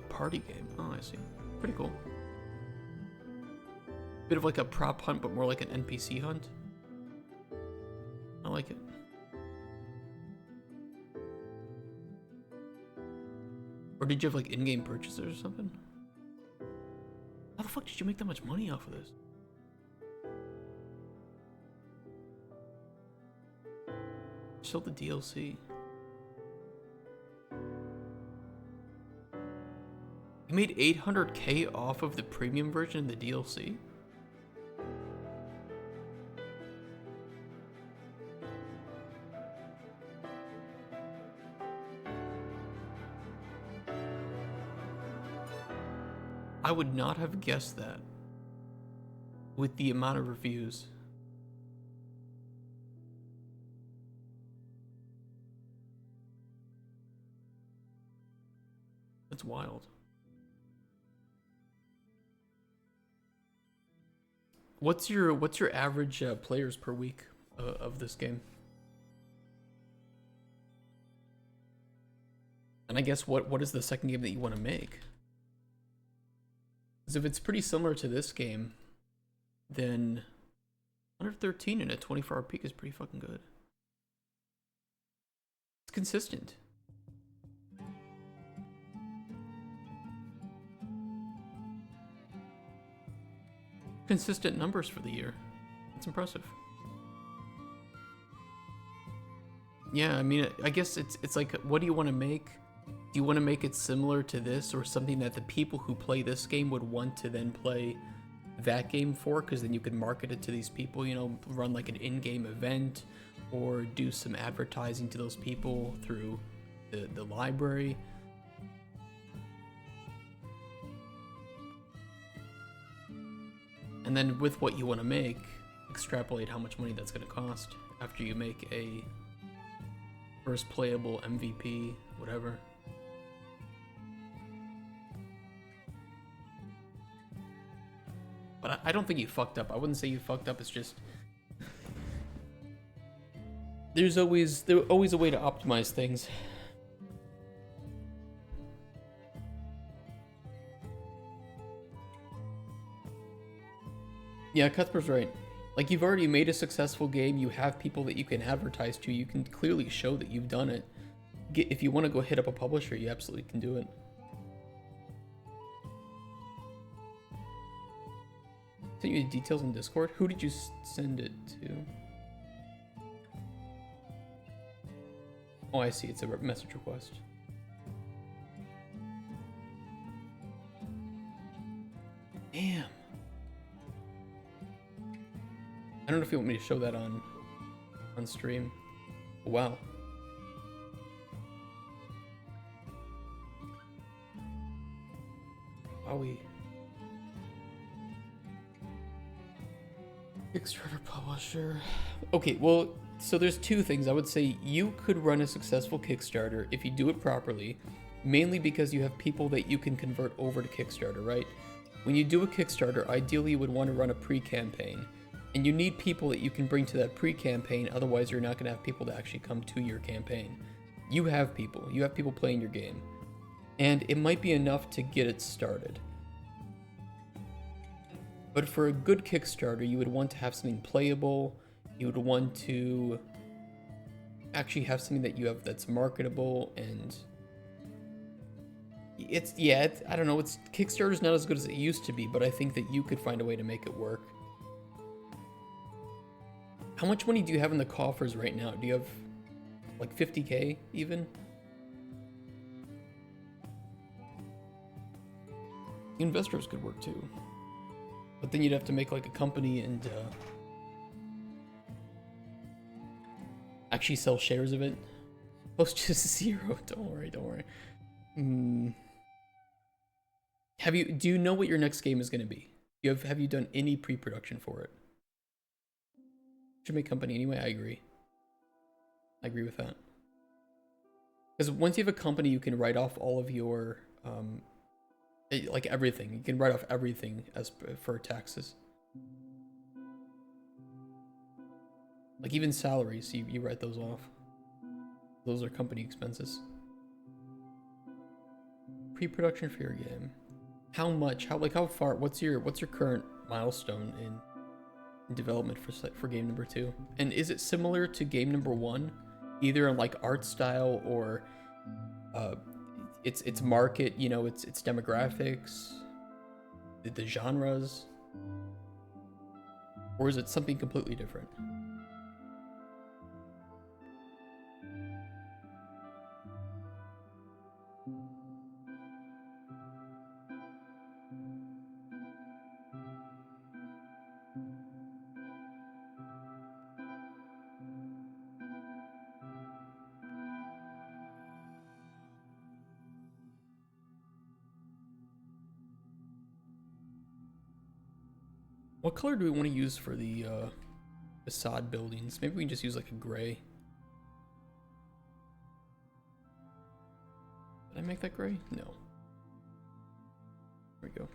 Party game. Oh, I see. Pretty cool. Bit of like a prop hunt, but more like an NPC hunt. I like it. Or did you have like in-game purchases or something? How the fuck did you make that much money off of this? Still the DLC. You made 800k off of the premium version of the DLC? I would not have guessed that with the amount of reviews. That's wild. What's your average players per week of this game? And I guess what is the second game that you want to make? Because if it's pretty similar to this game, then 113 in a 24-hour peak is pretty fucking good. It's consistent. Consistent numbers for the year. That's impressive. Yeah, I mean, I guess it's like, what do you want to make? Do you want to make it similar to this, or something that the people who play this game would want to then play that game for? Because then you could market it to these people, you know, run like an in-game event, or do some advertising to those people through the library. And then with what you want to make, extrapolate how much money that's going to cost after you make a first playable MVP, whatever. But I don't think you fucked up. I wouldn't say you fucked up. It's just there's always a way to optimize things. Yeah, Cuthbert's right. Like, you've already made a successful game, you have people that you can advertise to, you can clearly show that you've done it. If you want to go hit up a publisher, you absolutely can do it. Send you the details in Discord? Who did you send it to? Oh, I see, it's a message request. Damn. I don't know if you want me to show that on stream. Wow. Wowie. Kickstarter publisher. Okay, well, so there's two things. I would say you could run a successful Kickstarter if you do it properly, mainly because you have people that you can convert over to Kickstarter, right? When you do a Kickstarter, ideally you would want to run a pre-campaign. And you need people that you can bring to that pre-campaign, otherwise you're not going to have people that actually come to your campaign. You have people playing your game. And it might be enough to get it started. But for a good Kickstarter, you would want to have something playable. You would want to actually have something that you have that's marketable, and I don't know, Kickstarter's not as good as it used to be, but I think that you could find a way to make it work. How much money do you have in the coffers right now? Do you have like 50K even? Investors could work too. But then you'd have to make like a company and actually sell shares of it. Close to 0. Don't worry. Do you know what your next game is going to be? Have you done any pre-production for it? Should make company anyway. I agree with that. Because once you have a company, you can write off all of your like everything. You can write off everything as for taxes. Like even salaries, you write those off. Those are company expenses. Pre-production for your game. How much? How far? What's your current milestone in development for game number 2? And is it similar to game number 1, either in like art style or its market, you know, its demographics, the genres, or is it something completely different? What color do we want to use for the facade buildings? Maybe we can just use like a gray. Did I make that gray? No. There we go.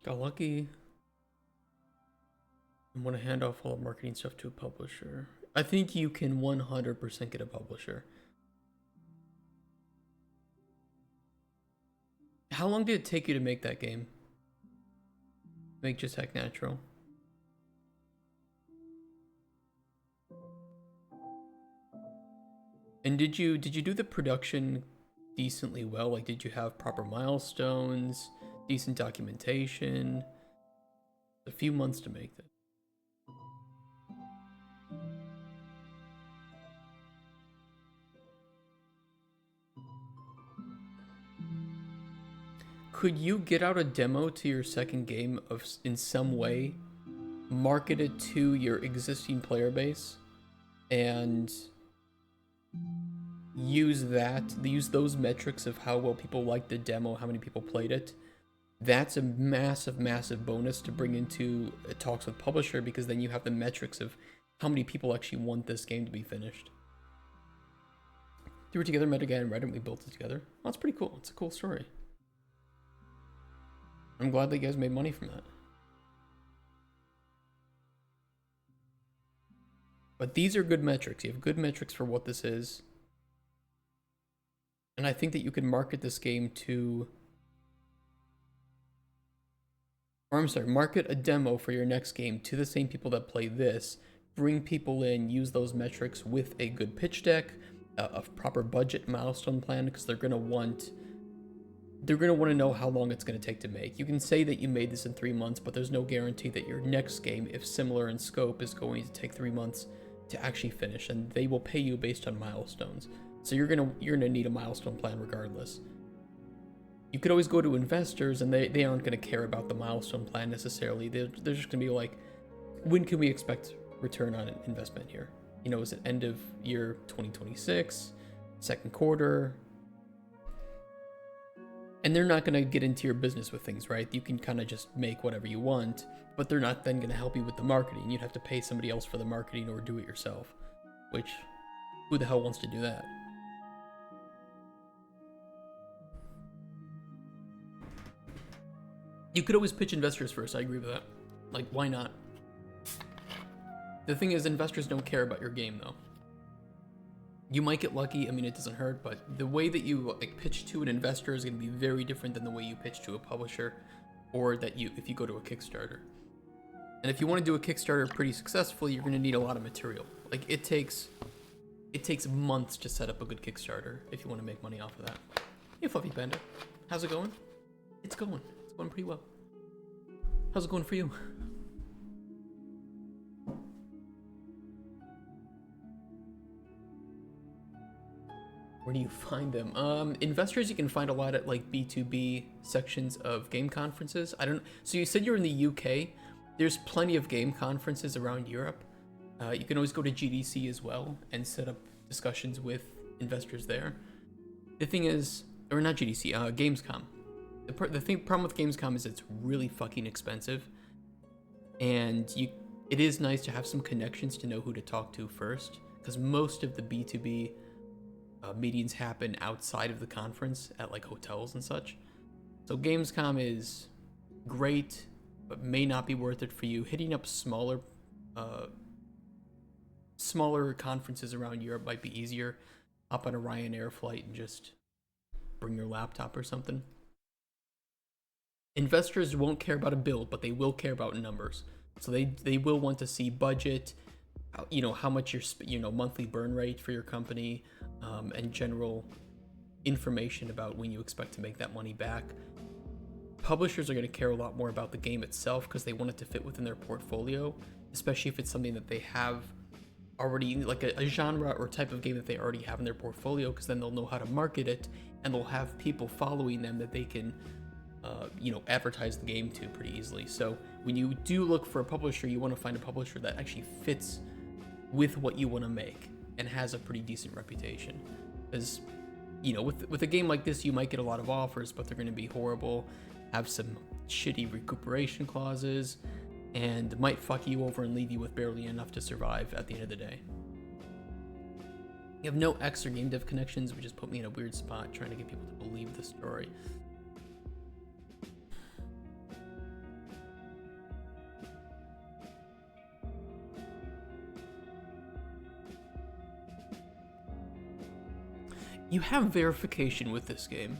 Got lucky. I want to hand off all the marketing stuff to a publisher. I think you can 100% get a publisher. How long did it take you to make that game? Make Just Hack Natural. And did you do the production decently well? Like, did you have proper milestones, decent documentation? A few months to make that. Could you get out a demo to your second game in some way, market it to your existing player base, and use those metrics of how well people liked the demo, how many people played it? That's a massive, massive bonus to bring into talks with publisher, because then you have the metrics of how many people actually want this game to be finished. Threw it together, met a guy on Reddit, and we built it together. Well, that's pretty cool. It's a cool story. I'm glad that you guys made money from that. But these are good metrics. You have good metrics for what this is. And I think that you can market this game to... Or I'm sorry, market a demo for your next game to the same people that play this. Bring people in, use those metrics with a good pitch deck, a proper budget milestone plan, because they're going to want to know how long it's going to take to make. You can say that you made this in 3 months, but there's no guarantee that your next game, if similar in scope, is going to take 3 months to actually finish, and they will pay you based on milestones. So you're gonna need a milestone plan regardless. You could always go to investors, and they aren't going to care about the milestone plan necessarily. They're just going to be like, when can we expect return on investment here? You know, is it end of year 2026, second quarter? And they're not going to get into your business with things, right? You can kind of just make whatever you want, but they're not then going to help you with the marketing. You'd have to pay somebody else for the marketing or do it yourself, which, who the hell wants to do that? You could always pitch investors first. I agree with that. Like, why not? The thing is, investors don't care about your game, though. You might get lucky. I mean, it doesn't hurt, but the way that you like pitch to an investor is going to be very different than the way you pitch to a publisher, or if you go to a Kickstarter. And if you want to do a Kickstarter pretty successfully, you're going to need a lot of material. Like, it takes months to set up a good Kickstarter if you want to make money off of that. Hey, Fluffy Panda, how's it going? It's going pretty well. How's it going for you? Where do you find them? Investors, you can find a lot at like B2B sections of game conferences. So you said you're in the UK. There's plenty of game conferences around Europe. You can always go to GDC as well and set up discussions with investors there. The thing is, or not GDC, Gamescom. The problem with Gamescom is it's really fucking expensive, and it is nice to have some connections to know who to talk to first, because most of the B2B meetings happen outside of the conference at like hotels and such. So Gamescom is great, but may not be worth it for you. Hitting up smaller conferences around Europe might be easier. Hop on a Ryanair flight and just bring your laptop or something. Investors won't care about a build, but they will care about numbers. So they will want to see budget, you know, how much your monthly burn rate for your company, and general information about when you expect to make that money back. publishers are going to care a lot more about the game itself because they want it to fit within their portfolio, especially if it's something that they have already, like a genre or type of game that they already have in their portfolio, because then they'll know how to market it and they'll have people following them that they can advertise the game to pretty easily. So when you do look for a publisher, you want to find a publisher that actually fits with what you want to make and has a pretty decent reputation. Because with a game like this, you might get a lot of offers, but they're going to be horrible, have some shitty recuperation clauses, and might fuck you over and leave you with barely enough to survive at the end of the day. You have no extra game dev connections, which just put me in a weird spot trying to get people to believe the story. You have verification with this game,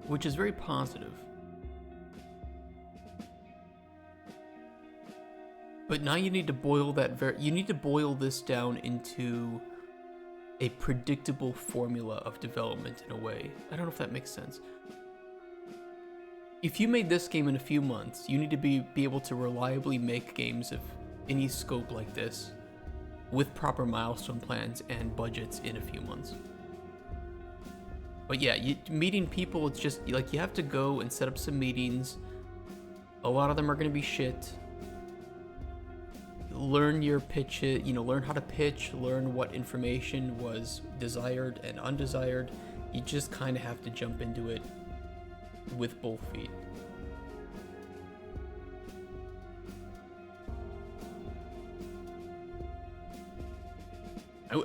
which is very positive. But now you need to boil this down into a predictable formula of development in a way. I don't know if that makes sense. If you made this game in a few months, you need to be able to reliably make games of any scope like this with proper milestone plans and budgets in a few months. But yeah, meeting people, it's just like you have to go and set up some meetings. A lot of them are going to be shit. Learn your pitch, learn how to pitch, learn what information was desired and undesired. You just kind of have to jump into it with both feet.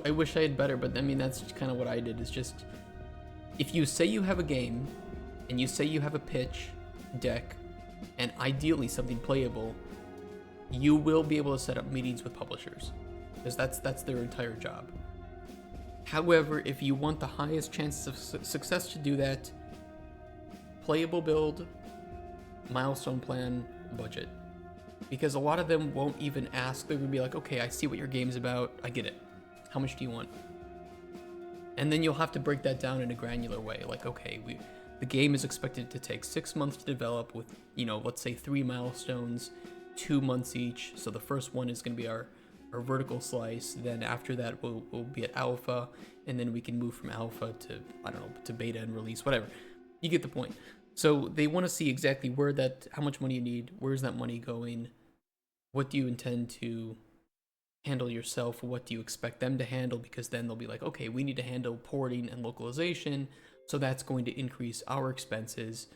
I wish I had better, but I mean, that's kind of what I did, is just, if you say you have a game, and you say you have a pitch deck, and ideally something playable, you will be able to set up meetings with publishers, because that's their entire job. However, if you want the highest chances of success to do that, playable build, milestone plan, budget. Because a lot of them won't even ask. They're gonna be like, okay, I see what your game's about, I get it. How much do you want? And then you'll have to break that down in a granular way. Like, okay, the game is expected to take 6 months to develop with, let's say 3 milestones, 2 months each. So the first one is going to be our vertical slice. Then after that, we'll be at alpha, and then we can move from alpha to, to beta and release, whatever. You get the point. So they want to see exactly how much money you need, where's that money going, what do you intend to handle yourself, what do you expect them to handle, because then they'll be like, okay, we need to handle porting and localization, so that's going to increase our expenses.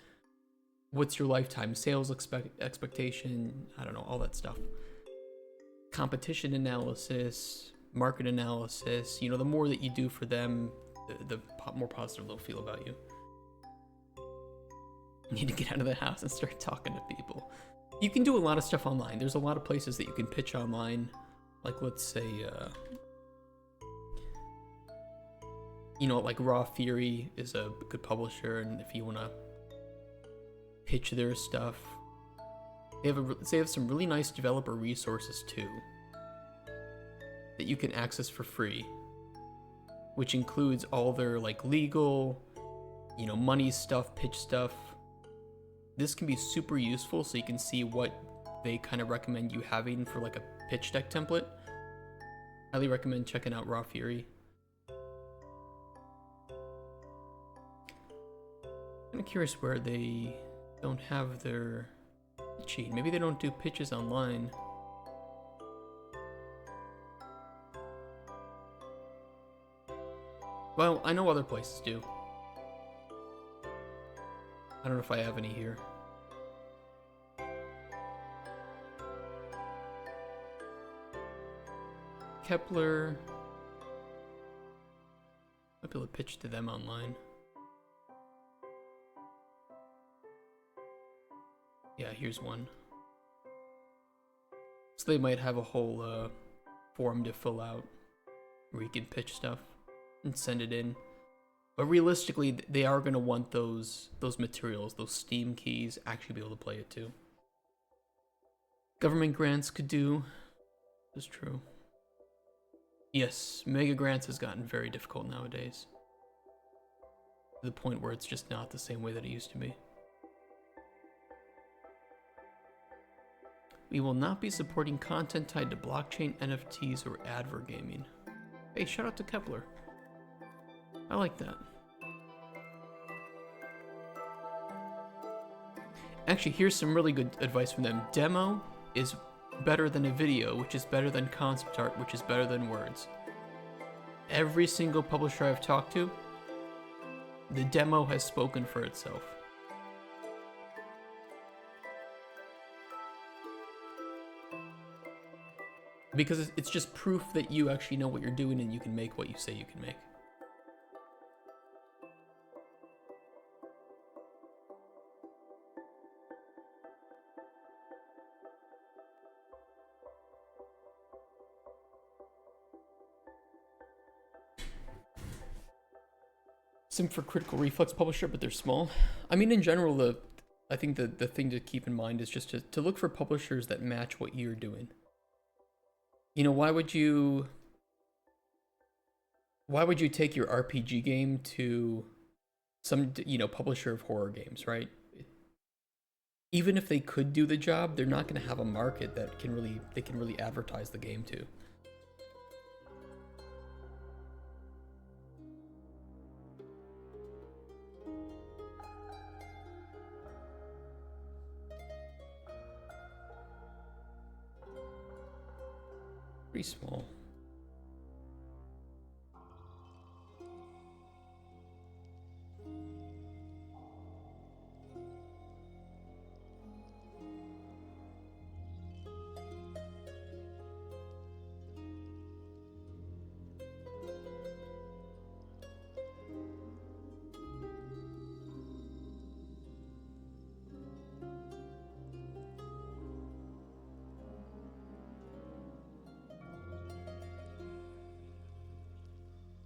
What's your lifetime sales expectation? I don't know, all that stuff. Competition analysis, market analysis, the more that you do for them, the more positive they'll feel about you. You need to get out of the house and start talking to people. You can do a lot of stuff online. There's a lot of places that you can pitch online. Like, let's say, like Raw Theory is a good publisher, and if you want to pitch their stuff, they have some really nice developer resources too that you can access for free, which includes all their like legal, money stuff, pitch stuff. This can be super useful, so you can see what they kind of recommend you having for like a pitch deck template. Highly recommend checking out Raw Fury. I'm curious where they don't have their cheat. Maybe they don't do pitches online. Well, I know other places do. I don't know if I have any here. Kepler. Might be able to pitch to them online. Yeah, here's one. So they might have a whole form to fill out where you can pitch stuff and send it in. But realistically, they are going to want those materials, those Steam keys, actually be able to play it too. Government grants could do. That's true. Yes, mega grants has gotten very difficult nowadays. To the point where it's just not the same way that it used to be. We will not be supporting content tied to blockchain, NFTs, or advergaming. Hey, shout out to Kepler. I like that. Actually, here's some really good advice from them. Demo is better than a video, which is better than concept art, which is better than words. Every single publisher I've talked to, the demo has spoken for itself. Because it's just proof that you actually know what you're doing and you can make what you say you can make. Sim for Critical Reflex publisher, but they're small. I mean, in general, I think the thing to keep in mind is just to look for publishers that match what you're doing. You know, why would you take your RPG game to some, you know, publisher of horror games, right? Even if they could do the job, they're not going to have a market that they can really advertise the game to. Pretty small.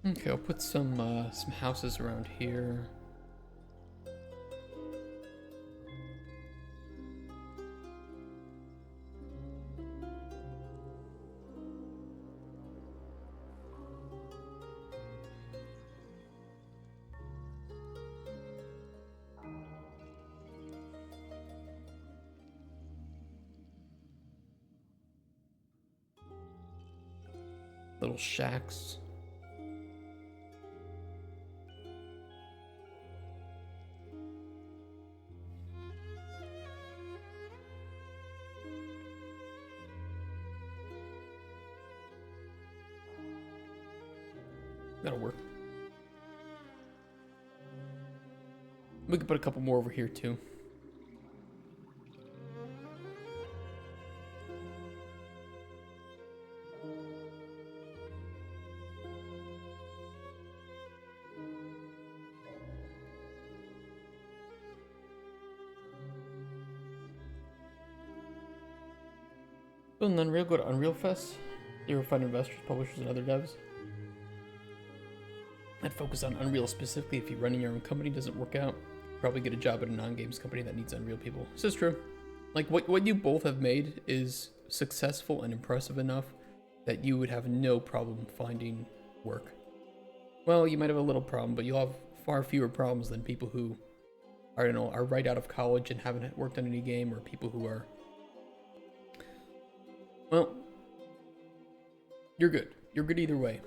Okay, I'll put some houses around here. Little shacks. That'll work. We could put a couple more over here too. Build an Unreal, go to Unreal Fest. You will find investors, publishers, and other devs. I'd focus on Unreal specifically. If you running your own company doesn't work out, probably get a job at a non-games company that needs Unreal people. This is true. Like, what you both have made is successful and impressive enough that you would have no problem finding work. Well, you might have a little problem, but you'll have far fewer problems than people who are right out of college and haven't worked on any game, or people who are, well, you're good. You're good either way.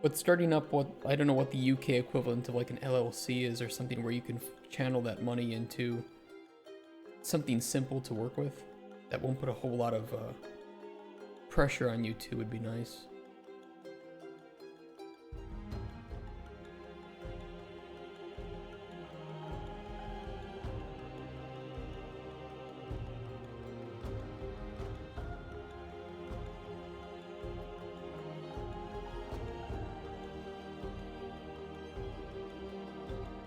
But starting up I don't know what the UK equivalent of like an LLC is, or something where you can channel that money into something simple to work with that won't put a whole lot of pressure on you too, would be nice.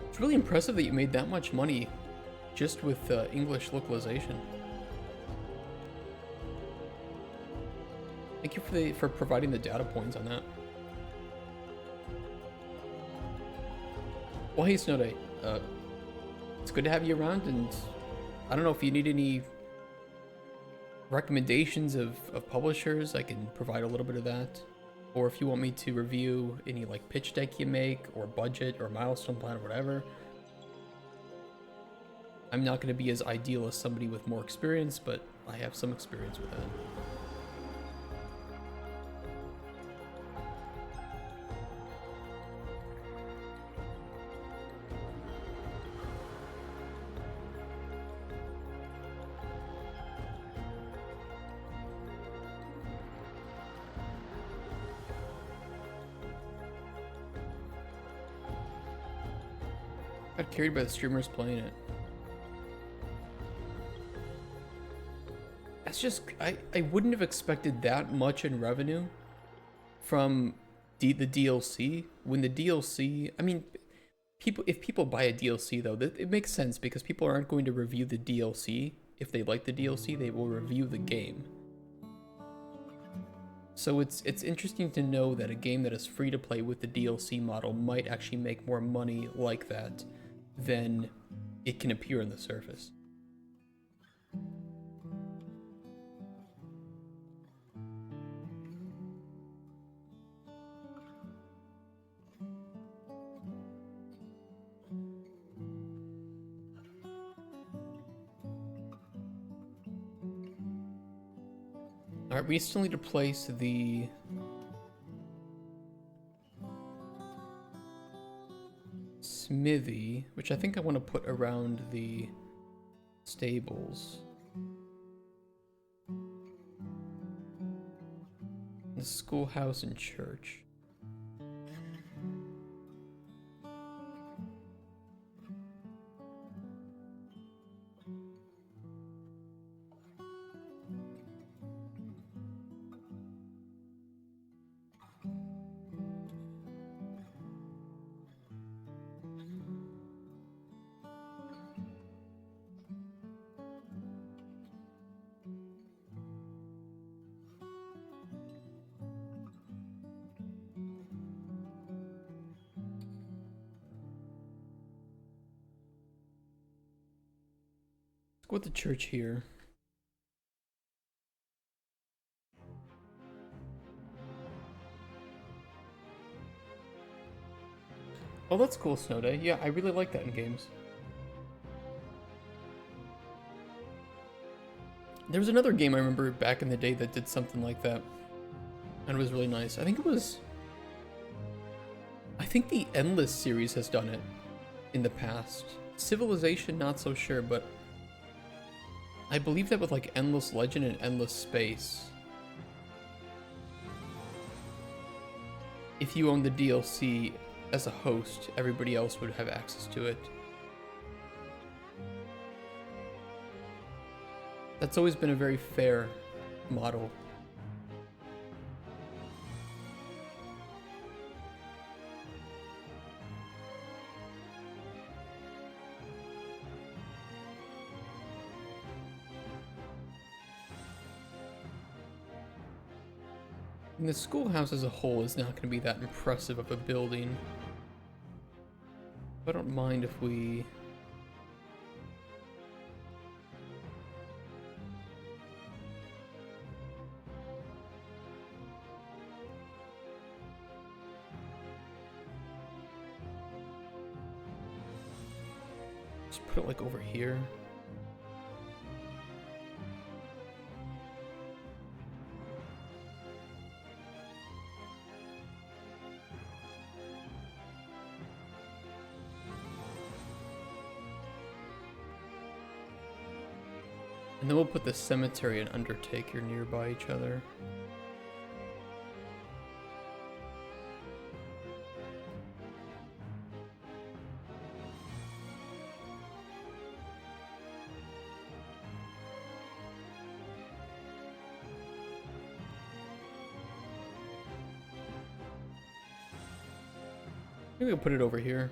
It's really impressive that you made that much money just with English localization. Thank you for providing the data points on that. Well, hey Snowday, it's good to have you around, and I don't know if you need any recommendations of publishers. I can provide a little bit of that. Or if you want me to review any like pitch deck you make, or budget, or milestone plan, or whatever, I'm not going to be as ideal as somebody with more experience, but I have some experience with that. Got carried by the streamers playing it. That's just, I wouldn't have expected that much in revenue from the DLC. When the DLC, I mean, if people buy a DLC though, it makes sense because people aren't going to review the DLC. If they like the DLC, they will review the game. So it's interesting to know that a game that is free to play with the DLC model might actually make more money like that than it can appear on the surface. Alright, we still need to place the smithy, which I think I want to put around the stables. The schoolhouse and church. Let's go with the church here. Oh, that's cool, Snow Day. Yeah, I really like that in games. There was another game I remember back in the day that did something like that. And it was really nice. I think the Endless series has done it in the past. Civilization, not so sure, but I believe that with like Endless Legend and Endless Space, if you own the DLC as a host, everybody else would have access to it. That's always been a very fair model. And the schoolhouse as a whole is not going to be that impressive of a building. I don't mind if we... just put it like over here. And then we'll put the cemetery and undertaker nearby each other. Maybe we'll put it over here.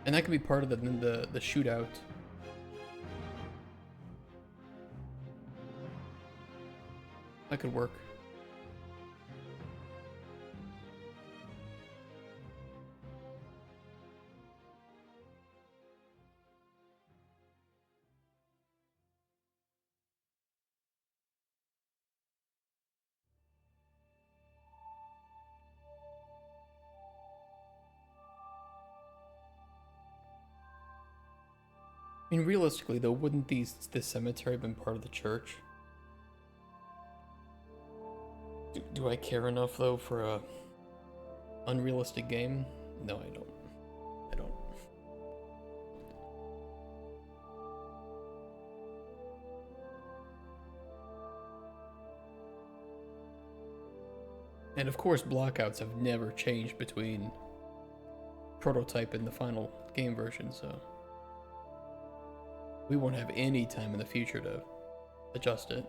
And that could be part of the shootout. That could work. I mean, realistically, though, wouldn't this cemetery have been part of the church? Do I care enough, though, for a unrealistic game? No, I don't. I don't. And of course, blockouts have never changed between prototype and the final game version, so we won't have any time in the future to adjust it.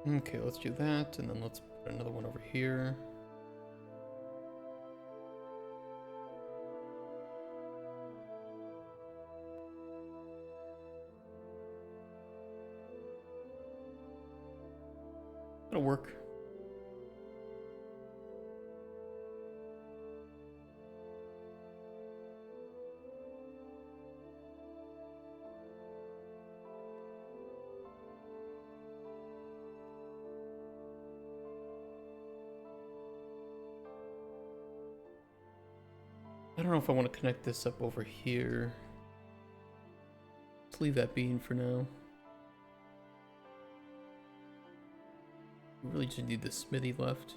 Okay, let's do that, and then let's put another one over here. That'll work. I don't know if I want to connect this up over here. Let's leave that being for now. We really just need the smithy left.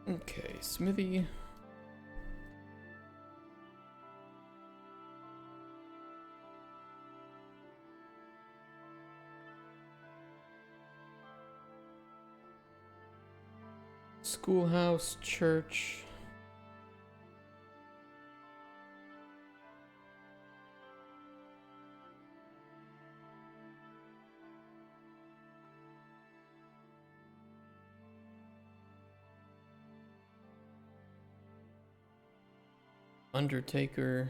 Okay, smithy. Schoolhouse, church. Undertaker.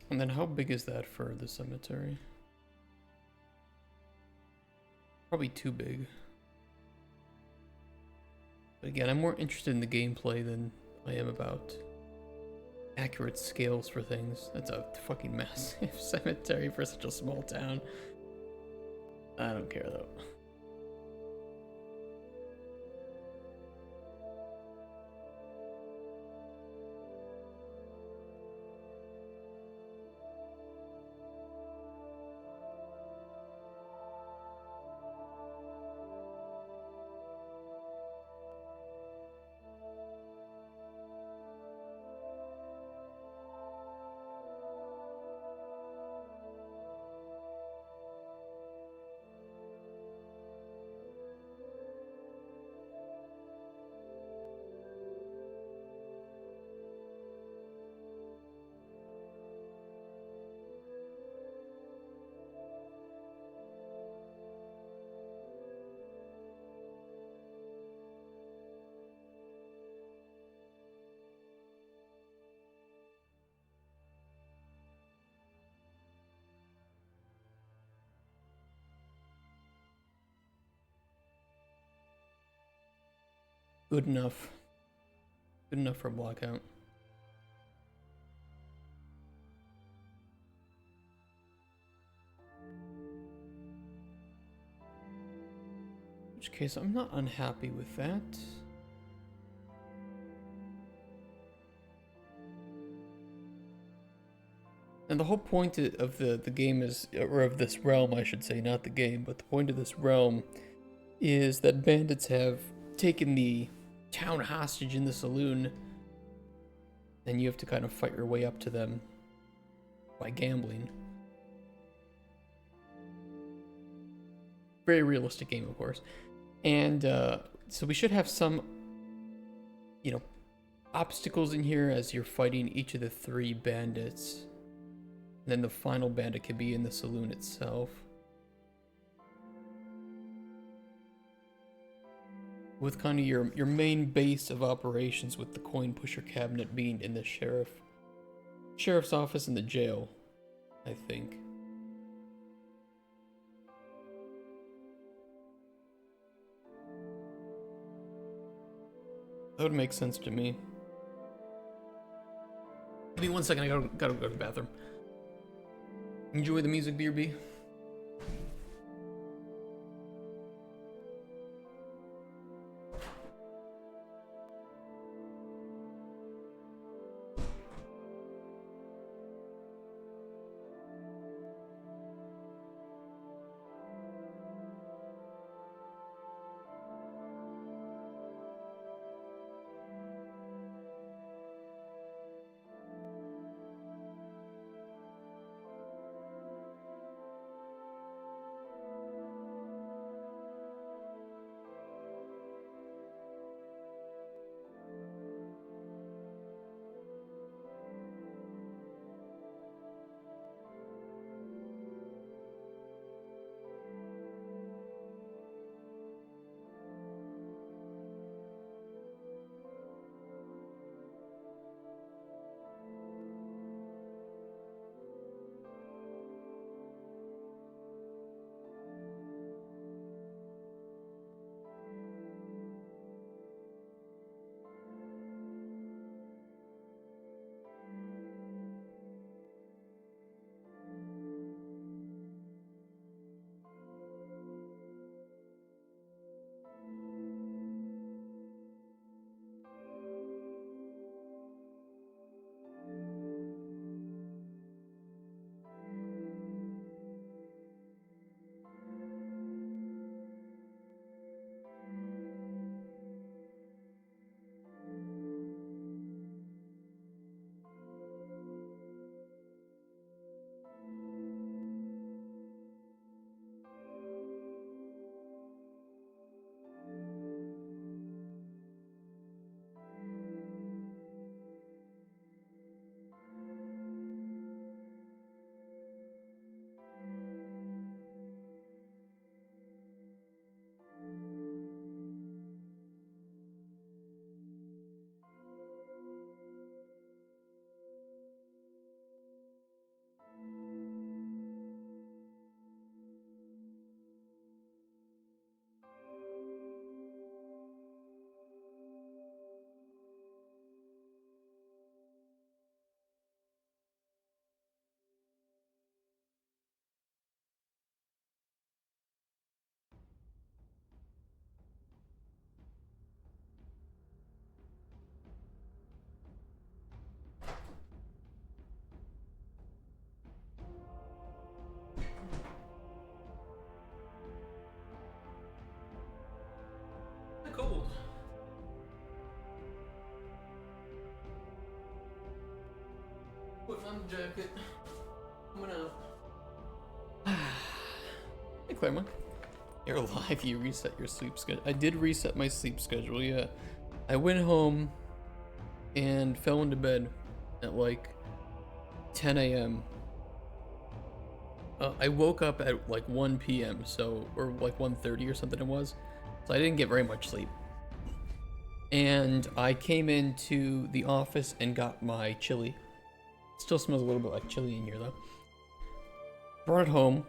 And then how big is that for the cemetery? Probably too big. But again, I'm more interested in the gameplay than I am about accurate scales for things. That's a fucking massive cemetery for such a small town. I don't care though. Good enough. Good enough for a blackout. In which case, I'm not unhappy with that. And the whole point of the game is, or of this realm, I should say, not the game, but the point of this realm is that bandits have taken the town hostage in the saloon, and you have to kind of fight your way up to them by gambling. Very realistic game, of course. And so we should have some, you know, obstacles in here as you're fighting each of the 3 bandits. And then the final bandit could be in the saloon itself. With kind of your main base of operations, with the coin pusher cabinet being in the sheriff's office and the jail, I think. That would make sense to me. Give me 1 second, I gotta go to the bathroom. Enjoy the music, BRB. Cold. Putting on the jacket. Coming out. Hey, Claremont. You're alive. You reset your sleep schedule. I did reset my sleep schedule, yeah. I went home and fell into bed at like 10 a.m. I woke up at like 1 p.m. so, or like 1:30 or something it was. So I didn't get very much sleep. And I came into the office and got my chili. Still smells a little bit like chili in here though. Brought it home.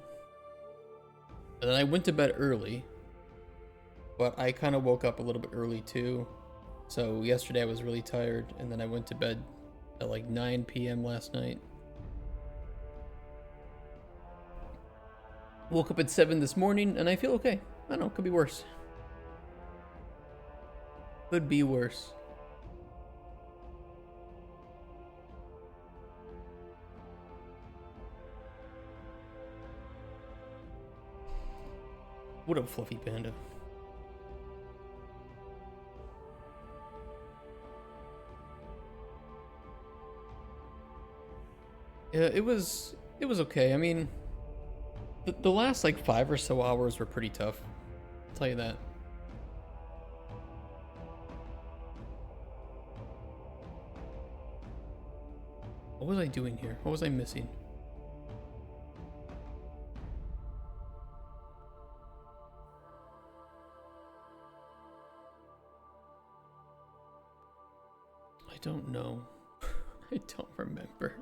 And then I went to bed early. But I kind of woke up a little bit early too. So yesterday I was really tired, and then I went to bed at like 9 p.m. last night. Woke up at 7 this morning, and I feel okay. I don't know, could be worse. Could be worse. What up, Fluffy Panda? Yeah, it was okay. I mean, the last like 5 or so hours were pretty tough. I'll tell you that. What was I doing here? What was I missing? I don't know. I don't remember.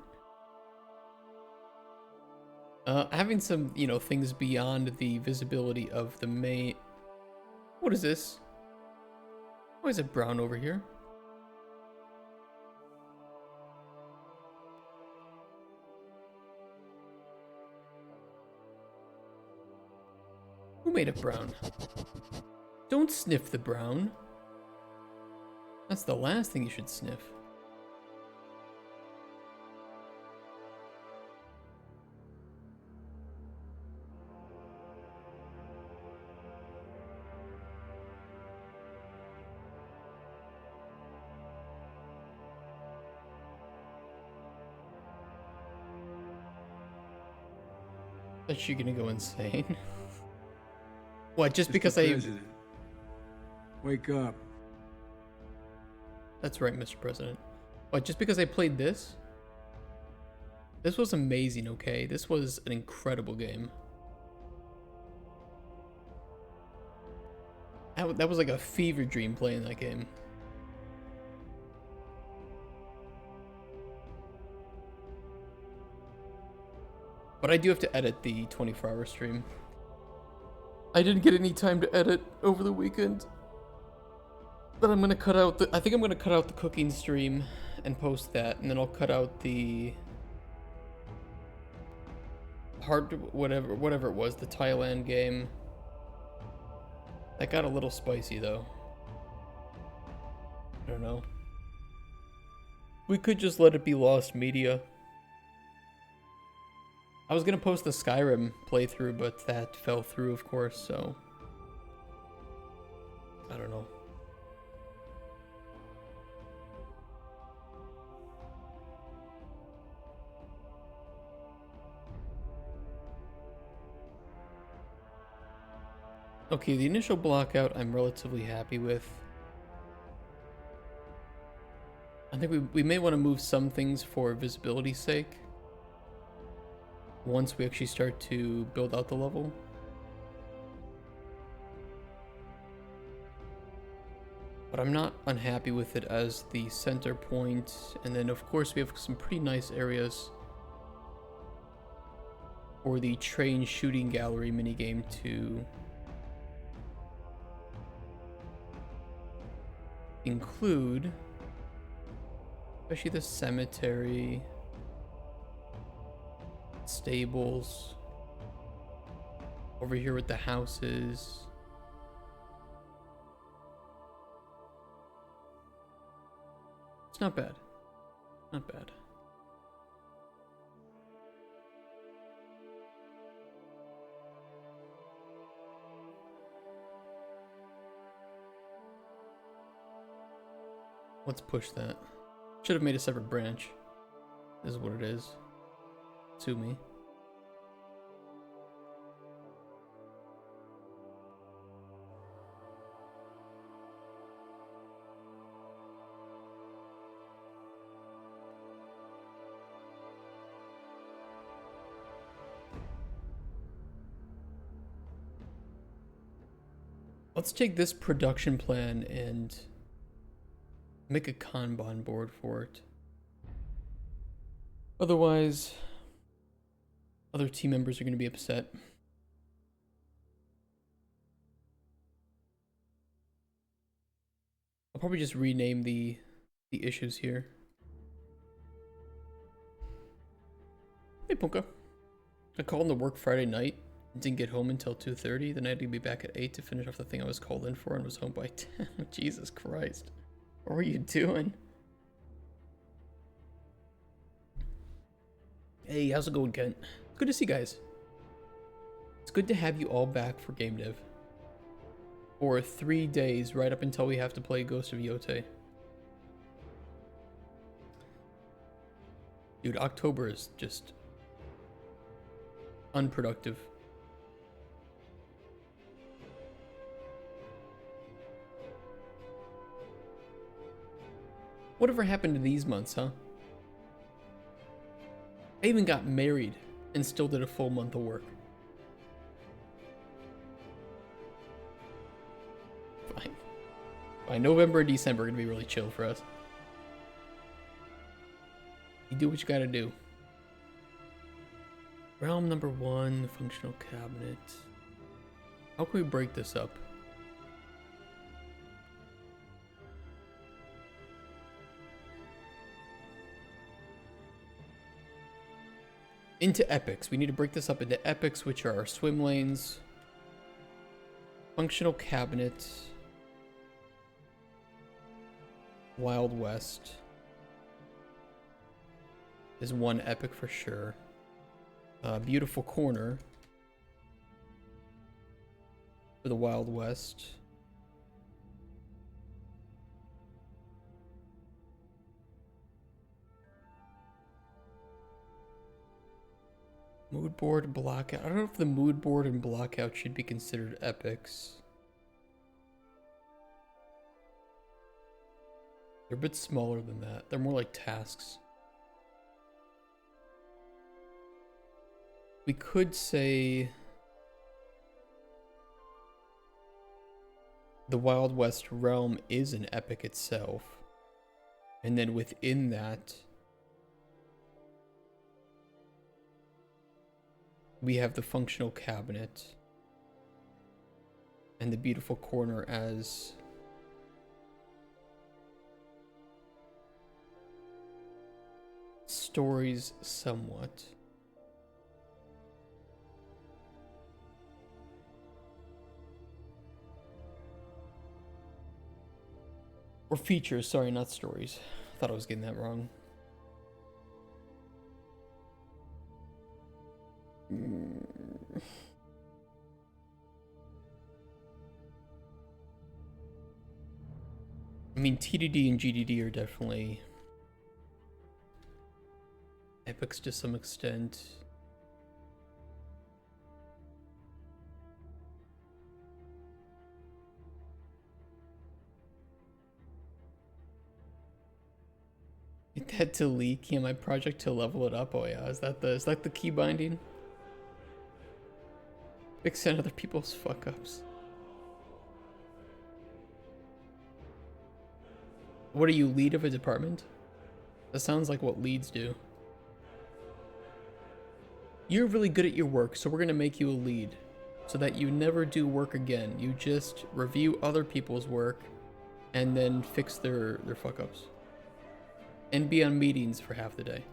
Having some, you know, things beyond the visibility of the main... What is this? Why is it brown over here? Who made it brown? Don't sniff the brown. That's the last thing you should sniff. Is she gonna go insane? What, just because Mr. I... President, wake up. That's right, Mr. President. What, just because I played this? This was amazing, okay? This was an incredible game. That was like a fever dream playing that game. But I do have to edit the 24-hour stream. I didn't get any time to edit over the weekend. But I'm gonna cut out the... I think I'm gonna cut out the cooking stream and post that. And then I'll cut out the... whatever it was, the Thailand game. That got a little spicy though. I don't know. We could just let it be lost media. I was gonna post the Skyrim playthrough, but that fell through, of course, so... I don't know. Okay, the initial blockout I'm relatively happy with. I think we may want to move some things for visibility's sake. Once we actually start to build out the level. But I'm not unhappy with it as the center point. And then of course we have some pretty nice areas for the train shooting gallery minigame to include, especially the cemetery, stables, over here with the houses. It's not bad. Not bad. Let's push that. Should have made a separate branch. This is what it is. Sue me. Let's take this production plan and make a Kanban board for it. Otherwise, other team members are going to be upset. I'll probably just rename the issues here. Hey, Punka. I called into work Friday night and didn't get home until 2:30. Then I had to be back at 8 to finish off the thing I was called in for and was home by 10. Jesus Christ. What were you doing? Hey, how's it going, Kent? Good to see you guys. It's good to have you all back for game dev. For 3 days, right up until we have to play Ghost of Yotei. Dude, October is just unproductive. Whatever happened to these months, huh? I even got married and still did a full month of work. Fine. By November and December are gonna be really chill for us. You do what you gotta do. Realm number 1, functional cabinet. How can we break this up? Into epics. We need to break this up into epics, which are our swim lanes. Functional cabinet. Wild West is one epic for sure. Beautiful Corner for the Wild West. Mood board, blockout. I don't know if the mood board and blockout should be considered epics. They're a bit smaller than that. They're more like tasks. We could say the Wild West realm is an epic itself. And then within that, we have the functional cabinet and the beautiful corner as stories somewhat. Or features, sorry, not stories. I thought I was getting that wrong. I mean, TDD and GDD are definitely epics to some extent. It had to leak, yeah, my project to level it up. Oh yeah, is that the key binding? Fix other people's fuck ups. What are you, lead of a department? That sounds like what leads do. You're really good at your work, so we're gonna make you a lead. So that you never do work again. You just review other people's work and then fix their fuck ups. And be on meetings for half the day.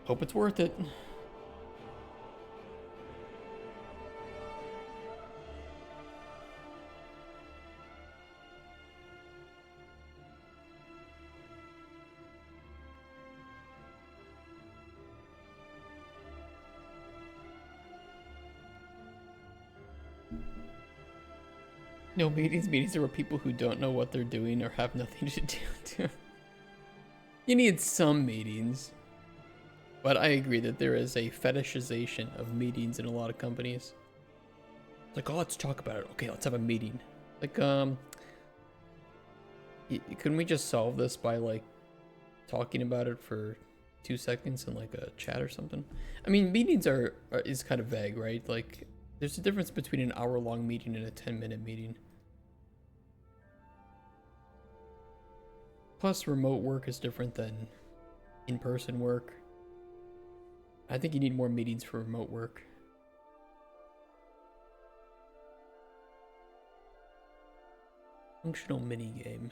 Hope it's worth it. No, meetings are where people who don't know what they're doing or have nothing to do. You need some meetings. But I agree that there is a fetishization of meetings in a lot of companies. It's like, oh, let's talk about it. Okay, let's have a meeting. Like, couldn't we just solve this by, like, talking about it for 2 seconds in, like, a chat or something? I mean, meetings is kind of vague, right? Like, there's a difference between an hour-long meeting and a 10-minute meeting. Plus, remote work is different than in-person work. I think you need more meetings for remote work. Functional minigame.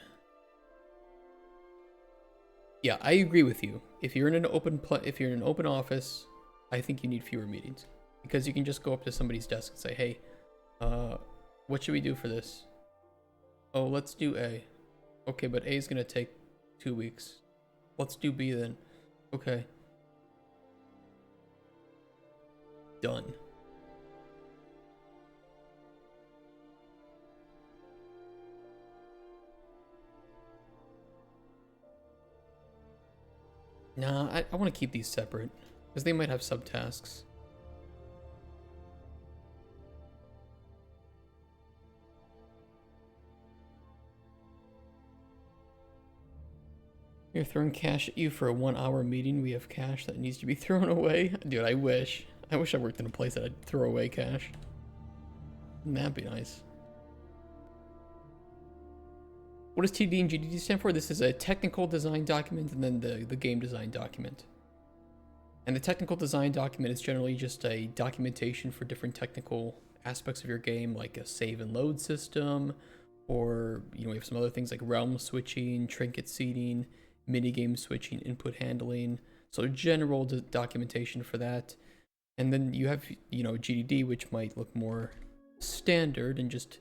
Yeah, I agree with you. If you're in an open office, I think you need fewer meetings because you can just go up to somebody's desk and say, "Hey, what should we do for this?" "Oh, let's do A." "Okay, but A is gonna take 2 weeks." "Let's do B then." "Okay." Done. Nah, I want to keep these separate because they might have subtasks. You're throwing cash at you for a 1-hour meeting. We have cash that needs to be thrown away. Dude, I wish. I wish I worked in a place that I'd throw away cash. Wouldn't that be nice? What does TD and GDD stand for? This is a technical design document and then the game design document. And the technical design document is generally just a documentation for different technical aspects of your game, like a save and load system, or we have some other things like realm switching, trinket seeding, minigame switching, input handling. So general documentation for that. And then you have, GDD, which might look more standard and just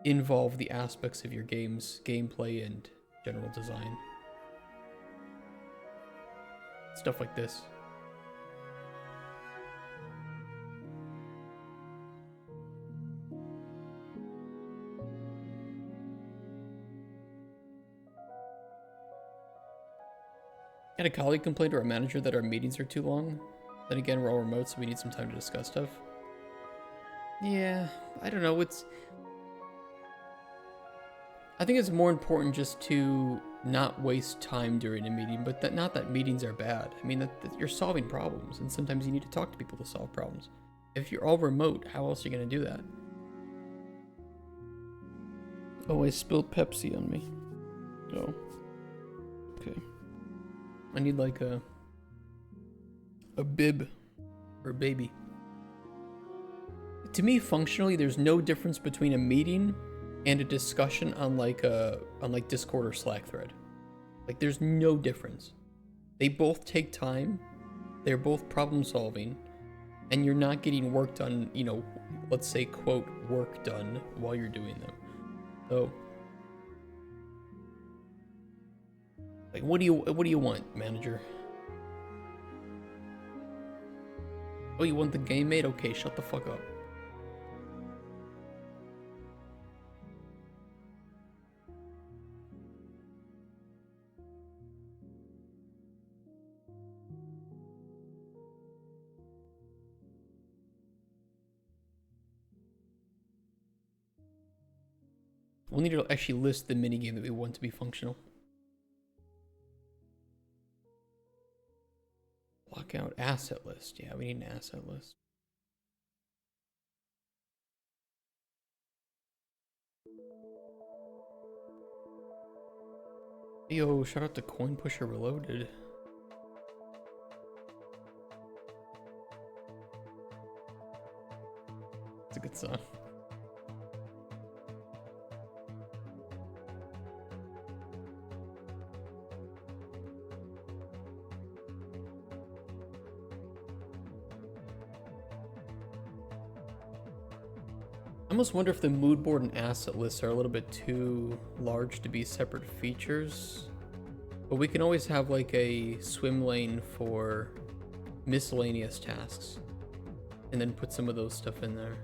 involve the aspects of your game's gameplay and general design. Stuff like this. I had a colleague complain to our manager that our meetings are too long. Then again, we're all remote, so we need some time to discuss stuff. Yeah, I don't know. I think it's more important just to not waste time during a meeting, but not that meetings are bad. I mean, that you're solving problems, and sometimes you need to talk to people to solve problems. If you're all remote, how else are you going to do that? Oh, I spilled Pepsi on me. Oh. Okay. I need like a bib or a baby. To me, functionally, there's no difference between a meeting and a discussion on like Discord or Slack thread. Like, there's no difference. They both take time. They're both problem solving, and you're not getting work done, let's say, quote, work done while you're doing them. So, like, what do you want, manager? Oh, you want the game made? Okay, shut the fuck up. We'll need to actually list the minigame that we want to be functional. Lockout asset list. Yeah, we need an asset list. Yo, shout out to Coin Pusher Reloaded. It's a good song. I almost wonder if the mood board and asset lists are a little bit too large to be separate features. But we can always have like a swim lane for miscellaneous tasks and then put some of those stuff in there.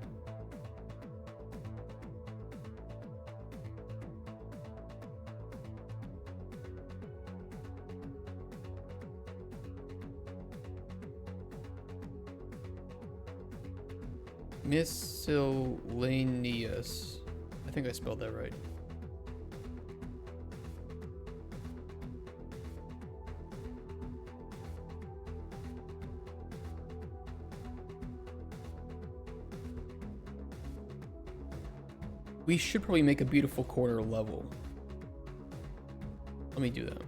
Miscellaneous. I think I spelled that right. We should probably make a beautiful corner level. Let me do that.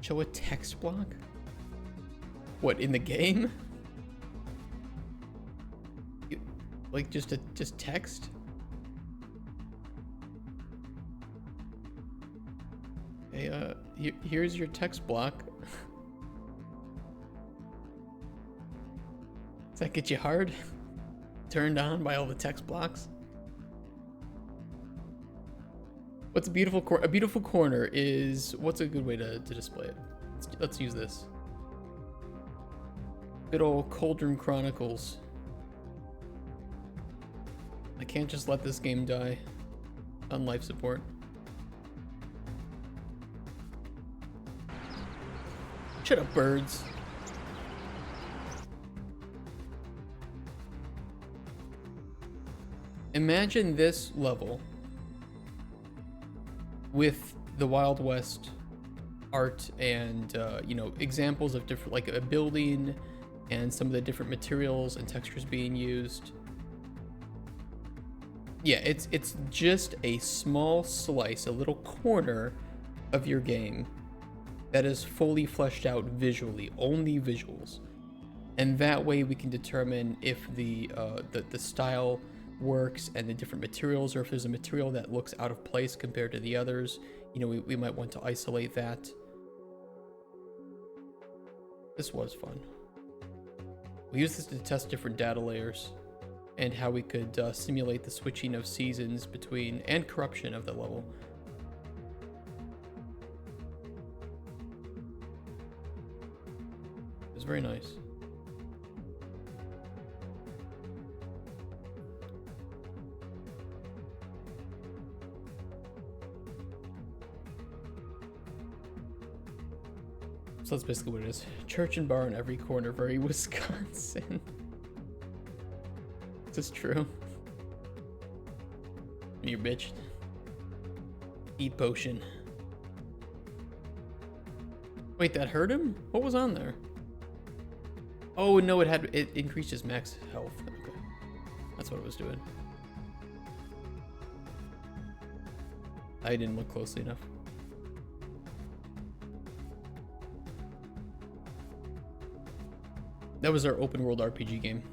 Show a text block? What, in the game? Like just text? Hey, here's your text block. Does that get you hard? Turned on by all the text blocks? What's a beautiful corner? A beautiful corner is, what's a good way to display it? Let's use this. Good old Cauldron Chronicles. I can't just let this game die on life support. Shut up, birds. Imagine this level with the Wild West art and you know, examples of different, like a building and some of the different materials and textures being used. Yeah, it's just a small slice, a little corner of your game that is fully fleshed out visually, only visuals. And that way we can determine if the style works and the different materials, or if there's a material that looks out of place compared to the others. You know, we might want to isolate that. This was fun. We used this to test different data layers and how we could simulate the switching of seasons between and corruption of the level. It was very nice. So that's basically what it is. Church and bar in every corner, very Wisconsin. Is this true? You bitch. Eat potion. Wait, that hurt him? What was on there? Oh no, it increased his max health. Okay. That's what it was doing. I didn't look closely enough. That was our open world RPG game.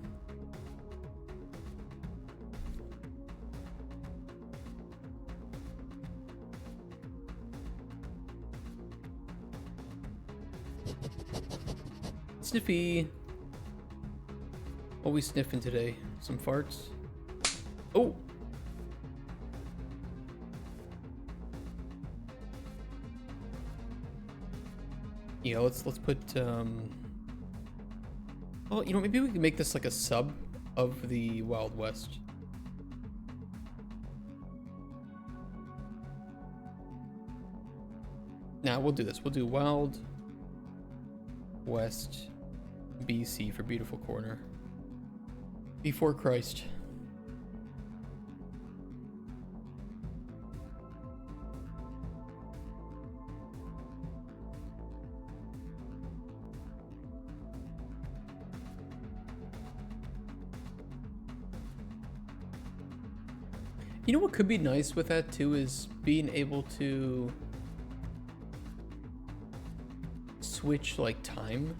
Sniffy. What are we sniffing today? Some farts? Oh! Yeah, let's put well, you know, maybe we can make this like a sub of the Wild West. Nah, we'll do this. We'll do Wild West BC for Beautiful Corner. Before Christ. You know what could be nice with that too is being able to switch like time.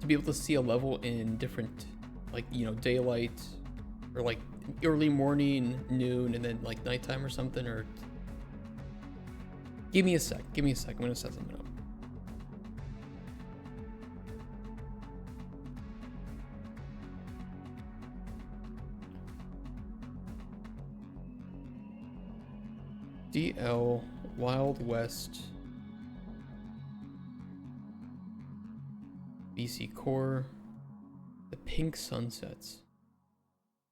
To be able to see a level in different, like, you know, daylight or like early morning, noon, and then like nighttime or something. Or give me a sec. I'm gonna set something up. DL Wild West BC Core, the pink sunsets.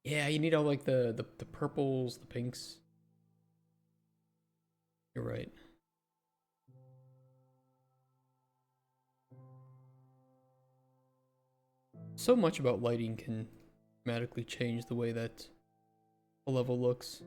Yeah, you need all like the purples, the pinks. You're right. So much about lighting can dramatically change the way that a level looks.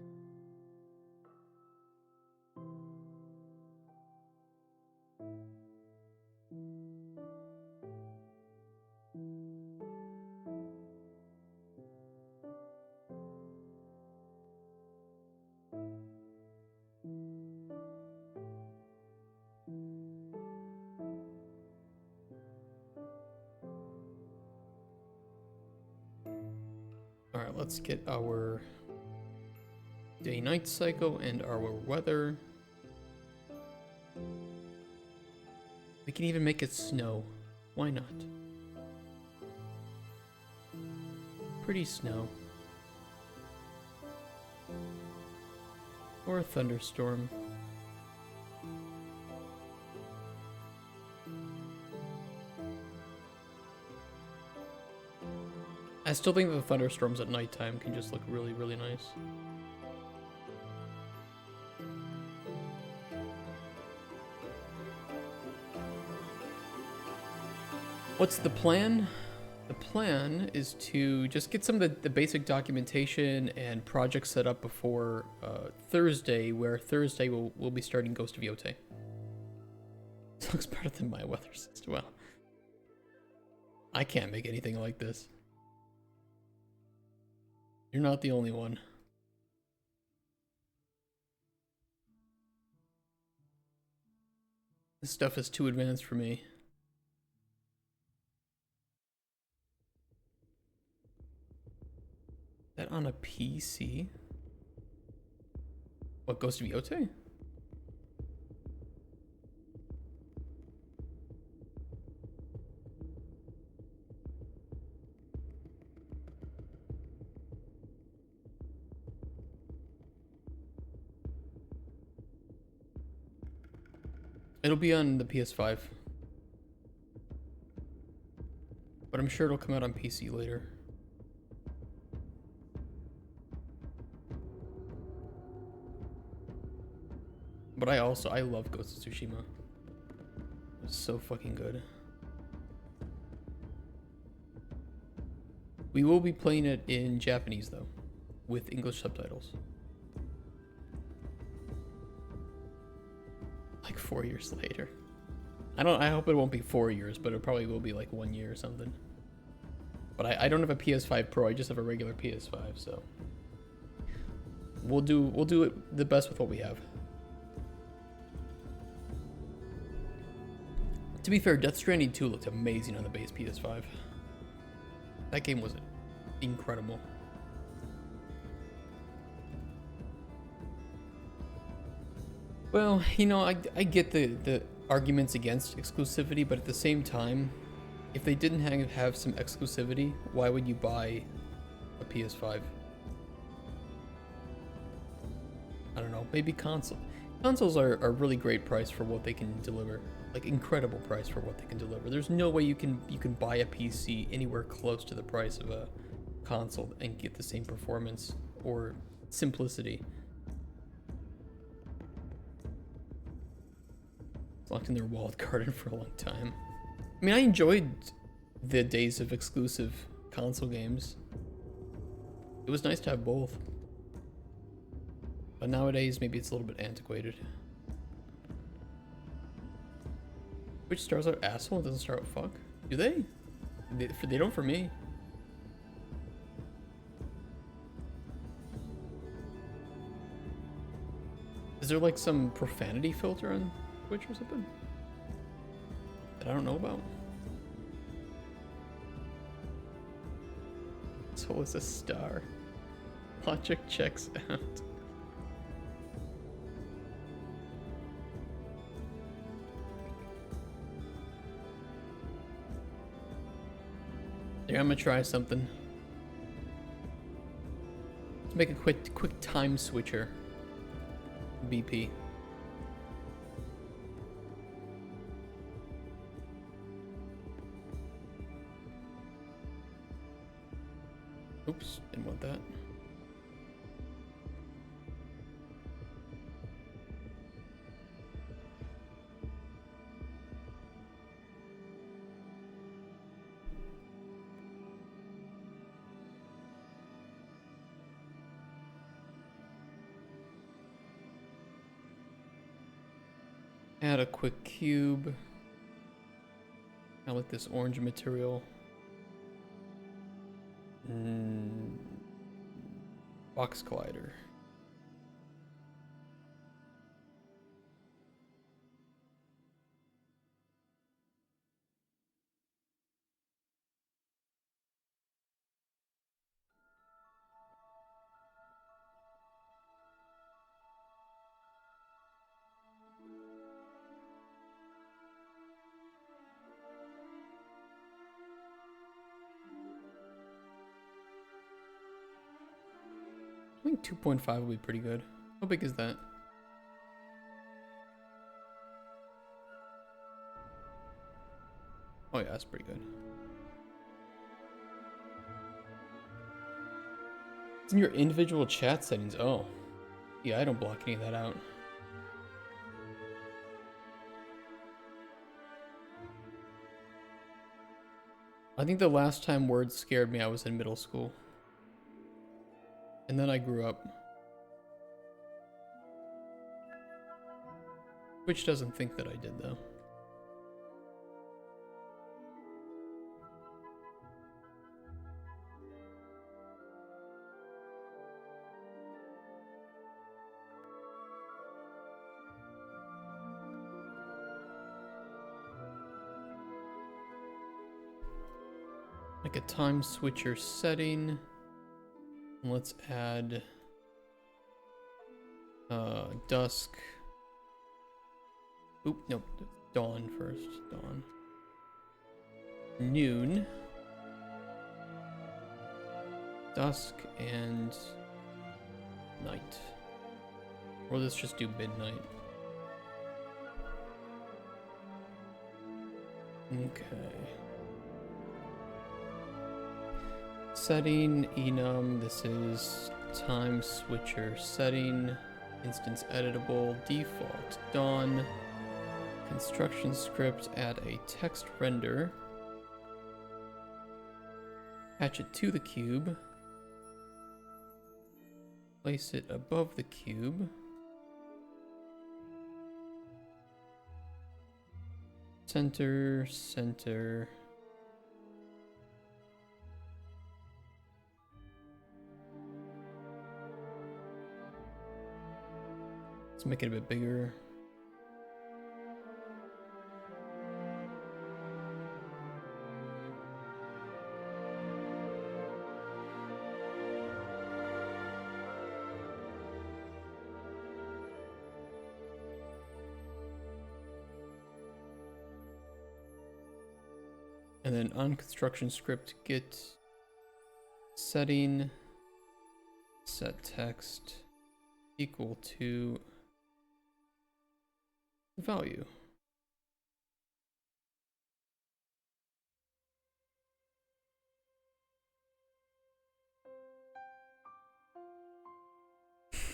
Alright, let's get our day-night cycle and our weather. We can even make it snow. Why not? Pretty snow. Or a thunderstorm. I still think that the thunderstorms at nighttime can just look really, really nice. What's the plan? The plan is to just get some of the basic documentation and projects set up before Thursday, where Thursday we'll be starting Ghost of Yotei. This looks better than my weather system. Well, I can't make anything like this. You're not the only one. This stuff is too advanced for me. That on a PC? What, Ghost of Yotei? It'll be on the PS5. But I'm sure it'll come out on PC later. But I love Ghost of Tsushima. It's so fucking good. We will be playing it in Japanese though, with English subtitles. Like 4 years later. I hope it won't be 4 years, but it probably will be like 1 year or something. But I don't have a PS5 Pro, I just have a regular PS5, so we'll do it the best with what we have. To be fair, Death Stranding 2 looked amazing on the base PS5. That game was incredible. Well, you know, I get the arguments against exclusivity, but at the same time, if they didn't have some exclusivity, why would you buy a PS5? I don't know, maybe console. Consoles are a really great price for what they can deliver. Like, incredible price for what they can deliver. There's no way you can buy a PC anywhere close to the price of a console and get the same performance or simplicity. It's locked in their walled garden for a long time. I mean, I enjoyed the days of exclusive console games. It was nice to have both. But nowadays, maybe it's a little bit antiquated. Which starts out asshole and doesn't start with fuck? Do they? They don't for me. Is there like some profanity filter on Twitch or something that I don't know about? Soul is a star. Logic checks out. Here, I'm gonna try something. Let's make a quick time switcher. BP. Oops, didn't want that. Add a quick cube. I like this orange material. Box collider. think 2.5 will be pretty good. How big is that? Oh yeah, that's pretty good. It's in your individual chat settings. Oh. Yeah, I don't block any of that out. I think the last time words scared me, I was in middle school. And then I grew up. Twitch doesn't think that I did, though. Like a time switcher setting. And let's add dusk. Oop, nope. Dawn first. Dawn. Noon. Dusk and night. Or let's just do midnight. Okay. Setting enum. This is time switcher setting. Instance editable. Default dawn. Construction script. Add a text render. Attach it to the cube. Place it above the cube. Center, center. Let's make it a bit bigger. And then on construction script, get setting set text equal to value.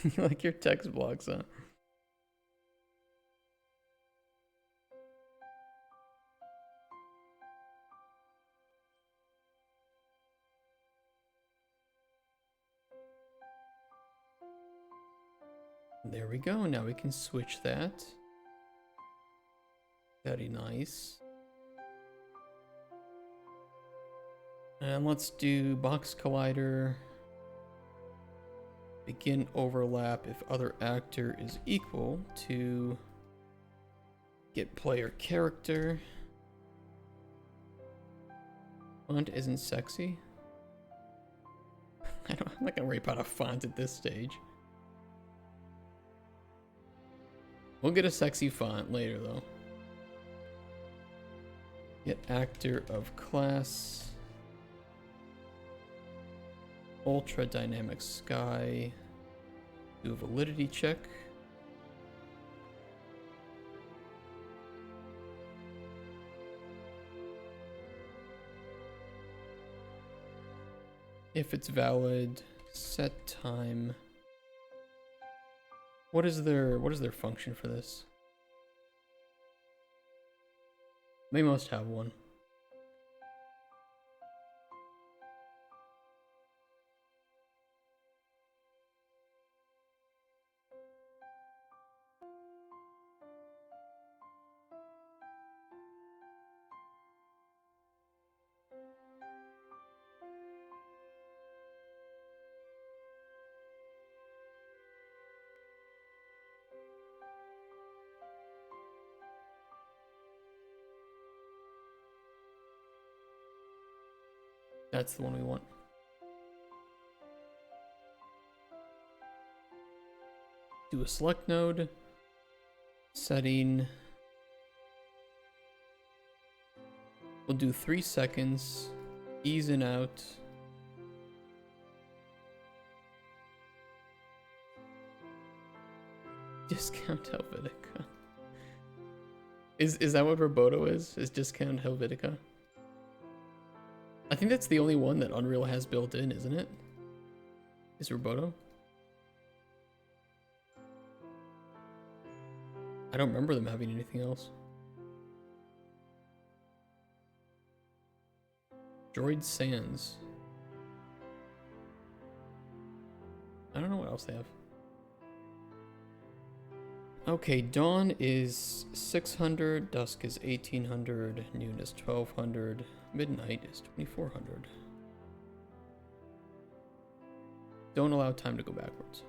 You like your text blocks, huh? There we go. Now we can switch that. Very nice. And let's do box collider. Begin overlap if other actor is equal to get player character. Font isn't sexy. I'm not gonna worry about a font at this stage. We'll get a sexy font later though. Get actor of class. Ultra dynamic sky. Do a validity check. If it's valid, set time. What is their function for this? They must have one. That's the one we want. Do a select node. Setting. We'll do 3 seconds. Ease in out. Discount Helvetica. Is that what Roboto is? Is Discount Helvetica? I think that's the only one that Unreal has built in, isn't it? Is Roboto? I don't remember them having anything else. Droid Sands. I don't know what else they have. Okay, dawn is 600, dusk is 1800, noon is 1200, midnight is 2400. Don't allow time to go backwards.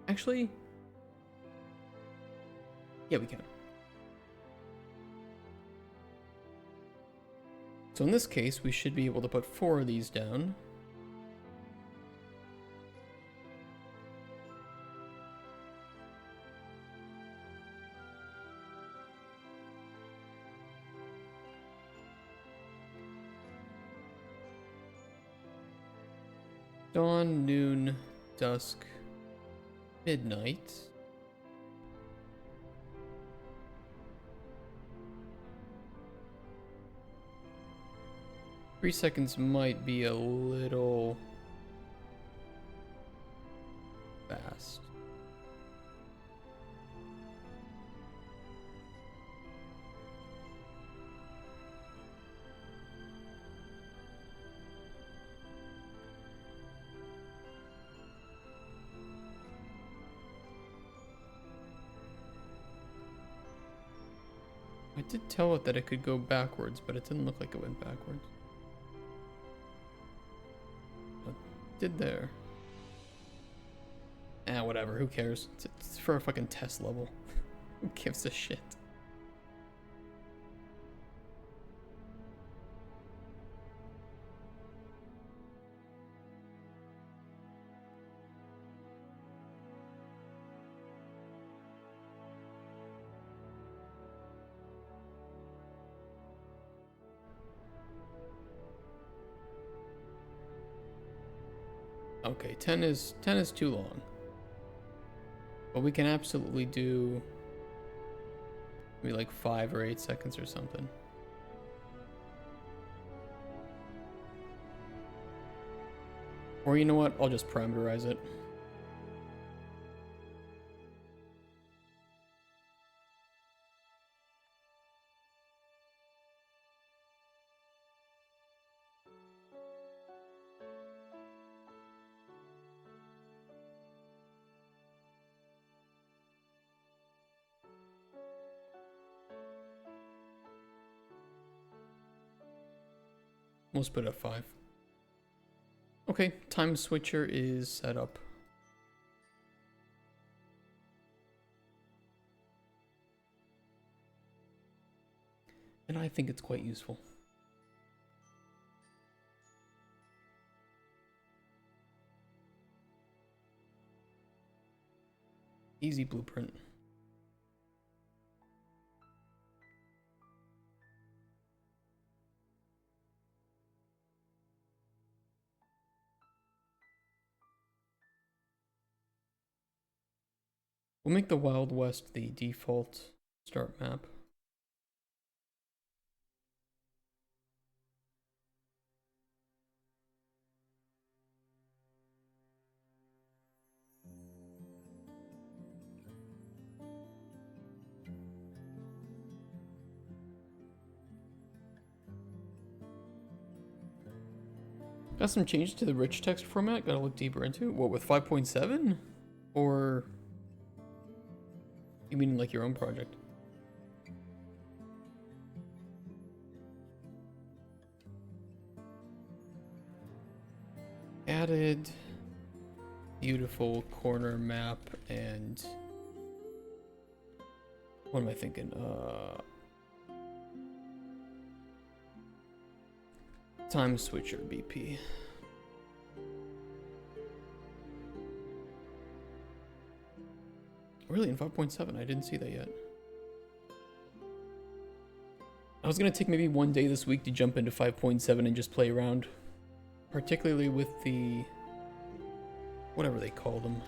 Actually, yeah, we can. So in this case, we should be able to put 4 of these down. Dawn, noon, dusk, midnight. Three seconds might be a little fast. I did tell it that it could go backwards, but it didn't look like it went backwards. What did there? Whatever, who cares? It's for a fucking test level. Who gives a shit? Okay, 10 is too long. But we can absolutely do maybe like 5 or 8 seconds or something. Or you know what? I'll just parameterize it. We'll split at 5. Okay, time switcher is set up. And I think it's quite useful. Easy blueprint. We'll make the Wild West the default start map. Got some changes to the rich text format, gotta look deeper into. What, with 5.7? Or you mean like your own project? Added beautiful corner map and what am I thinking? Time switcher BP. Really, in 5.7, I didn't see that yet. I was gonna take maybe one day this week to jump into 5.7 and just play around. Particularly with the... whatever they call them.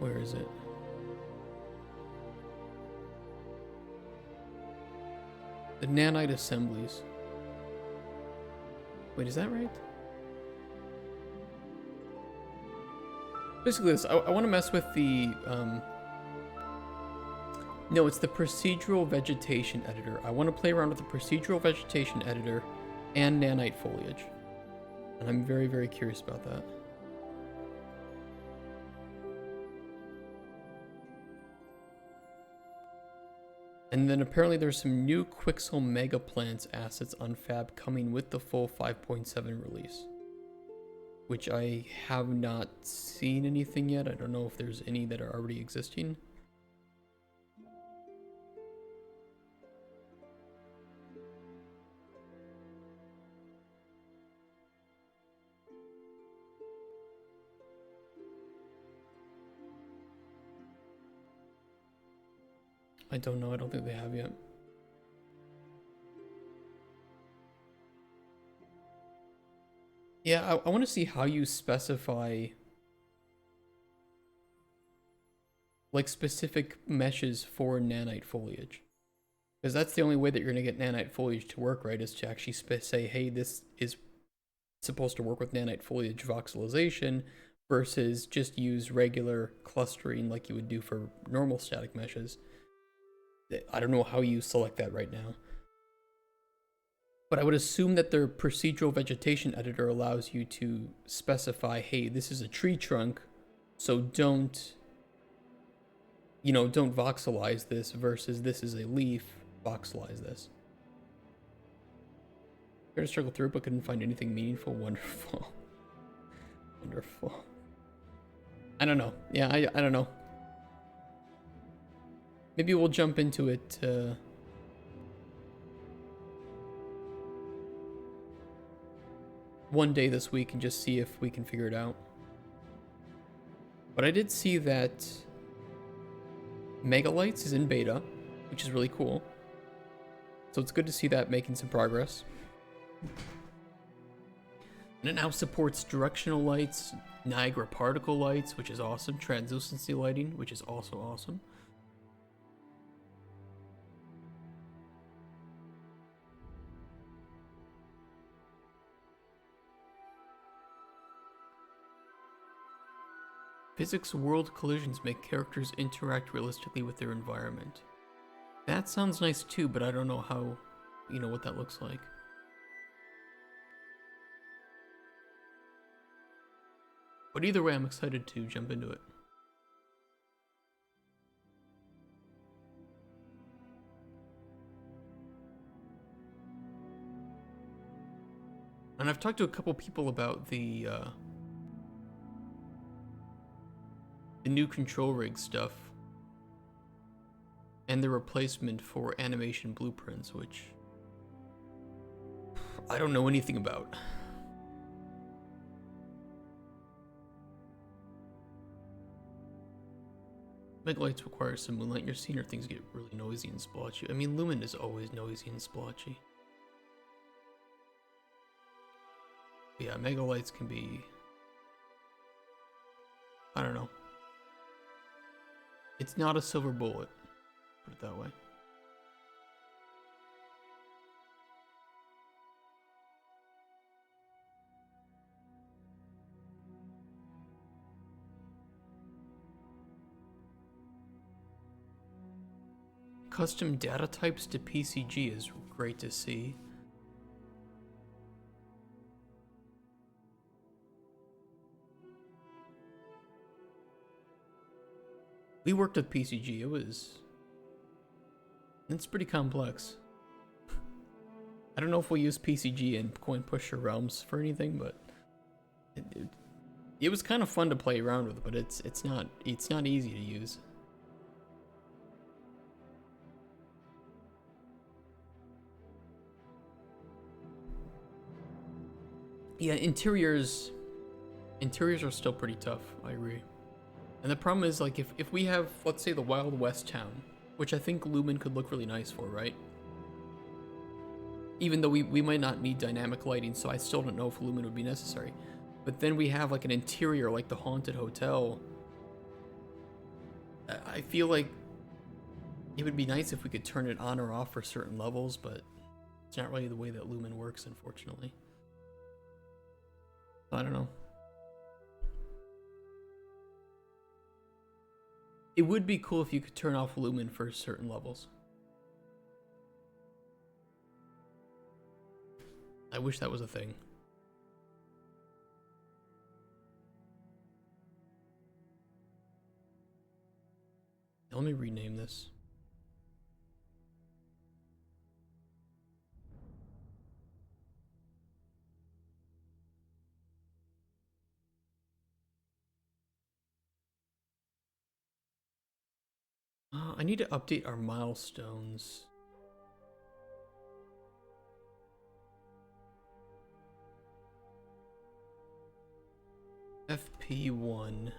Where is it? The nanite assemblies. Wait, is that right? Basically this, I want to mess with the, no, it's the procedural vegetation editor. I want to play around with the procedural vegetation editor and nanite foliage. And I'm very, very curious about that. And then apparently there's some new Quixel Mega Plants assets on Fab coming with the full 5.7 release. Which I have not seen anything yet. I don't know if there's any that are already existing. I don't know. I don't think they have yet. Yeah, I want to see how you specify like specific meshes for nanite foliage. Because that's the only way that you're going to get nanite foliage to work, right? Is to actually say, hey, this is supposed to work with nanite foliage voxelization versus just use regular clustering like you would do for normal static meshes. I don't know how you select that right now. But I would assume that their procedural vegetation editor allows you to specify, hey, this is a tree trunk, so don't voxelize this versus this is a leaf, voxelize this. Tried to struggle through it, but couldn't find anything meaningful. Wonderful. Wonderful. I don't know. Yeah, I don't know. Maybe we'll jump into it one day this week and just see if we can figure it out. But I did see that Megalites is in beta, which is really cool. So it's good to see that making some progress. And it now supports directional lights, Niagara particle lights, which is awesome, translucency lighting, which is also awesome. Physics world collisions make characters interact realistically with their environment. That sounds nice too, but I don't know how, what that looks like. But either way, I'm excited to jump into it. And I've talked to a couple people about the new control rig stuff and the replacement for animation blueprints, which I don't know anything about. Megalites require some moonlight in your scene or things get really noisy and splotchy. I mean, Lumen is always noisy and splotchy. But yeah, Megalites can be, I don't know. It's not a silver bullet, put it that way. Custom data types to PCG is great to see. We worked with PCG, it's pretty complex. I don't know if we use PCG in Coin Pusher Realms for anything, but it was kind of fun to play around with, but it's not easy to use. Yeah, interiors are still pretty tough, I agree. And the problem is, like, if we have, let's say, the Wild West town, which I think Lumen could look really nice for, right? Even though we might not need dynamic lighting, so I still don't know if Lumen would be necessary. But then we have, like, an interior, like the Haunted Hotel, I feel like it would be nice if we could turn it on or off for certain levels, but it's not really the way that Lumen works, unfortunately. I don't know. It would be cool if you could turn off Lumen for certain levels. I wish that was a thing. Let me rename this. I need to update our milestones. FP1.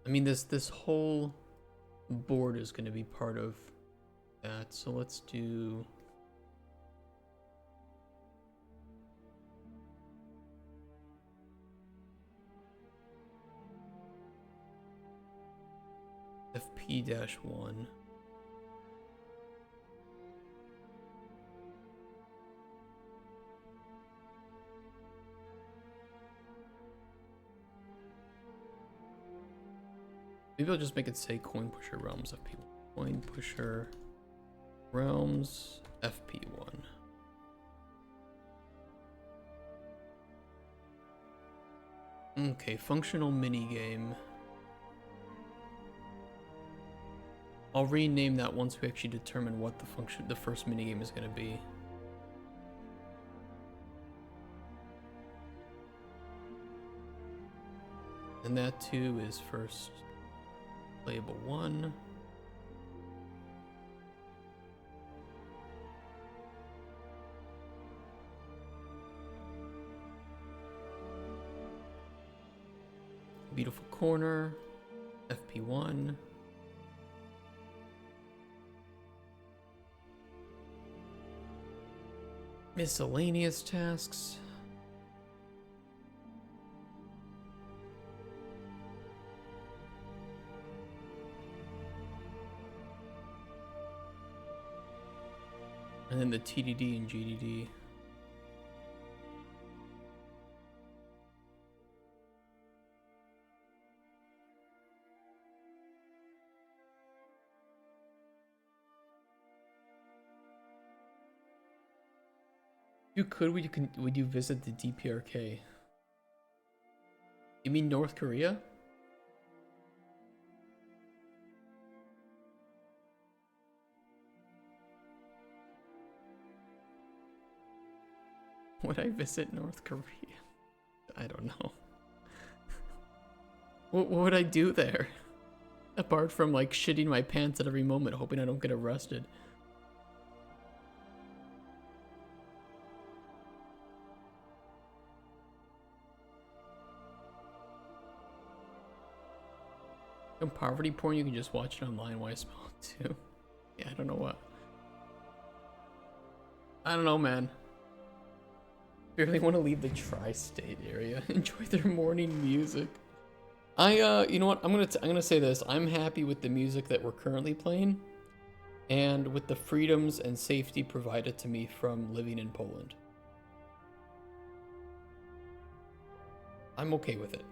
I mean, this whole board is going to be part of that, so let's do... FP-1. Maybe I'll just make it say Coin Pusher Realms FP1. Coin Pusher Realms FP1. Okay, functional minigame. I'll rename that once we actually determine what the first minigame is going to be. And that too is first playable 1. Beautiful Corner, FP1. Miscellaneous tasks. And then the TDD and GDD. You could, would you visit the DPRK? You mean North Korea? Would I visit North Korea? I don't know. What would I do there? Apart from like shitting my pants at every moment, hoping I don't get arrested. Poverty porn, you can just watch it online. Why spell it too? Yeah, I don't know what. I don't know, man. Barely want to leave the tri-state area. Enjoy their morning music. You know what? I'm gonna say this. I'm happy with the music that we're currently playing, and with the freedoms and safety provided to me from living in Poland. I'm okay with it.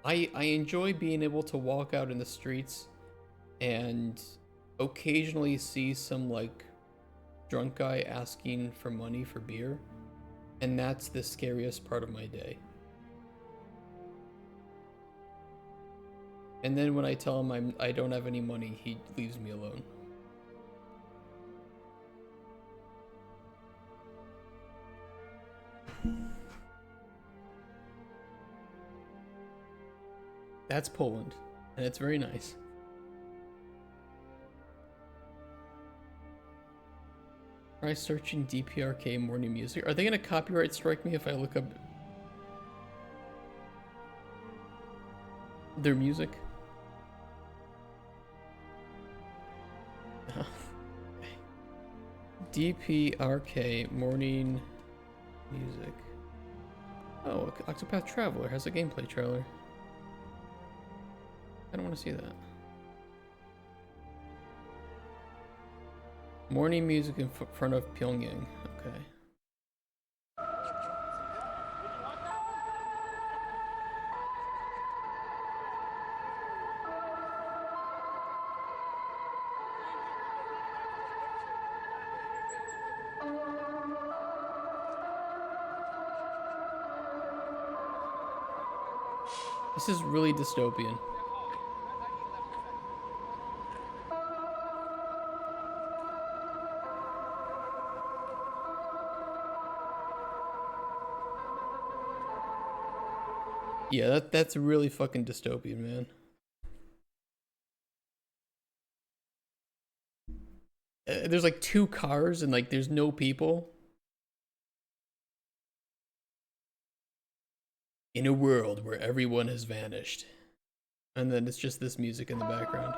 I enjoy being able to walk out in the streets and occasionally see some like drunk guy asking for money for beer, and that's the scariest part of my day. And then when I tell him I don't have any money, he leaves me alone. That's Poland, and it's very nice. Try searching DPRK morning music. Are they gonna copyright strike me if I look up their music? DPRK morning music. Oh, Octopath Traveler has a gameplay trailer. I don't want to see that. Morning music in front of Pyongyang. Okay. This is really dystopian. Yeah, that's really fucking dystopian, man. There's like 2 cars and like there's no people. In a world where everyone has vanished. And then it's just this music in the background.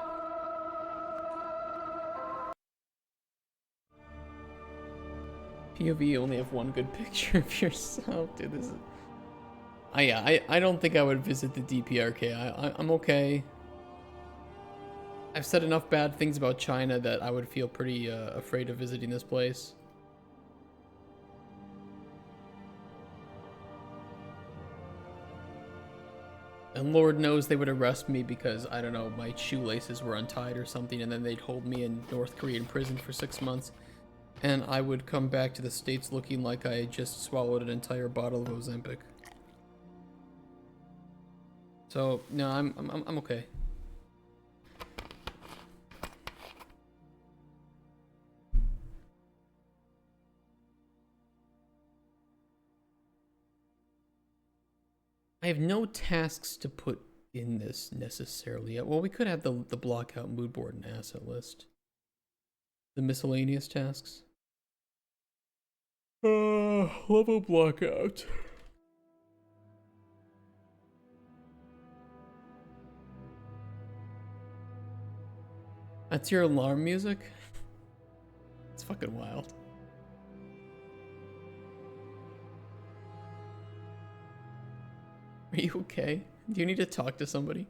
POV, you only have one good picture of yourself, dude. This is... I don't think I would visit the DPRK. I'm okay. I've said enough bad things about China that I would feel pretty afraid of visiting this place. And Lord knows they would arrest me because, I don't know, my shoelaces were untied or something, and then they'd hold me in North Korean prison for 6 months. And I would come back to the States looking like I had just swallowed an entire bottle of Ozempic. So, no, I'm okay. I have no tasks to put in this necessarily. Well, we could have the block out mood board and asset list. The miscellaneous tasks. Level block out. That's your alarm music? It's fucking wild. Are you okay? Do you need to talk to somebody?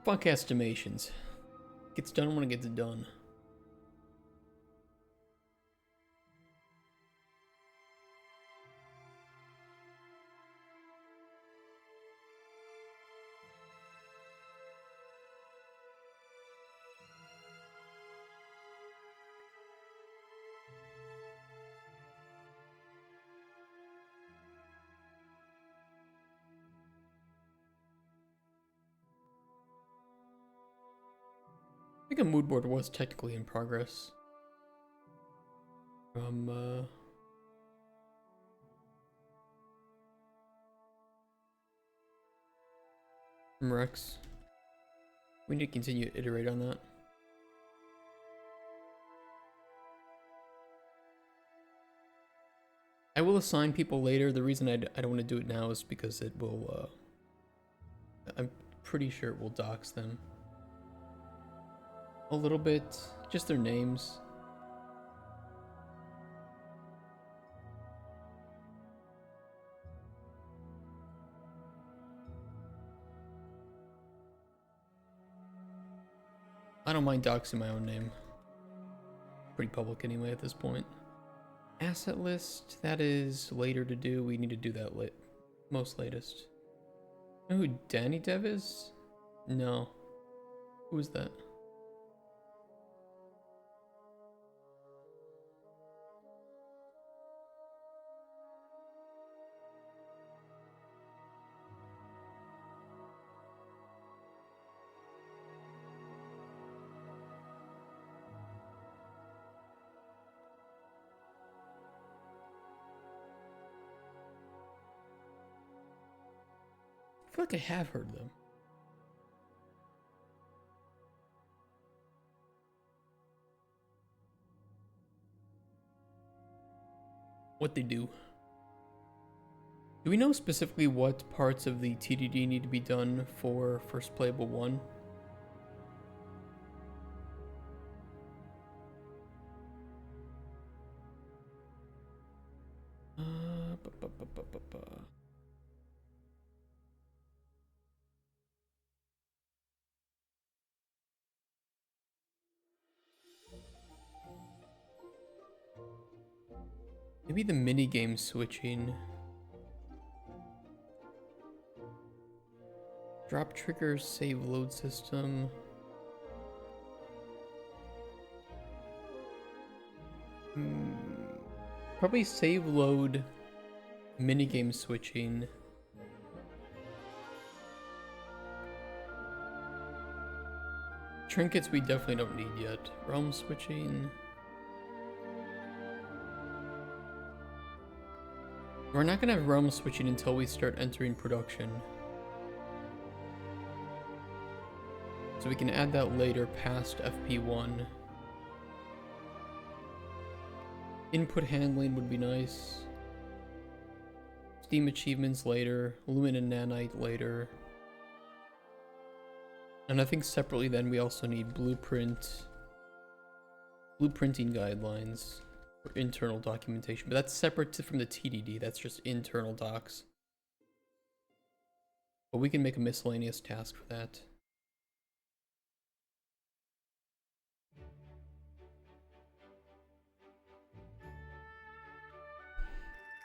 Fuck estimations. Gets done when it gets done. I think a mood board was technically in progress. From Rex. We need to continue to iterate on that. I will assign people later. The reason I don't want to do it now is because it will, I'm pretty sure it will dox them. A little bit, just their names. I don't mind doxing my own name. Pretty public anyway at this point. Asset list, that is later to do. We need to do that most latest. You know who Danny Dev is? No. Who is that? I feel like I have heard them. what they do. Do we know specifically what parts of the TDD need to be done for first playable 1? Ba, ba, ba, ba, ba, ba. Maybe the minigame switching. Drop triggers, save load system. Probably save load, minigame switching. Trinkets we definitely don't need yet. Realm switching. We're not gonna have realm switching until we start entering production. So we can add that later past FP1. Input handling would be nice. Steam achievements later. Lumen and Nanite later. And I think separately then we also need blueprinting guidelines for internal documentation. But that's separate from the TDD. That's just internal docs. But we can make a miscellaneous task for that.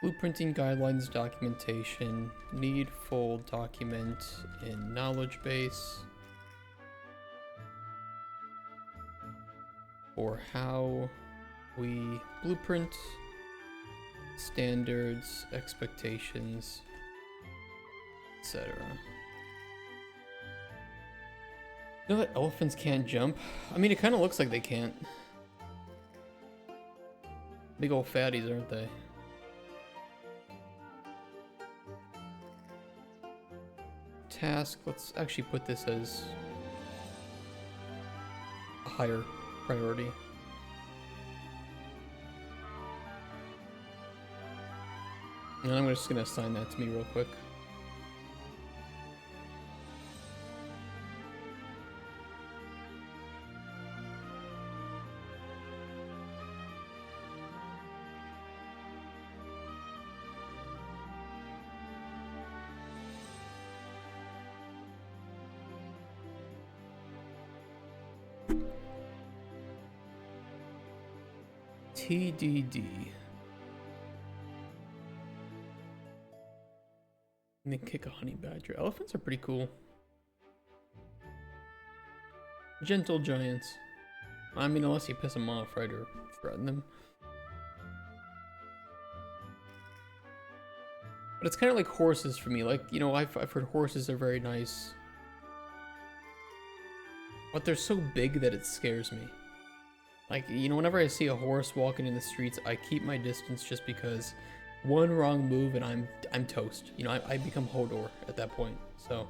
Blueprinting guidelines documentation. Need full document in knowledge base. For how we blueprint, standards, expectations, etc. You know that elephants can't jump? I mean, it kind of looks like they can't. Big old fatties, aren't they? Task, let's actually put this as a higher priority. And I'm just gonna assign that to me real quick. TDD. And then kick a honey badger. Elephants are pretty cool. Gentle giants. I mean, unless you piss them off, right, or threaten them. But it's kind of like horses for me. Like, you know, I've heard horses are very nice. But they're so big that it scares me. Like, you know, whenever I see a horse walking in the streets, I keep my distance just because one wrong move and I'm toast. You know, I become Hodor at that point, so.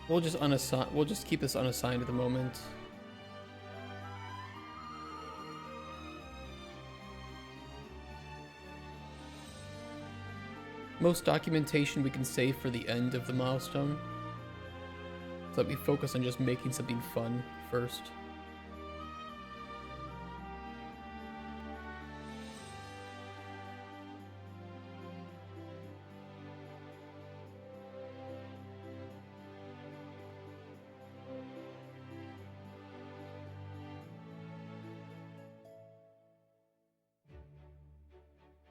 We'll just keep this unassigned at the moment. Most documentation we can save for the end of the milestone, so that we focus on just making something fun first.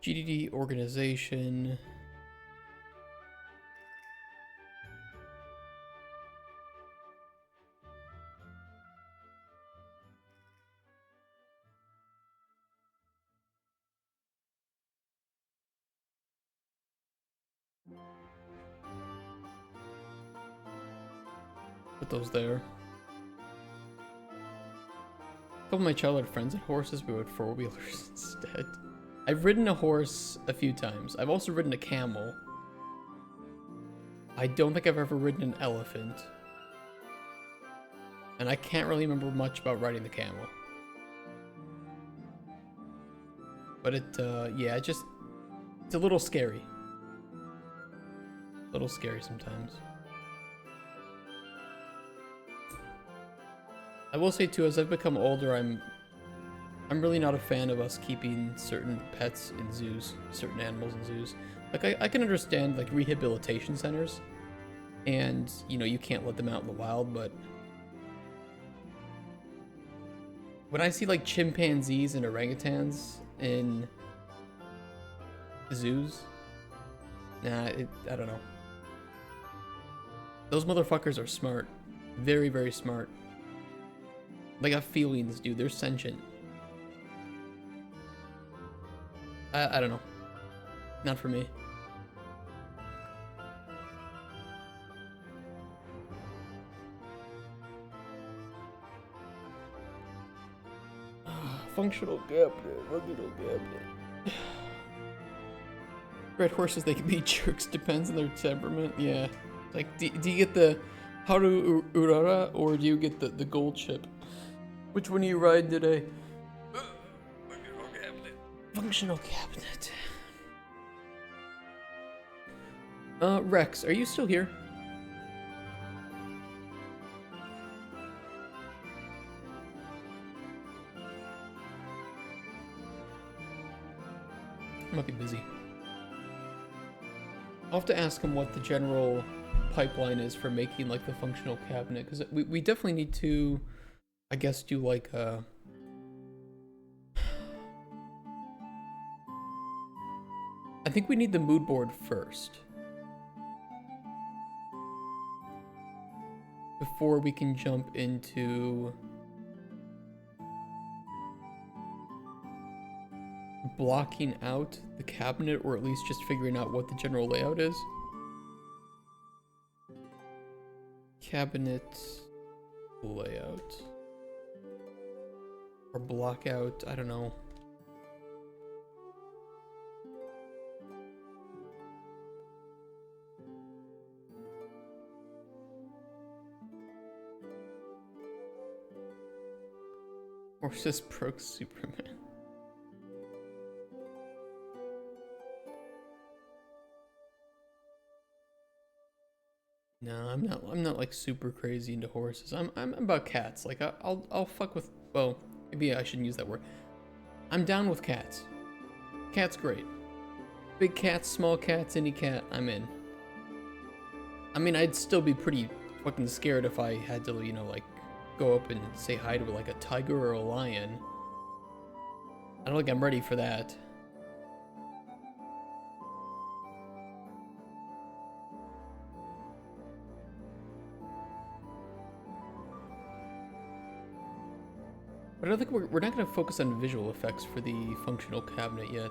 GDD organization. Put those there. A couple of my childhood friends had horses, we went 4-wheelers instead. I've ridden a horse a few times. I've also ridden a camel. I don't think I've ever ridden an elephant. And I can't really remember much about riding the camel. But yeah, it's a little scary. A little scary sometimes. I will say too, as I've become older, I'm really not a fan of us keeping certain pets in zoos, certain animals in zoos. Like, I can understand, like, rehabilitation centers, and, you know, you can't let them out in the wild, but when I see, like, chimpanzees and orangutans in zoos, nah, I don't know. Those motherfuckers are smart. Very, very smart. They got feelings, dude. They're sentient. I don't know. Not for me. Functional cabinet. Functional cabinet. Red horses, they can be jerks. Depends on their temperament. Yeah. Like, do you get the Haru Urara or do you get the gold chip? Which one are you riding today? Functional cabinet. Functional cabinet. Rex, are you still here? Might be busy. I'll have to ask him what the general pipeline is for making like the functional cabinet, because we definitely need to, I guess, do like a I think we need the mood board first before we can jump into blocking out the cabinet, or at least just figuring out what the general layout is. Cabinet layout. Or block out, I don't know. Or just broke Superman. No, I'm not like super crazy into horses. I'm about cats. Like I'll fuck with, well, maybe I shouldn't use that word. I'm down with cats. Cat's great. Big cats, small cats, any cat, I'm in. I mean, I'd still be pretty fucking scared if I had to, you know, like go up and say hi to like a tiger or a lion. I don't think I'm ready for that. But I don't think we're not going to focus on visual effects for the functional cabinet yet.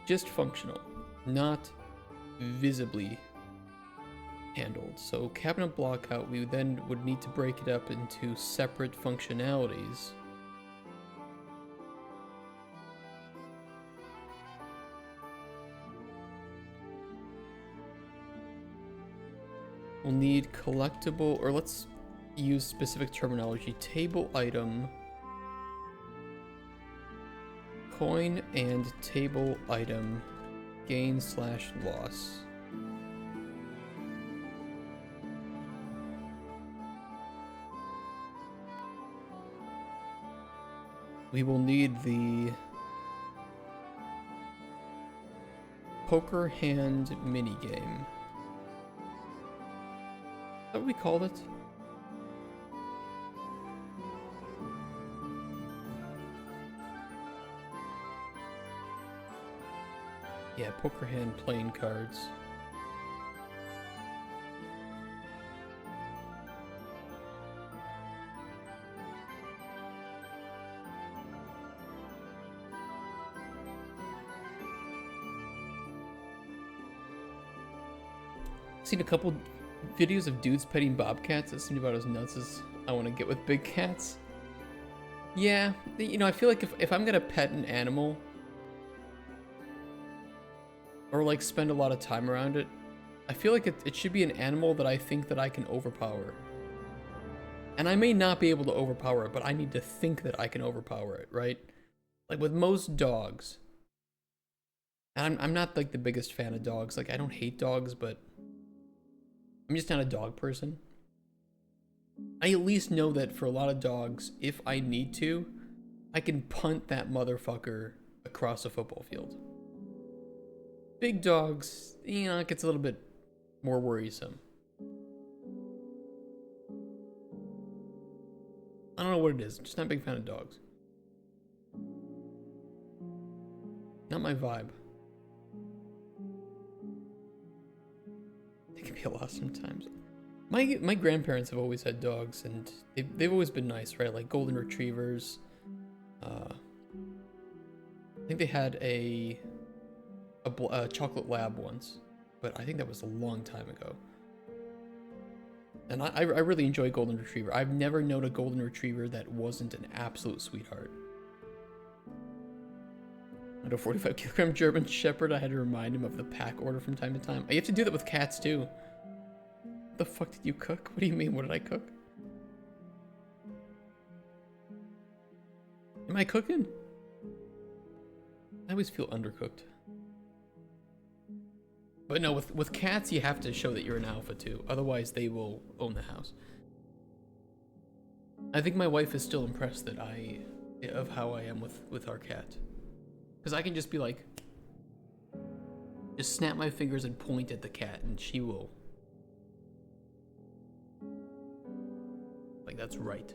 Just functional, not visibly handled. So cabinet block out, we then would need to break it up into separate functionalities. We'll need collectible, or let's use specific terminology, table item, coin and table item, gain/loss. We will need the poker hand minigame. Is that what we called it? Yeah, poker hand playing cards. Seen a couple videos of dudes petting bobcats that seem about as nuts as I want to get with big cats. Yeah, you know, I feel like if I'm gonna pet an animal, or like spend a lot of time around it, I feel like it should be an animal that I think that I can overpower. And I may not be able to overpower it, but I need to think that I can overpower it, right? Like with most dogs, and I'm not like the biggest fan of dogs. Like I don't hate dogs, but I'm just not a dog person. I at least know that for a lot of dogs, if I need to, I can punt that motherfucker across a football field. Big dogs, you know, it gets a little bit more worrisome. I don't know what it is. I'm just not a big fan of dogs. Not my vibe. It can be a lot sometimes. My grandparents have always had dogs, and they've always been nice, right? Like golden retrievers. I think they had a chocolate lab once, but I think that was a long time ago. And I really enjoy golden retriever. I've never known a golden retriever that wasn't an absolute sweetheart. And a 45 kilogram German Shepherd, I had to remind him of the pack order from time to time. You have to do that with cats too. What the fuck did you cook? What do you mean, what did I cook? Am I cooking? I always feel undercooked. But no, with cats, you have to show that you're an alpha too. Otherwise, they will own the house. I think my wife is still impressed that of how I am with our cat. Because I can just be like, just snap my fingers and point at the cat, and she will. Like, that's right.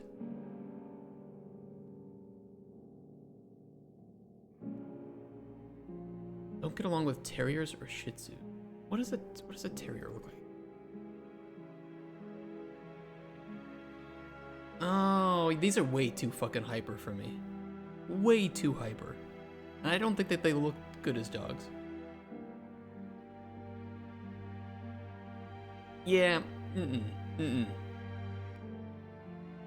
Don't get along with terriers or Shih Tzu. What does a terrier look like? Oh, these are way too fucking hyper for me. Way too hyper. And I don't think that they look good as dogs. Yeah,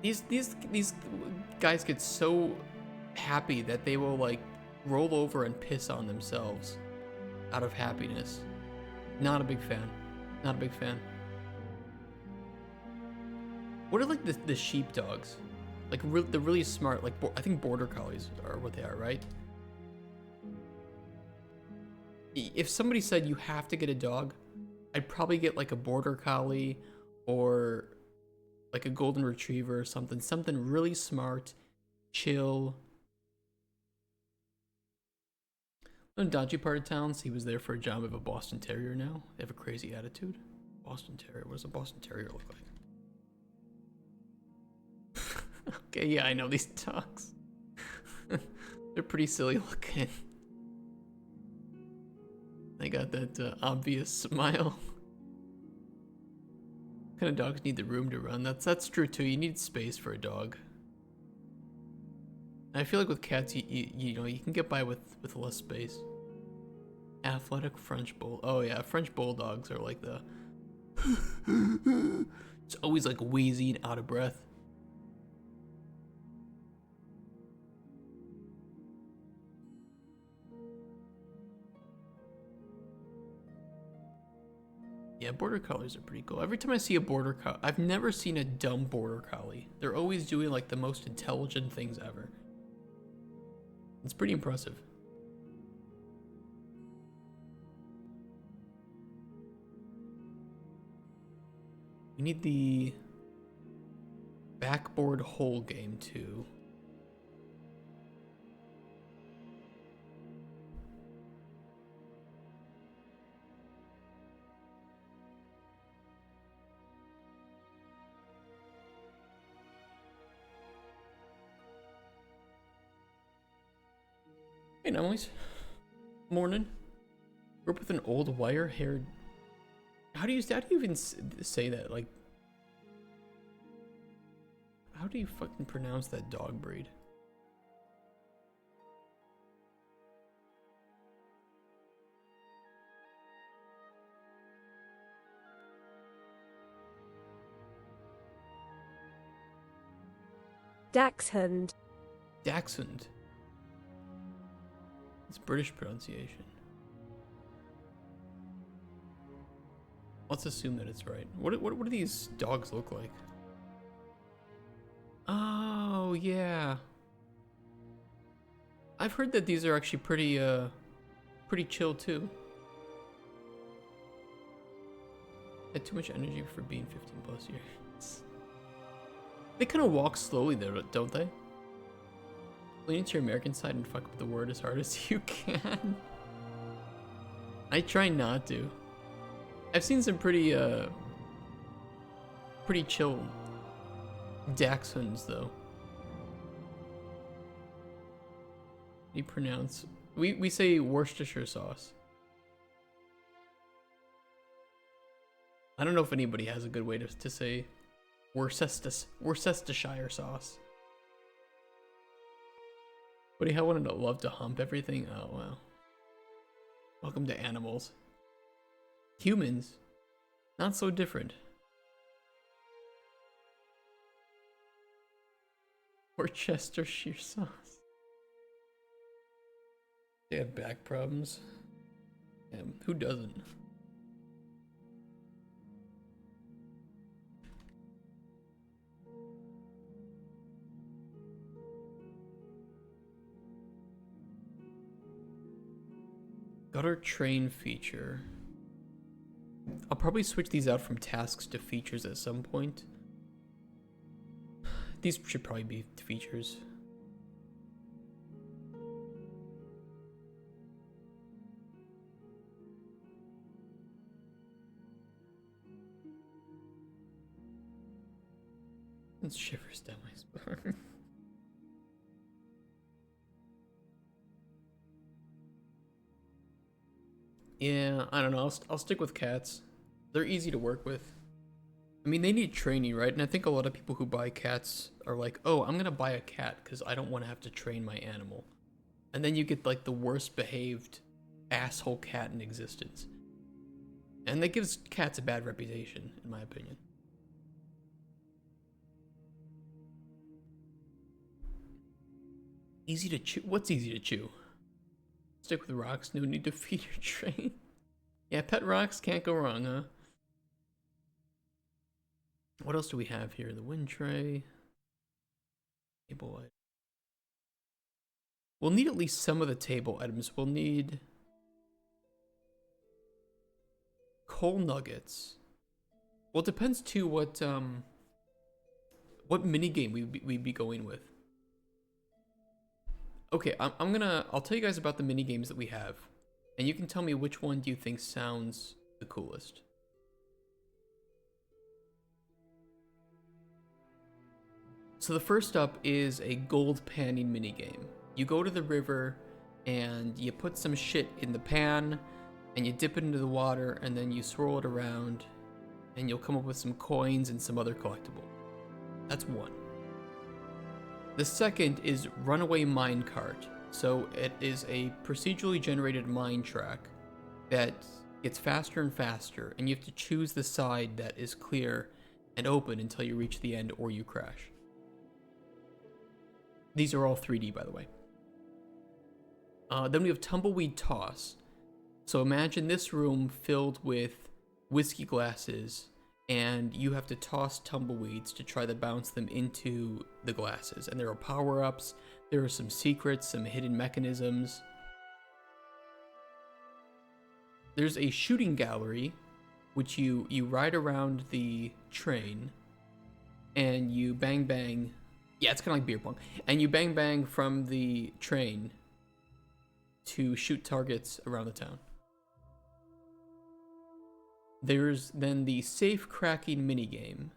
These guys get so happy that they will like roll over and piss on themselves out of happiness. Not a big fan. Not a big fan. What are like the sheep dogs? Like the really smart, like I think border collies are what they are, right? If somebody said you have to get a dog, I'd probably get like a border collie or like a golden retriever or something really smart, chill. In a dodgy part of town, so he was there for a job of a Boston Terrier now. They have a crazy attitude. Boston Terrier. What does a Boston Terrier look like? Okay, yeah, I know these dogs. They're pretty silly looking. They got that obvious smile. What kind of dogs need the room to run? That's true too. You need space for a dog. And I feel like with cats, you know, you can get by with less space. Athletic French bull. Oh yeah, French bulldogs are like the. It's always like wheezy and out of breath. Yeah, border collies are pretty cool. Every time I see a border collie, I've never seen a dumb border collie. They're always doing like the most intelligent things ever. It's pretty impressive. We need the backboard hole game too. Hey, Emily's. Morning. Grew up with an old wire-haired. How do you even say that? Like, how do you fucking pronounce that dog breed? Dachshund. Dachshund. It's British pronunciation. Let's assume that it's right. What do these dogs look like? Oh, yeah. I've heard that these are actually pretty chill too. Had too much energy for being 15 plus years. They kind of walk slowly though, don't they? Lean into your American side and fuck up the word as hard as you can. I try not to. I've seen some pretty chill dachshunds though. You pronounce we say Worcestershire sauce. I don't know if anybody has a good way to say Worcestershire sauce. Buddy, how wouldn't I love to hump everything? Oh wow. Welcome to animals. Humans, not so different. Worcestershire sauce. They have back problems. Who doesn't? Gutter train feature. I'll probably switch these out from tasks to features at some point. These should probably be features. It shivers down my spine. Yeah, I don't know. I'll stick with cats. They're easy to work with. I mean, they need training, right? And I think a lot of people who buy cats are like, oh, I'm gonna buy a cat because I don't want to have to train my animal. And then you get like the worst behaved asshole cat in existence. And that gives cats a bad reputation, in my opinion. Easy to chew? What's easy to chew? Stick with rocks, no need to feed your train. Yeah, pet rocks, can't go wrong, huh? What else do we have here? The wind tray. Table item. We'll need at least some of the table items. We'll need coal nuggets. Well, it depends too what minigame we'd be going with. Okay, I'll tell you guys about the mini games that we have, and you can tell me which one do you think sounds the coolest. So the first up is a gold panning mini game. You go to the river and you put some shit in the pan and you dip it into the water and then you swirl it around and you'll come up with some coins and some other collectible. That's one. The second is Runaway Minecart. So it is a procedurally generated mine track that gets faster and faster, and you have to choose the side that is clear and open until you reach the end or you crash. These are all 3D, by the way. Then we have Tumbleweed Toss. So imagine this room filled with whiskey glasses, and you have to toss tumbleweeds to try to bounce them into the glasses. And there are power-ups, there are some secrets, some hidden mechanisms. There's a shooting gallery, which you ride around the train, and you bang bang. Yeah, it's kind of like beer pong. And you bang bang from the train to shoot targets around the town. There's then the safe cracking minigame,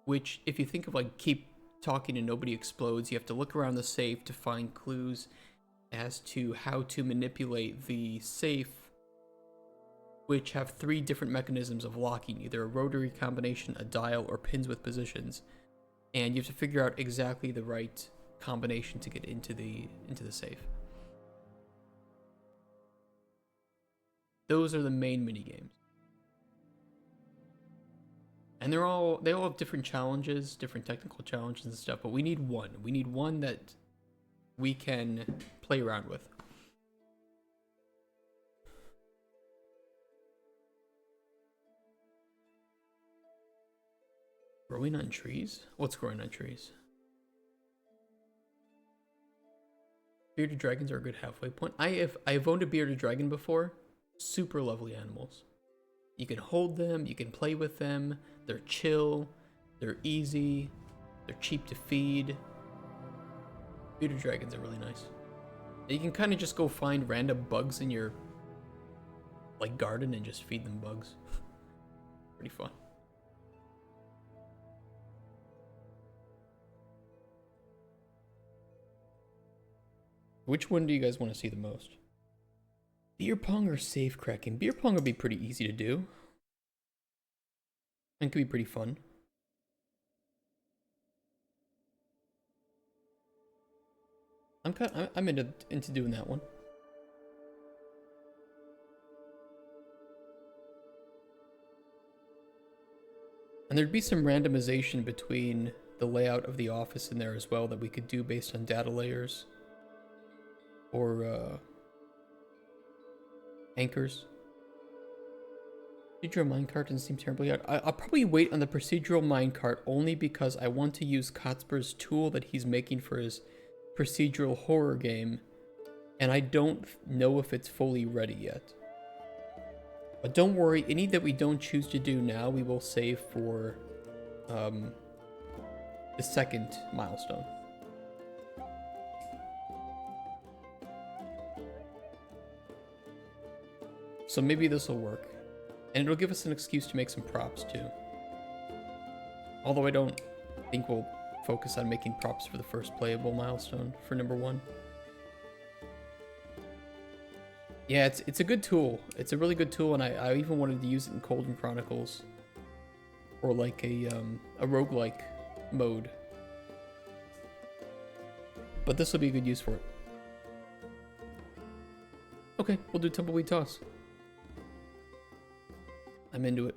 which if you think of like keep talking and nobody explodes, you have to look around the safe to find clues as to how to manipulate the safe, which have 3 different mechanisms of locking, either a rotary combination, a dial, or pins with positions. And you have to figure out exactly the right combination to get into the safe. Those are the main minigames. And they all have different challenges, different technical challenges and stuff, but we need one. We need one that we can play around with. Growing on trees? What's growing on trees? Bearded dragons are a good halfway point. I've owned a bearded dragon before. Super lovely animals. You can hold them, you can play with them, they're chill, they're easy, they're cheap to feed. Bearded dragons are really nice. And you can kind of just go find random bugs in your like garden and just feed them bugs. Pretty fun. Which one do you guys want to see the most? Beer pong or safe cracking? Beer pong would be pretty easy to do. And could be pretty fun. I'm into doing that one. And there'd be some randomization between the layout of the office in there as well that we could do based on data layers. Or anchors. Procedural minecart doesn't seem terribly hard. I'll probably wait on the procedural minecart only because I want to use Kotspur's tool that he's making for his procedural horror game, and I don't know if it's fully ready yet. But don't worry, any that we don't choose to do now, we will save for the second milestone. So maybe this will work. And it'll give us an excuse to make some props too. Although I don't think we'll focus on making props for the first playable milestone for number 1. Yeah, it's a good tool. It's a really good tool, and I even wanted to use it in Colden Chronicles. Or like a roguelike mode. But this will be a good use for it. Okay, we'll do Tumbleweed Toss. I'm into it.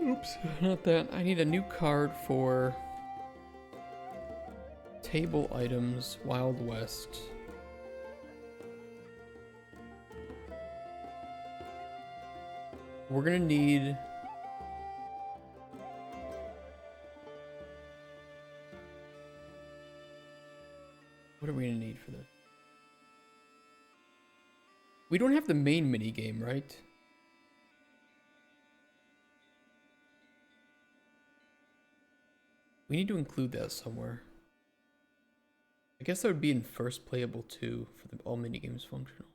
Oops, not that. I need a new card for table items, Wild West. We're gonna need... What are we gonna need for this? We don't have the main minigame, right? We need to include that somewhere. I guess that would be in first playable too, for the all minigames functional.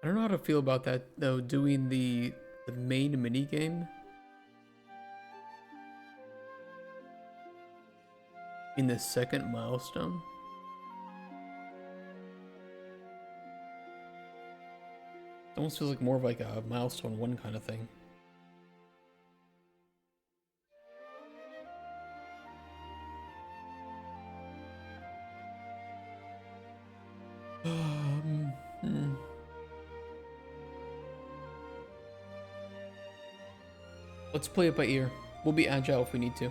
I don't know how to feel about that though, doing the main minigame in the second milestone. It almost feels like more of like a milestone 1 kind of thing. Let's play it by ear. We'll be agile if we need to.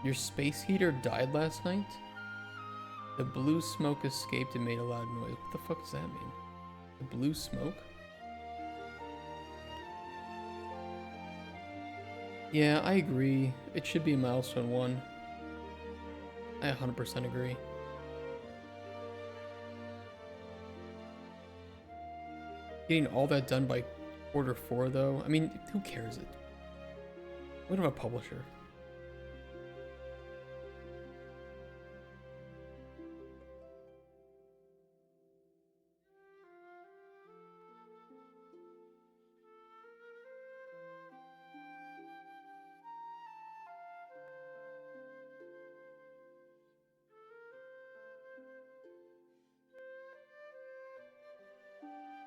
Your space heater died last night? The blue smoke escaped and made a loud noise. What the fuck does that mean? The blue smoke? Yeah, I agree. It should be milestone 1. I 100% agree. Getting all that done by quarter 4 though, I mean, who cares? We don't have a publisher.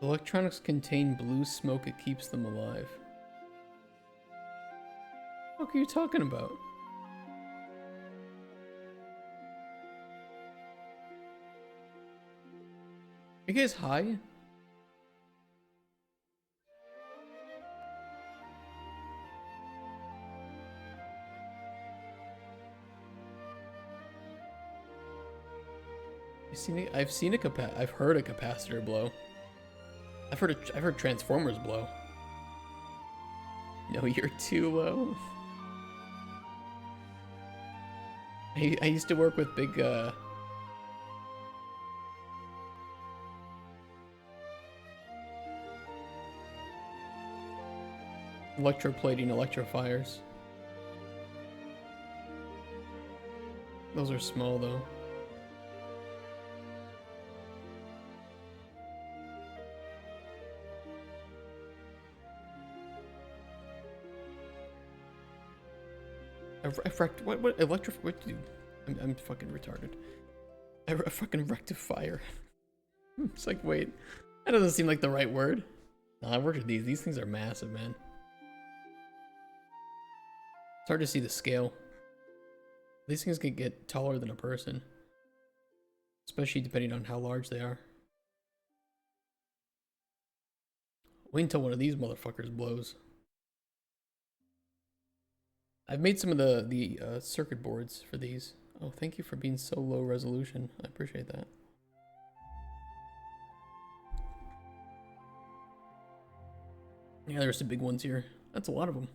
Electronics contain blue smoke, it keeps them alive. What are you talking about? Are you guys high? I've heard a capacitor blow. I've heard transformers blow. No, you're too low. I used to work with big electroplating electrifiers. Those are small though. I'm fucking retarded. A fucking rectifier. It's like, wait, that doesn't seem like the right word. Nah, I worked with these. These things are massive, man. It's hard to see the scale. These things can get taller than a person. Especially depending on how large they are. Wait until one of these motherfuckers blows. I've made some of the circuit boards for these. Oh, thank you for being so low resolution. I appreciate that. Yeah, there's some big ones here. That's a lot of them.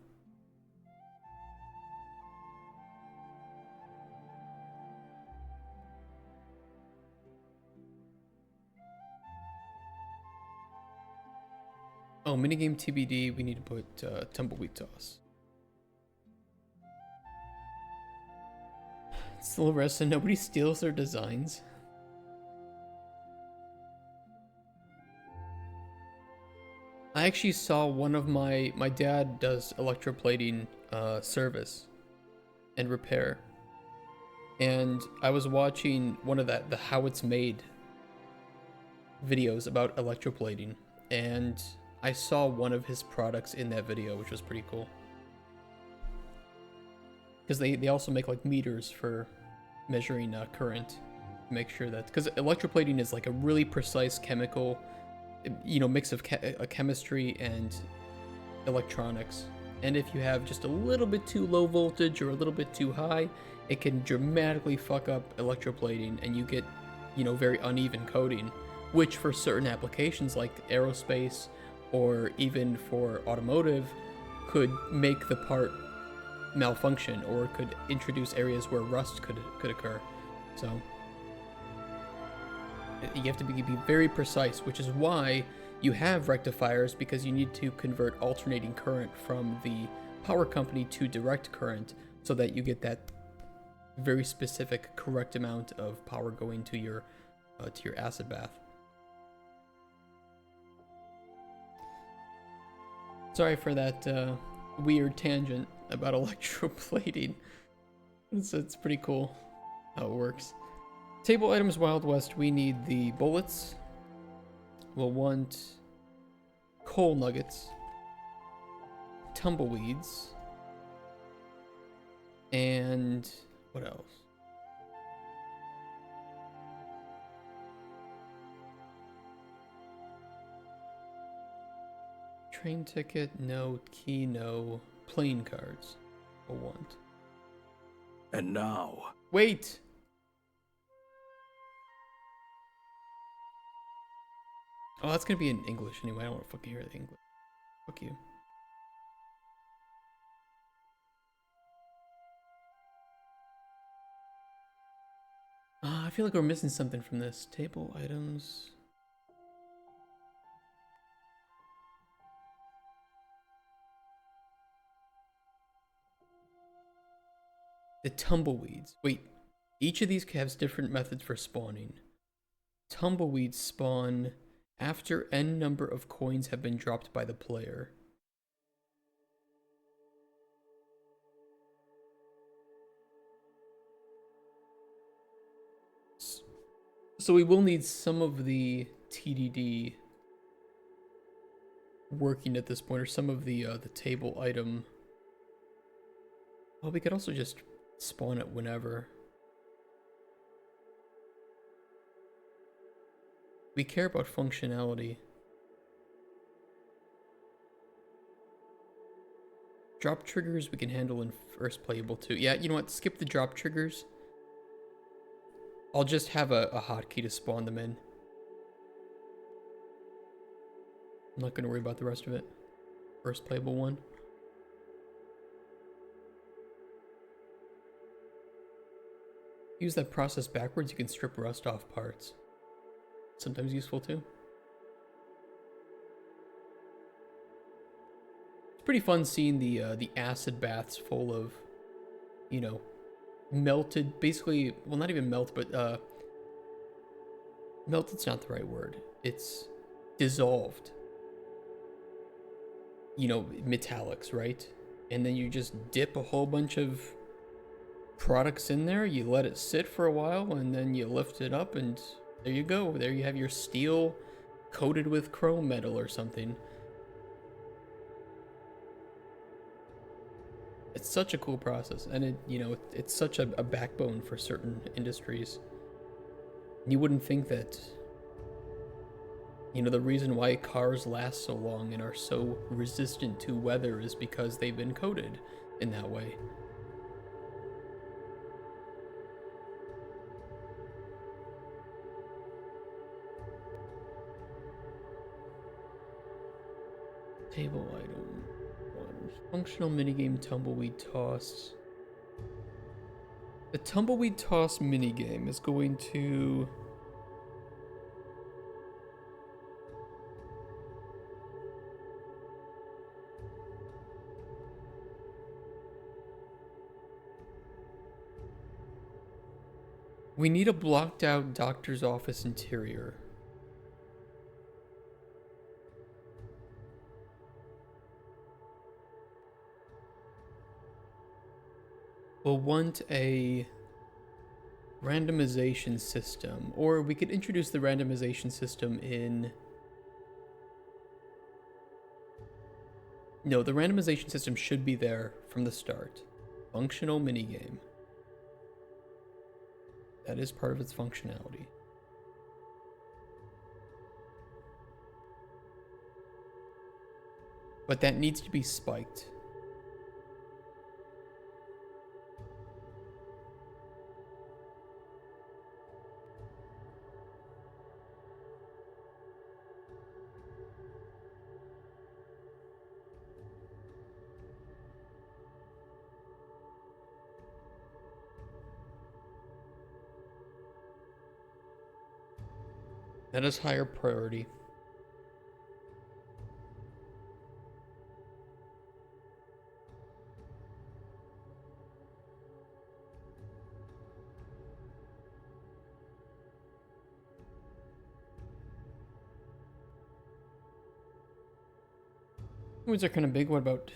Oh, minigame TBD, we need to put tumbleweed toss. Still rest so nobody steals their designs. I actually saw one of my dad does electroplating service and repair. And I was watching one of the how it's made videos about electroplating, and I saw one of his products in that video, which was pretty cool. Because they also make like meters for measuring current to make sure that, because electroplating is like a really precise chemical, mix of chemistry and electronics. And if you have just a little bit too low voltage or a little bit too high, it can dramatically fuck up electroplating, and you get, very uneven coating, which for certain applications like aerospace or even for automotive could make the part malfunction, or could introduce areas where rust could occur. So you have to be very precise, which is why you have rectifiers, because you need to convert alternating current from the power company to direct current so that you get that very specific correct amount of power going to your acid bath. Sorry for that weird tangent about electroplating. It's pretty cool how it works. Table items Wild West, we need the bullets. We'll want coal nuggets, tumbleweeds, and what else? Train ticket, no. Key, no. Plane cards, we'll want. And now, wait! Oh, that's gonna be in English anyway. I don't want to fucking hear the English. Fuck you. I feel like we're missing something from this. Table items. The tumbleweeds. Wait, each of these has different methods for spawning. Tumbleweeds spawn after n number of coins have been dropped by the player. So we will need some of the TDD working at this point, or some of the table item. Well, we could also just spawn it whenever. We care about functionality. Drop triggers we can handle in first playable too. Yeah, you know what? Skip the drop triggers. I'll just have a hotkey to spawn them in. I'm not going to worry about the rest of it. First playable one. Use that process backwards, you can strip rust off parts. Sometimes useful too. It's pretty fun seeing the acid baths full of, you know, melted, basically, well, not even melt, but melted's not the right word. It's dissolved, you know, metallics, right? And then you just dip a whole bunch of products in there, you let it sit for a while, and then you lift it up, and there you go. There you have your steel coated with chrome metal or something. It's such a cool process, and it, you know, it's such a backbone for certain industries. You wouldn't think that, you know, the reason why cars last so long and are so resistant to weather is because they've been coated in that way. Table item. Functional minigame tumbleweed toss. The tumbleweed toss minigame is going to... We need a blocked out doctor's office interior. We'll want a randomization system, or we could introduce the randomization system in... No, the randomization system should be there from the start. Functional minigame. That is part of its functionality. But that needs to be spiked. That is higher priority. These are kind of big. What about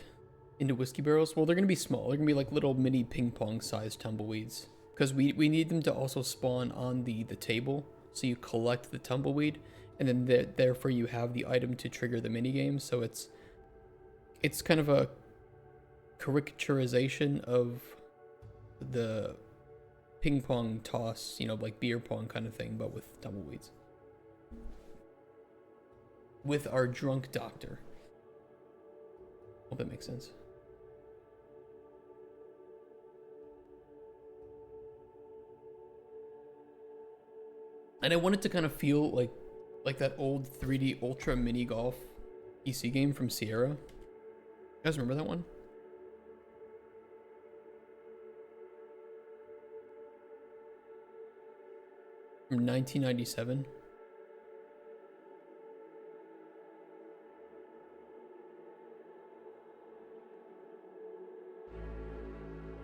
into whiskey barrels? Well, they're going to be small. They're going to be like little mini ping pong sized tumbleweeds. Because we need them to also spawn on the table. So you collect the tumbleweed, and then therefore you have the item to trigger the minigame. So it's kind of a caricaturization of the ping pong toss, you know, like beer pong kind of thing, but with tumbleweeds. With our drunk doctor. Hope that makes sense. And I want it to kind of feel like that old 3D Ultra Mini Golf PC game from Sierra. You guys remember that one? From 1997.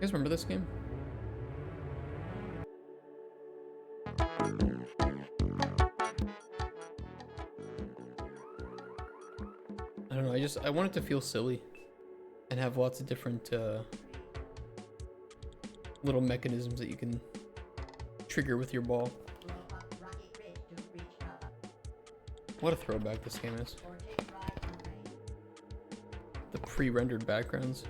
You guys remember this game? I don't know, I want it to feel silly and have lots of different little mechanisms that you can trigger with your ball. What a throwback this game is. the pre-rendered backgrounds.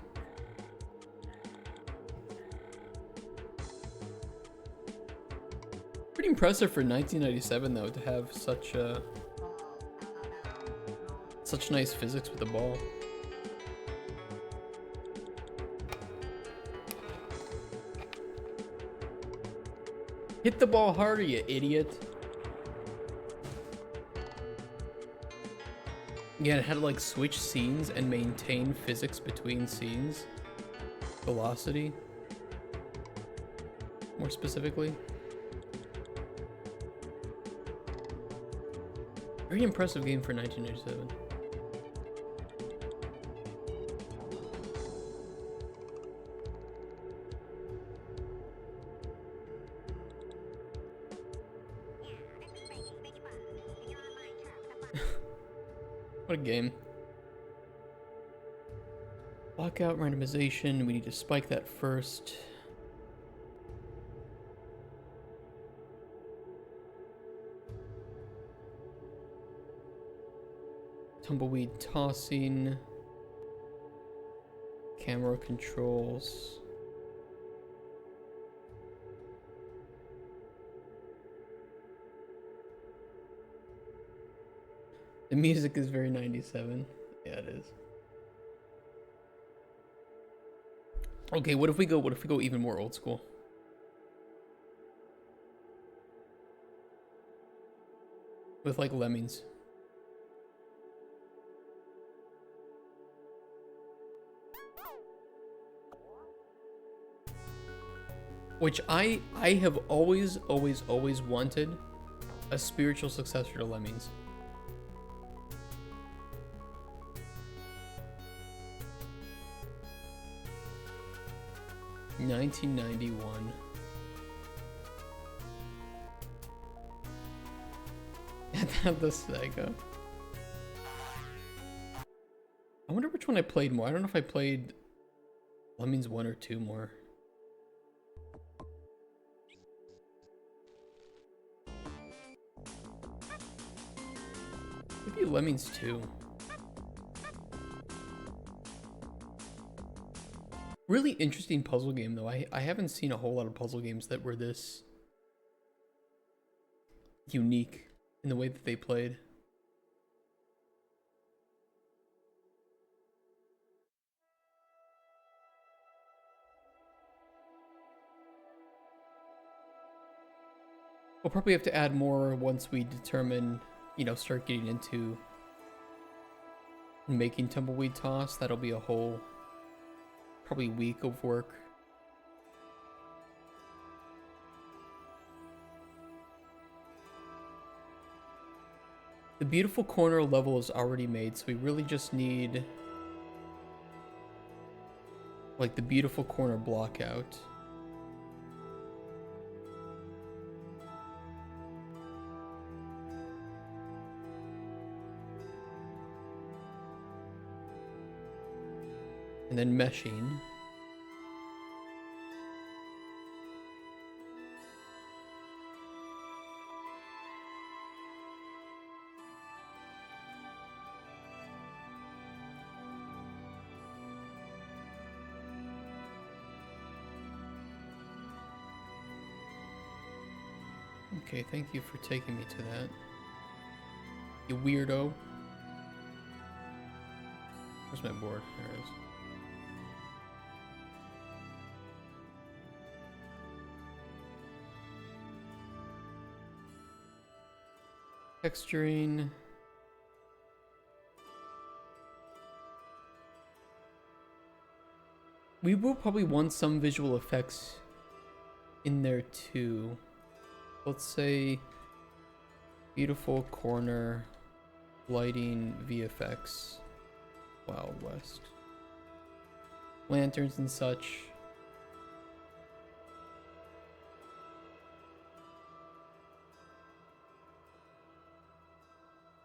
Pretty impressive for 1997 though to have such nice physics with the ball. Hit the ball harder, you idiot. Yeah, it had to like switch scenes and maintain physics between scenes. Velocity, more specifically. Very impressive game for 1997. What a game. Lockout randomization, we need to spike that first. Tumbleweed tossing. Camera controls. The music is very 97. Yeah, it is. Okay, what if we go even more old school? With like Lemmings. Which I have always wanted a spiritual successor to Lemmings. $1991. At the Sega. I wonder which one I played more. I don't know if I played Lemmings 1 or 2 more. Maybe Lemmings 2. Really interesting puzzle game though. I haven't seen a whole lot of puzzle games that were this unique in the way that they played. We'll probably have to add more once we determine, you know, start getting into making Tumbleweed Toss. That'll be a whole probably week of work. The beautiful corner level is already made, so we really just need like the beautiful corner block out. And then meshing. Okay, thank you for taking me to that. You weirdo. Where's my board? There it is. Texturing. We will probably want some visual effects in there too. Let's say beautiful corner lighting VFX Wild West. Lanterns and such.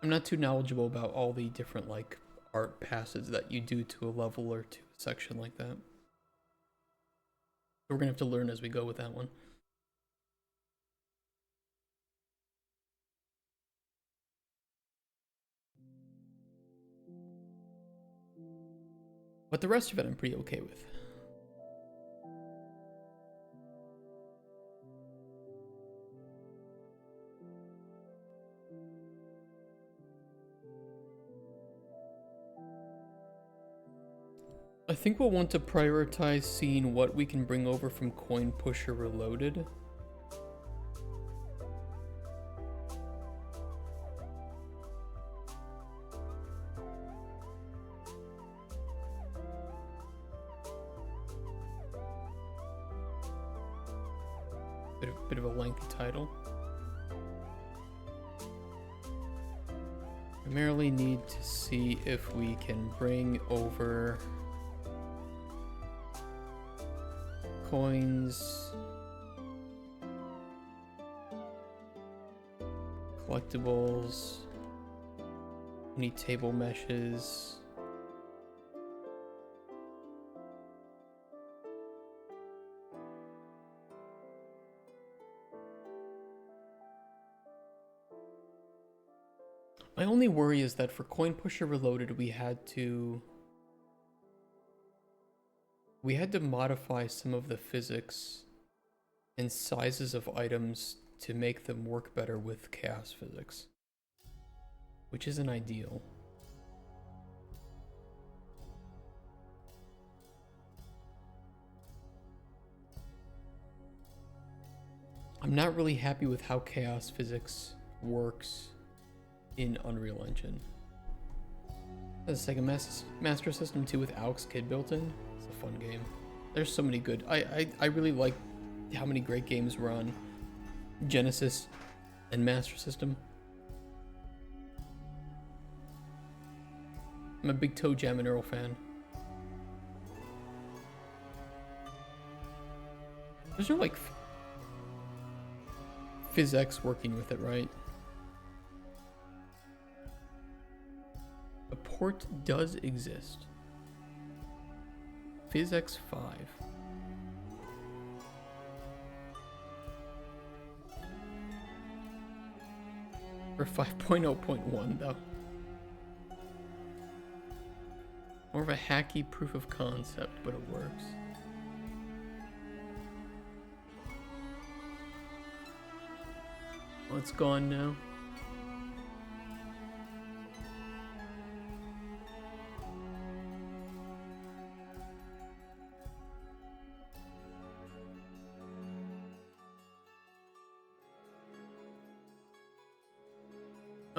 I'm not too knowledgeable about all the different like art passes that you do to a level or to a section like that. We're gonna have to learn as we go with that one. But the rest of it I'm pretty okay with. I think we'll want to prioritize seeing what we can bring over from Coin Pusher Reloaded. Bit of a lengthy title. Primarily need to see if we can bring over coins, collectibles, any table meshes. My only worry is that for Coin Pusher Reloaded, we had to modify some of the physics and sizes of items to make them work better with chaos physics, which isn't ideal. I'm not really happy with how chaos physics works in Unreal Engine. There's a Sega Master System 2 with Alex Kidd built in. It's a fun game. There's so many good. I really like how many great games were on Genesis and Master System. I'm a big Toe Jam and Earl fan. There's no like PhysX working with it, right? A port does exist. PhysX 5. For 5.0.1 though. More of a hacky proof of concept, but it works. Well, it's gone now.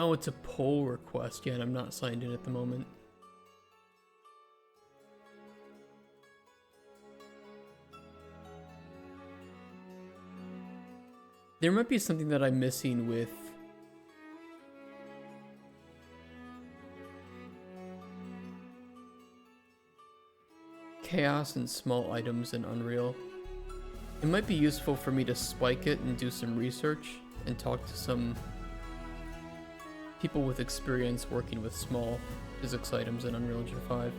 Oh, it's a poll request. Yeah, and I'm not signed in at the moment. There might be something that I'm missing with chaos and small items in Unreal. It might be useful for me to spike it and do some research and talk to some people with experience working with small physics items in Unreal Engine 5.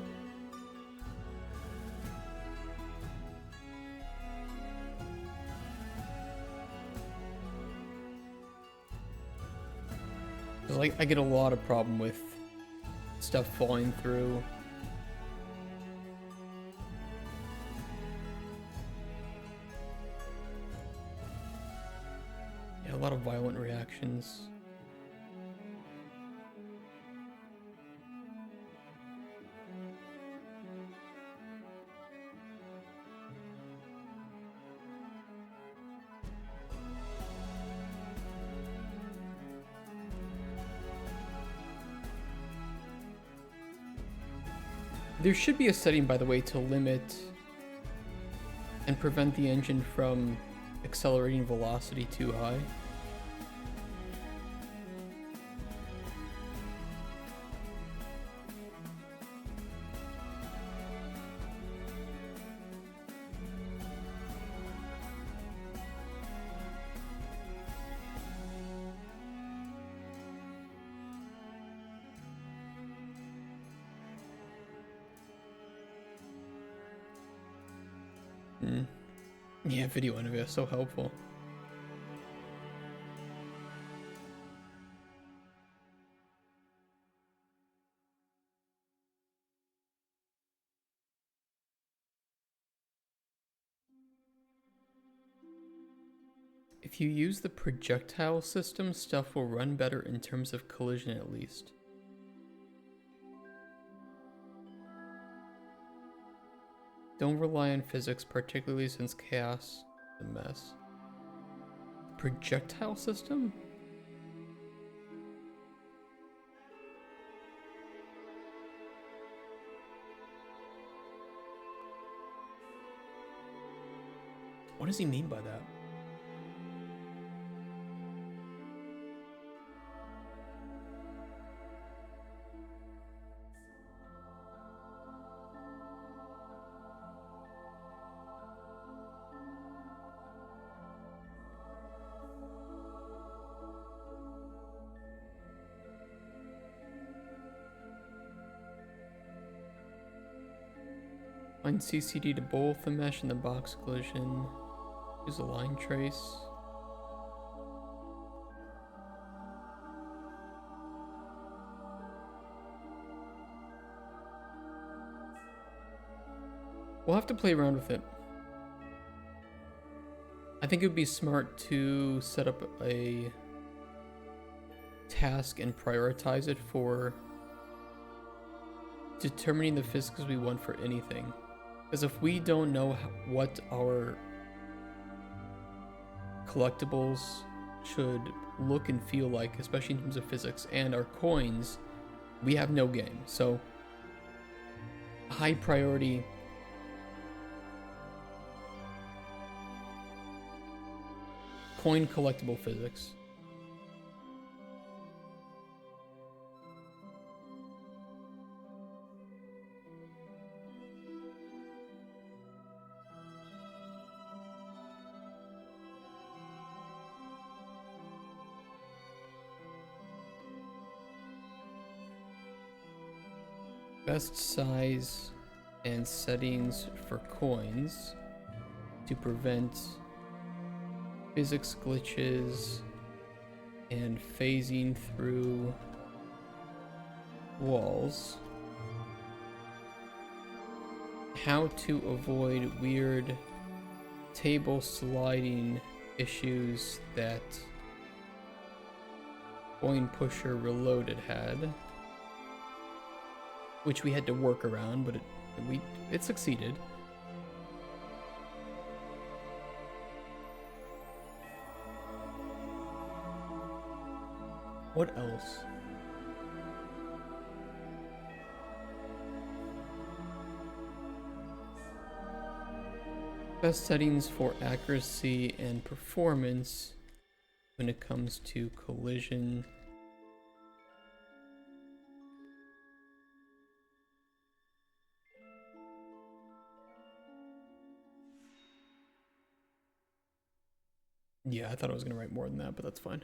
Because like, I get a lot of problem with stuff falling through. Yeah, a lot of violent reactions. There should be a setting, by the way, to limit and prevent the engine from accelerating velocity too high. Yeah, video interview is so helpful. If you use the projectile system, stuff will run better in terms of collision at least. Don't rely on physics, particularly since chaos is a mess. Projectile system? What does he mean by that? Find CCD to both the mesh and the box collision. Use a line trace. We'll have to play around with it. I think it would be smart to set up a task and prioritize it for determining the physics we want for anything. Because if we don't know what our collectibles should look and feel like, especially in terms of physics, and our coins, we have no game. So, high priority. Coin collectible physics. Best size and settings for coins to prevent physics glitches and phasing through walls. How to avoid weird table sliding issues that Coin Pusher Reloaded had, which we had to work around, but it succeeded. What else? Best settings for accuracy and performance when it comes to collision. Yeah, I thought I was going to write more than that, but that's fine.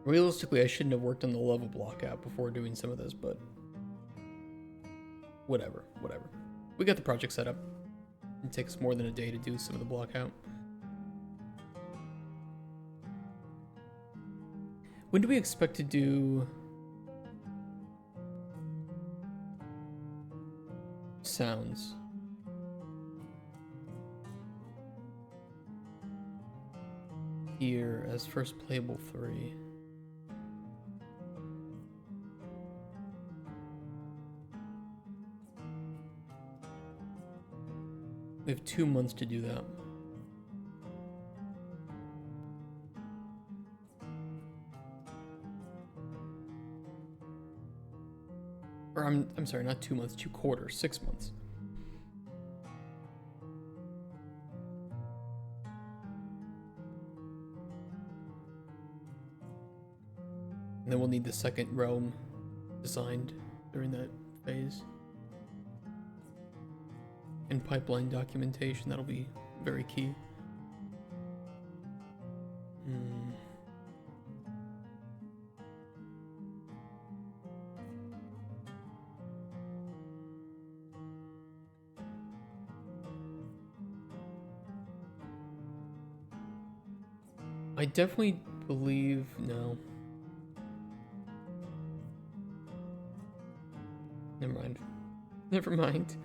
Realistically, I shouldn't have worked on the level block app before doing some of this, but whatever. We got the project set up. It takes more than a day to do some of the block out. When do we expect to do sounds? Here as first playable 3. We have 2 months to do that. Or I'm sorry, not 2 months, 2 quarters, 6 months. And then we'll need the second realm designed during that phase. And pipeline documentation, that'll be very key. I definitely believe, no. Never mind. Never mind.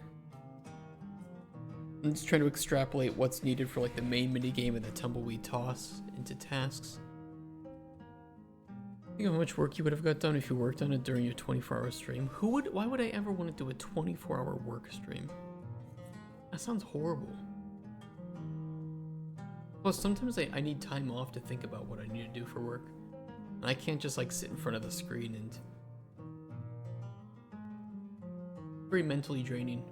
I'm just trying to extrapolate what's needed for like the main minigame and the tumbleweed toss into tasks. Think of how much work you would have got done if you worked on it during your 24-hour stream. Why would I ever want to do a 24-hour work stream? That sounds horrible. Plus, sometimes I need time off to think about what I need to do for work. And I can't just like sit in front of the screen and... Very mentally draining.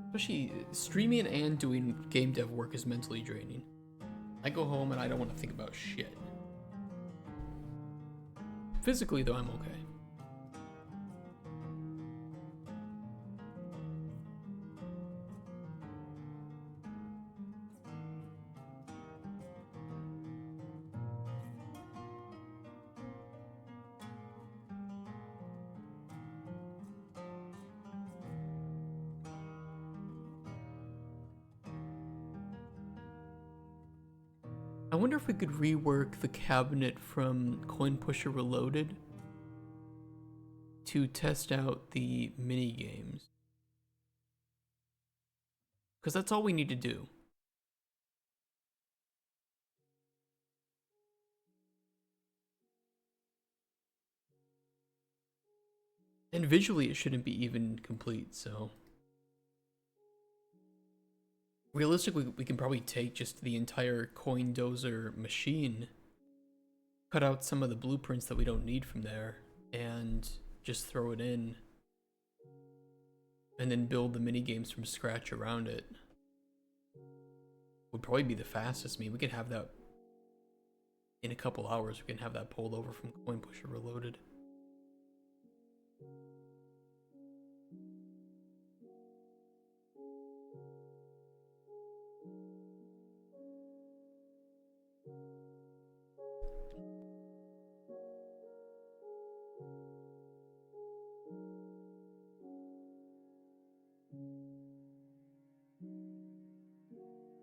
Especially streaming and doing game dev work is mentally draining. I go home and I don't want to think about shit. Physically, though, I'm okay. I wonder if we could rework the cabinet from Coin Pusher Reloaded to test out the mini games. Because that's all we need to do. And visually it shouldn't be even complete, so... Realistically, we can probably take just the entire Coin Dozer machine, cut out some of the blueprints that we don't need from there, and just throw it in. And then build the mini games from scratch around it. Would probably be the fastest. I mean, we could have that in a couple hours. We can have that pulled over from Coin Pusher Reloaded.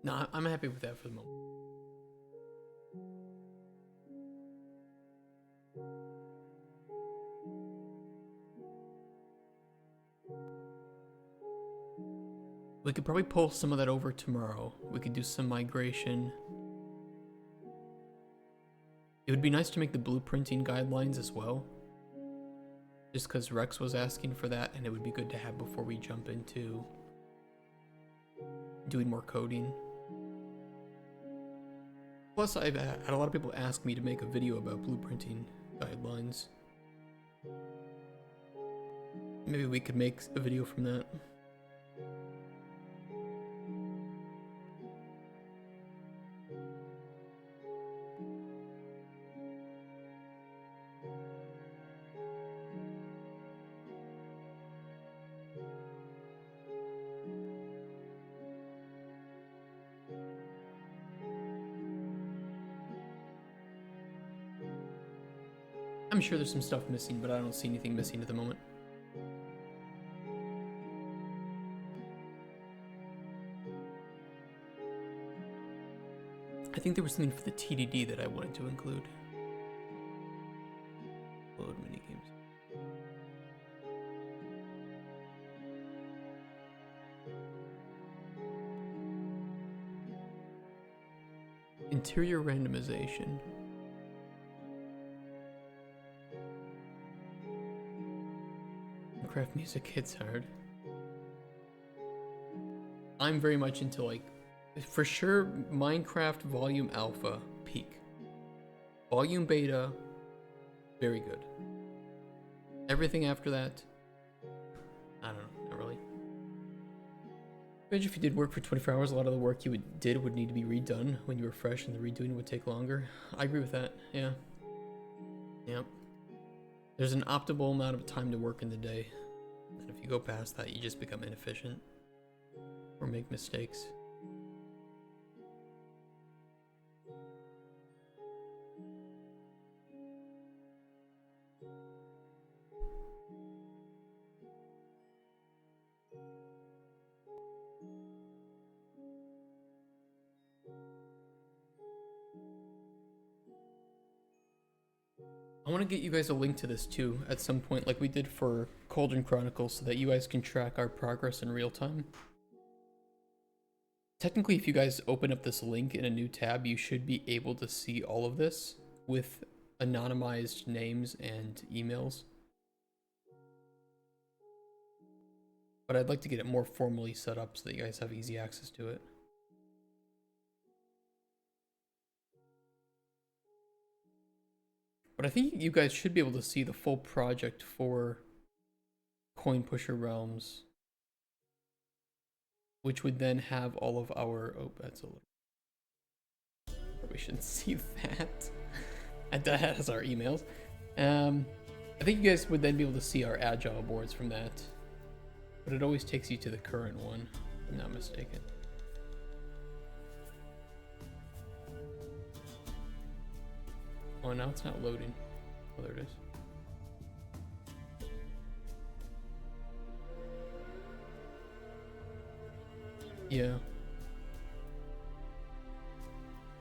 No, I'm happy with that for the moment. We could probably pull some of that over tomorrow. We could do some migration. It would be nice to make the blueprinting guidelines as well. Just because Rex was asking for that, and it would be good to have before we jump into doing more coding. Plus, I've had a lot of people ask me to make a video about blueprinting guidelines. Maybe we could make a video from that. I'm sure there's some stuff missing, but I don't see anything missing at the moment. I think there was something for the TDD that I wanted to include. Load minigames. Interior randomization. Minecraft music hits hard. I'm very much into like, for sure, Minecraft Volume Alpha, peak. Volume Beta, very good. Everything after that, I don't know, not really. Imagine if you did work for 24 hours, a lot of the work you did would need to be redone when you were fresh, and the redoing would take longer. I agree with that, yeah. Yep. There's an optimal amount of time to work in the day. And if you go past that, you just become inefficient. Or make mistakes. I want to get you guys a link to this too at some point, like we did for Cauldron Chronicles, so that you guys can track our progress in real time. Technically, if you guys open up this link in a new tab, you should be able to see all of this with anonymized names and emails. But I'd like to get it more formally set up so that you guys have easy access to it. But I think you guys should be able to see the full project for Coin Pusher Realms, which would then have all of our... Oh, that's a little... We shouldn't see that. That has our emails. I think you guys would then be able to see our agile boards from that. But it always takes you to the current one, if I'm not mistaken. Oh, now it's not loading. Oh, there it is. Yeah.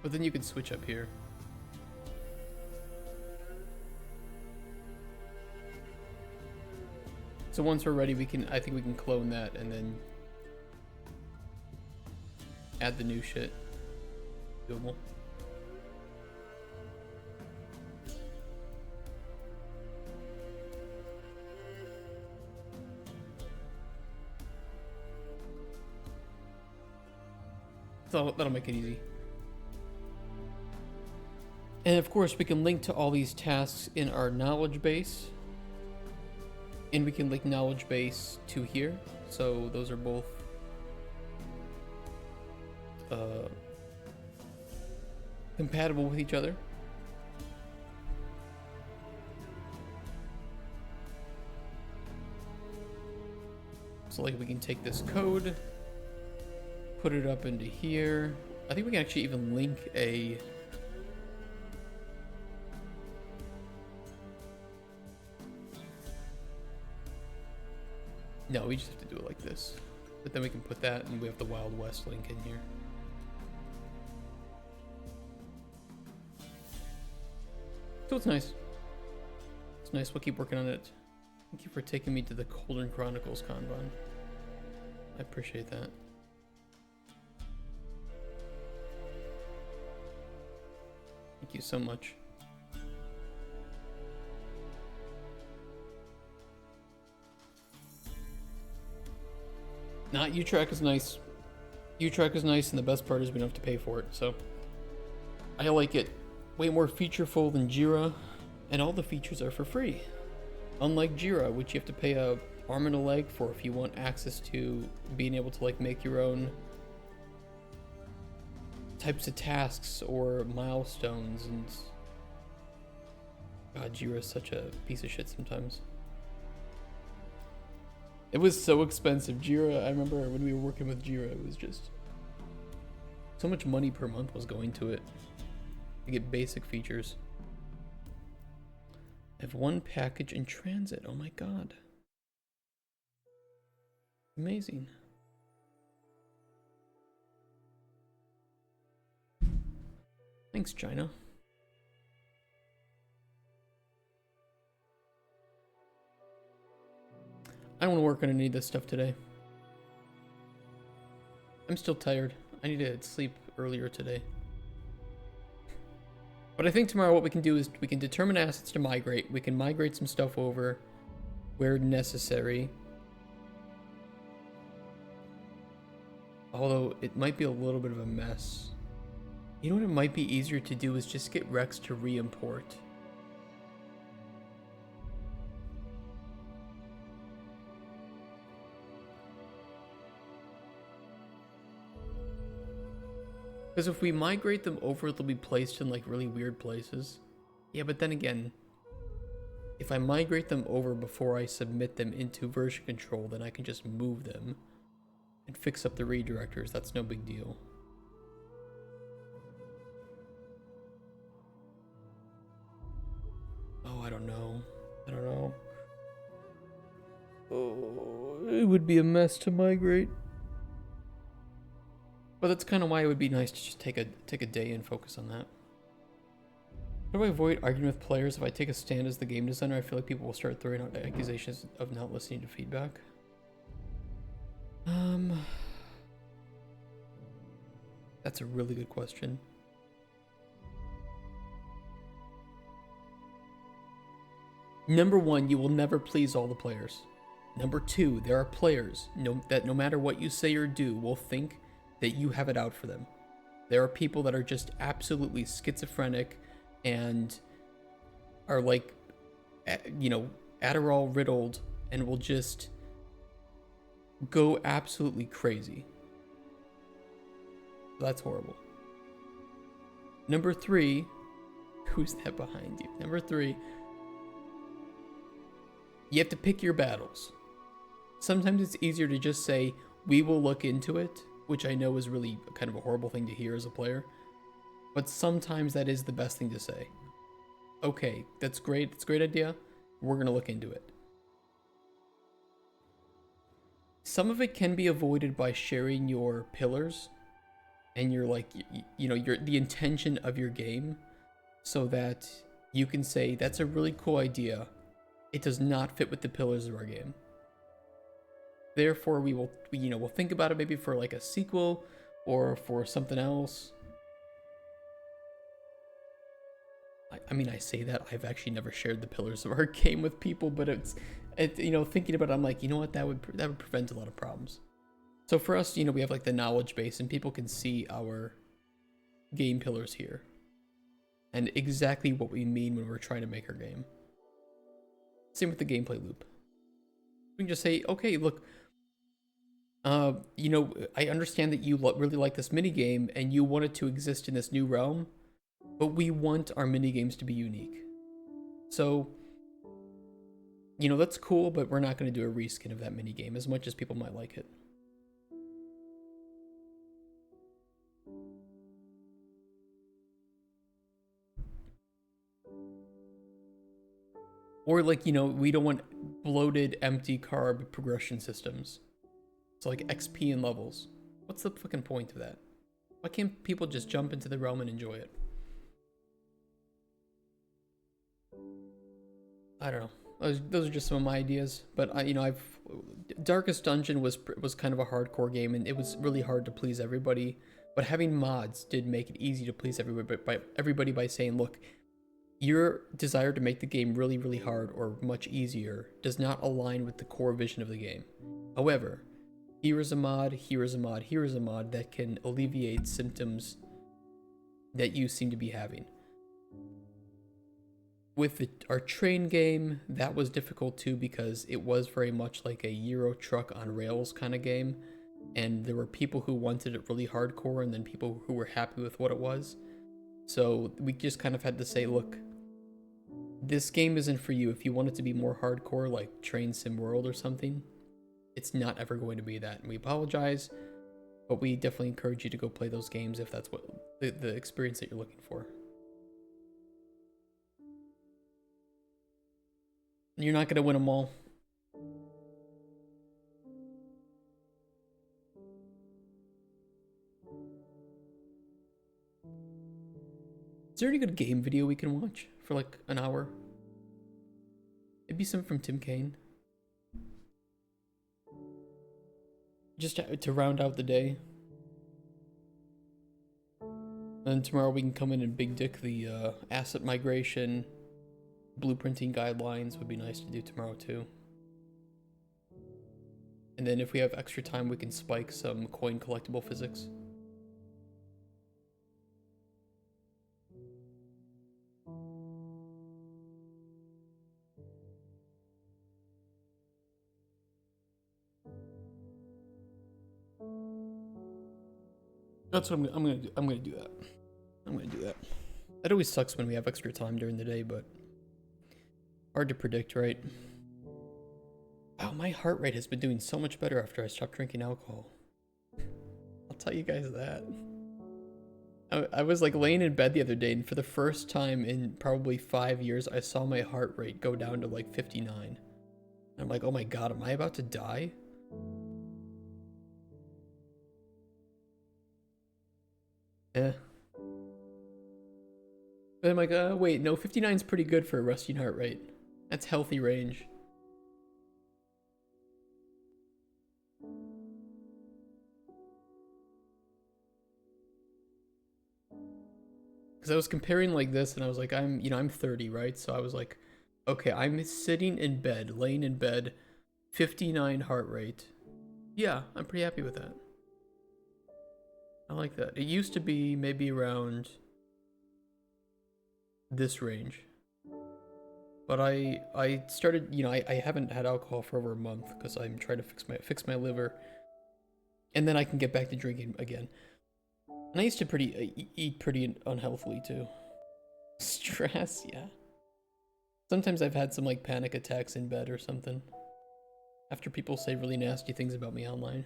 But then you can switch up here. So once we're ready, I think we can clone that and then add the new shit. Doable. So that'll make it easy. And of course, we can link to all these tasks in our knowledge base. And we can link knowledge base to here. So those are both compatible with each other. So like we can take this code, put it up into here. I think we can actually even link a... No, we just have to do it like this. But then we can put that and we have the Wild West link in here. So it's nice. It's nice, we'll keep working on it. Thank you for taking me to the Cauldron Chronicles Kanban. I appreciate that. Thank you so much. Not U-Track is nice. U-Track is nice, and the best part is we don't have to pay for it, so I like it. Way more featureful than Jira, and all the features are for free. Unlike Jira, which you have to pay a arm and a leg for if you want access to being able to like make your own types of tasks or milestones, and God, Jira is such a piece of shit sometimes. It was so expensive. Jira, I remember when we were working with Jira, it was just so much money per month was going to it to get basic features. I have one package in transit. Oh my God. Amazing. Thanks, China. I don't want to work on any of this stuff today. I'm still tired. I need to sleep earlier today. But I think tomorrow what we can do is we can determine assets to migrate. We can migrate some stuff over where necessary. Although it might be a little bit of a mess. You know what it might be easier to do is just get Rex to re-import. Because if we migrate them over, they'll be placed in like really weird places. Yeah, but then again, if I migrate them over before I submit them into version control, then I can just move them and fix up the redirectors. That's no big deal. Oh, I don't know. I don't know. Oh, it would be a mess to migrate. But that's kind of why it would be nice to just take a day and focus on that. How do I avoid arguing with players if I take a stand as the game designer? I feel like people will start throwing out accusations of not listening to feedback. That's a really good question. Number one, you will never please all the players. Number two, there are players that no matter what you say or do will think that you have it out for them. There are people that are just absolutely schizophrenic and are like, you know, Adderall riddled and will just go absolutely crazy. That's horrible. Number three, who's that behind you? Number three, you have to pick your battles. Sometimes it's easier to just say, we will look into it, which I know is really kind of a horrible thing to hear as a player. But sometimes that is the best thing to say. Okay, that's great. It's a great idea. We're going to look into it. Some of it can be avoided by sharing your pillars and your, like, you know, the intention of your game, so that you can say, that's a really cool idea. It does not fit with the pillars of our game. Therefore, we'll think about it maybe for like a sequel or for something else. I mean, I say that I've actually never shared the pillars of our game with people, but it's you know, thinking about it, I'm like, you know what, that would prevent a lot of problems. So for us, you know, we have like the knowledge base, and people can see our game pillars here and exactly what we mean when we're trying to make our game. Same with the gameplay loop. We can just say, okay, look, you know, I understand that you really like this mini game and you want it to exist in this new realm, but we want our mini games to be unique. So, you know, that's cool, but we're not going to do a reskin of that mini game as much as people might like it. Or like, you know, we don't want bloated, empty carb progression systems. So like XP and levels. What's the fucking point of that? Why can't people just jump into the realm and enjoy it? I don't know. Those are just some of my ideas. But you know, Darkest Dungeon was kind of a hardcore game, and it was really hard to please everybody. But having mods did make it easy to please everybody by saying, look, your desire to make the game really, really hard or much easier does not align with the core vision of the game. However, here is a mod, here is a mod, here is a mod that can alleviate symptoms that you seem to be having. With our train game, that was difficult too, because it was very much like a Euro Truck on Rails kind of game, and there were people who wanted it really hardcore and then people who were happy with what it was. So we just kind of had to say, look, this game isn't for you. If you want it to be more hardcore, like Train Sim World or something, it's not ever going to be that. And we apologize, but we definitely encourage you to go play those games if that's what the experience that you're looking for. You're not going to win them all. Is there any good game video we can watch for like an hour? Maybe some from Tim Kaine. Just to round out the day. And tomorrow we can come in and big dick the asset migration, blueprinting guidelines would be nice to do tomorrow too. And then if we have extra time, we can spike some coin collectible physics. That's what I'm gonna do. I'm gonna do that. I'm gonna do that. It always sucks when we have extra time during the day, but hard to predict, right? Wow, my heart rate has been doing so much better after I stopped drinking alcohol. I'll tell you guys that. I was like laying in bed the other day, and for the first time in probably 5 years, I saw my heart rate go down to like 59. I'm like, oh my god, am I about to die? Yeah. But I'm like, wait, no, 59 is pretty good for a resting heart rate. That's healthy range. Because I was comparing like this, and I was like, I'm 30, right? So I was like, okay, I'm sitting in bed, laying in bed, 59 heart rate. Yeah, I'm pretty happy with that. I like that. It used to be maybe around this range. But I started, I haven't had alcohol for over a month because I'm trying to fix my liver, and then I can get back to drinking again. And I used to eat pretty unhealthily too. Stress, yeah. Sometimes I've had some like panic attacks in bed or something after people say really nasty things about me online.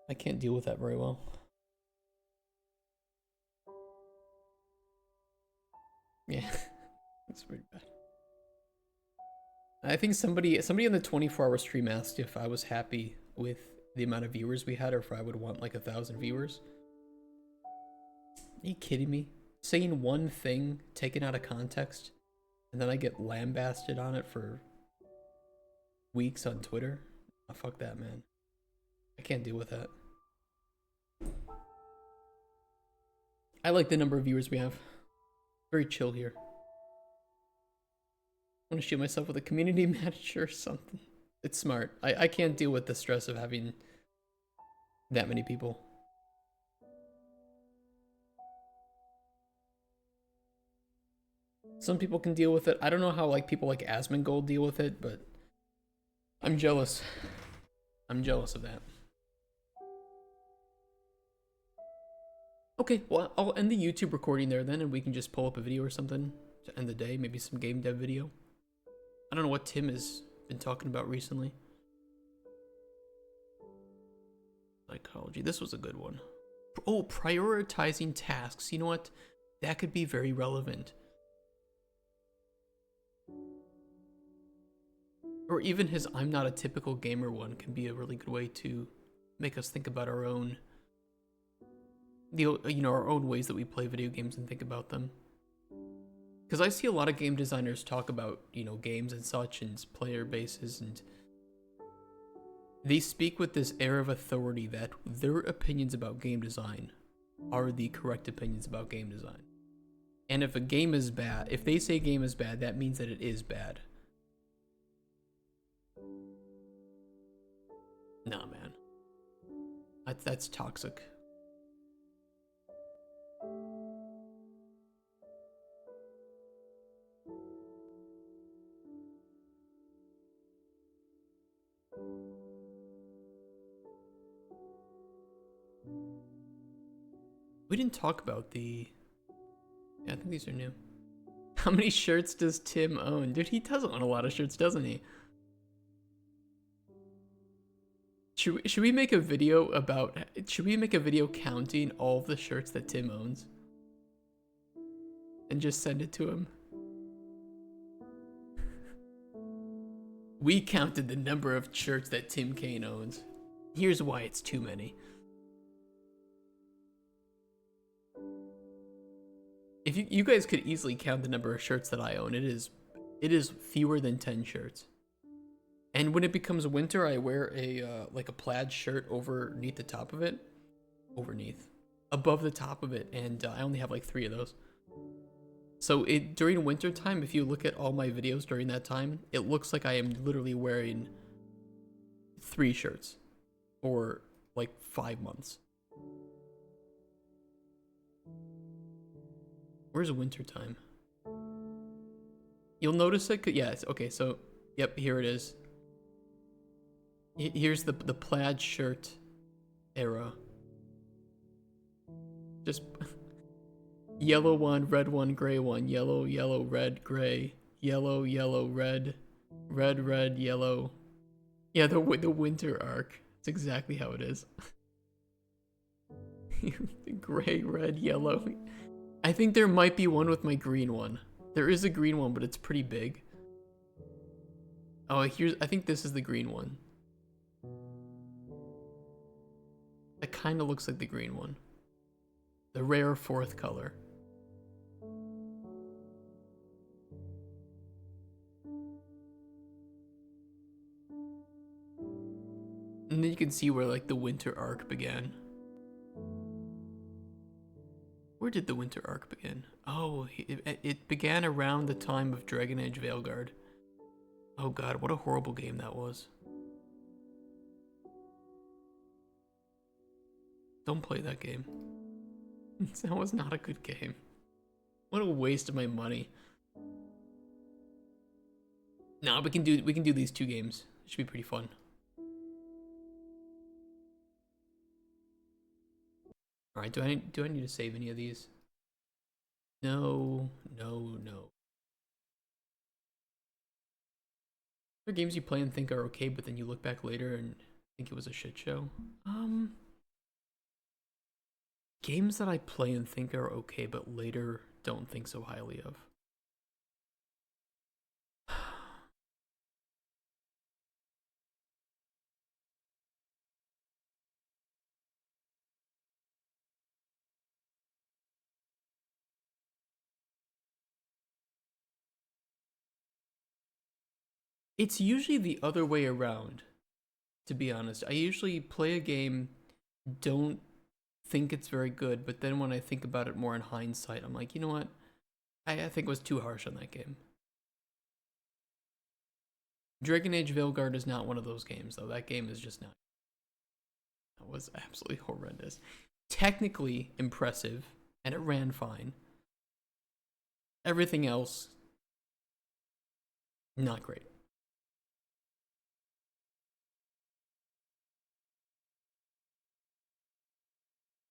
I can't deal with that very well. Yeah, it's pretty bad. I think somebody in the 24-hour stream asked if I was happy with the amount of viewers we had, or if I would want like 1,000 viewers. Are you kidding me? Saying one thing taken out of context, and then I get lambasted on it for weeks on Twitter? Oh, fuck that, man. I can't deal with that. I like the number of viewers we have. Very chill here. I want to shoot myself with a community manager or something. It's smart. I can't deal with the stress of having that many people. Some people can deal with it. I don't know how like people like Asmongold deal with it, but I'm jealous. I'm jealous of that. Okay, well, I'll end the YouTube recording there then, and we can just pull up a video or something to end the day. Maybe some game dev video. I don't know what Tim has been talking about recently. Psychology. This was a good one. Oh, prioritizing tasks. You know what? That could be very relevant. Or even his I'm not a typical gamer one can be a really good way to make us think about our own, our own ways that we play video games and think about them. Because I see a lot of game designers talk about, games and such and player bases, and they speak with this air of authority that their opinions about game design are the correct opinions about game design. And if a game is bad, if they say a game is bad, that means that it is bad. Nah, man. That's toxic. We didn't talk about the... Yeah, I think these are new. How many shirts does Tim own? Dude, he does own a lot of shirts, doesn't he? Should we make a video about... Should we make a video counting all the shirts that Tim owns? And just send it to him? We counted the number of shirts that Tim Kane owns. Here's why it's too many. If you guys could easily count the number of shirts that I own, it is fewer than 10 shirts. And when it becomes winter, I wear a like a plaid shirt overneath the top of it. Above the top of it, and I only have like 3 of those. So during winter time, if you look at all my videos during that time, it looks like I am literally wearing 3 shirts for like 5 months. Where's winter time? You'll notice it. Yeah. Okay. So, yep. Here it is. Here's the plaid shirt era. Just yellow one, red one, gray one, yellow, yellow, red, gray, yellow, yellow, red, red, red, yellow. Yeah, the winter arc. It's exactly how it is. Gray, red, yellow. I think there might be one with my green one. There is a green one, but it's pretty big. Oh, I think this is the green one. It kind of looks like the green one. The rare 4th color. And then you can see where like the winter arc began. Where did the winter arc begin? Oh, it began around the time of Dragon Age Veilguard. Oh god, what a horrible game that was. Don't play that game. That was not a good game. What a waste of my money. Nah, we can do these 2 games. It should be pretty fun. Alright, do I need to save any of these? No, no, no. There are games you play and think are okay, but then you look back later and think it was a shit show. Games that I play and think are okay, but later don't think so highly of. It's usually the other way around, to be honest. I usually play a game, don't think it's very good, but then when I think about it more in hindsight, I'm like, you know what? I think it was too harsh on that game. Dragon Age Veilguard is not one of those games, though. That game is just not. That was absolutely horrendous. Technically impressive, and it ran fine. Everything else, not great.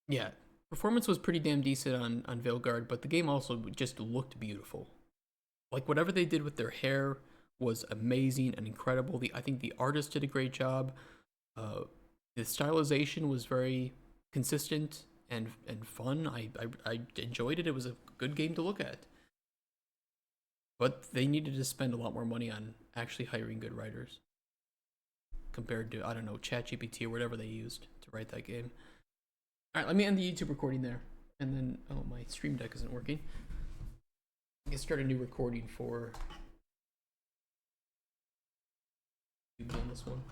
Yeah, performance was pretty damn decent on Veilguard, but the game also just looked beautiful. Like, whatever they did with their hair was amazing and incredible. I think the artist did a great job. The stylization was very consistent and fun. I enjoyed it. It was a good game to look at. But they needed to spend a lot more money on actually hiring good writers compared to, I don't know, ChatGPT or whatever they used to write that game. Alright, let me end the YouTube recording there. And then, oh, my Stream Deck isn't working. I can start a new recording for on this one.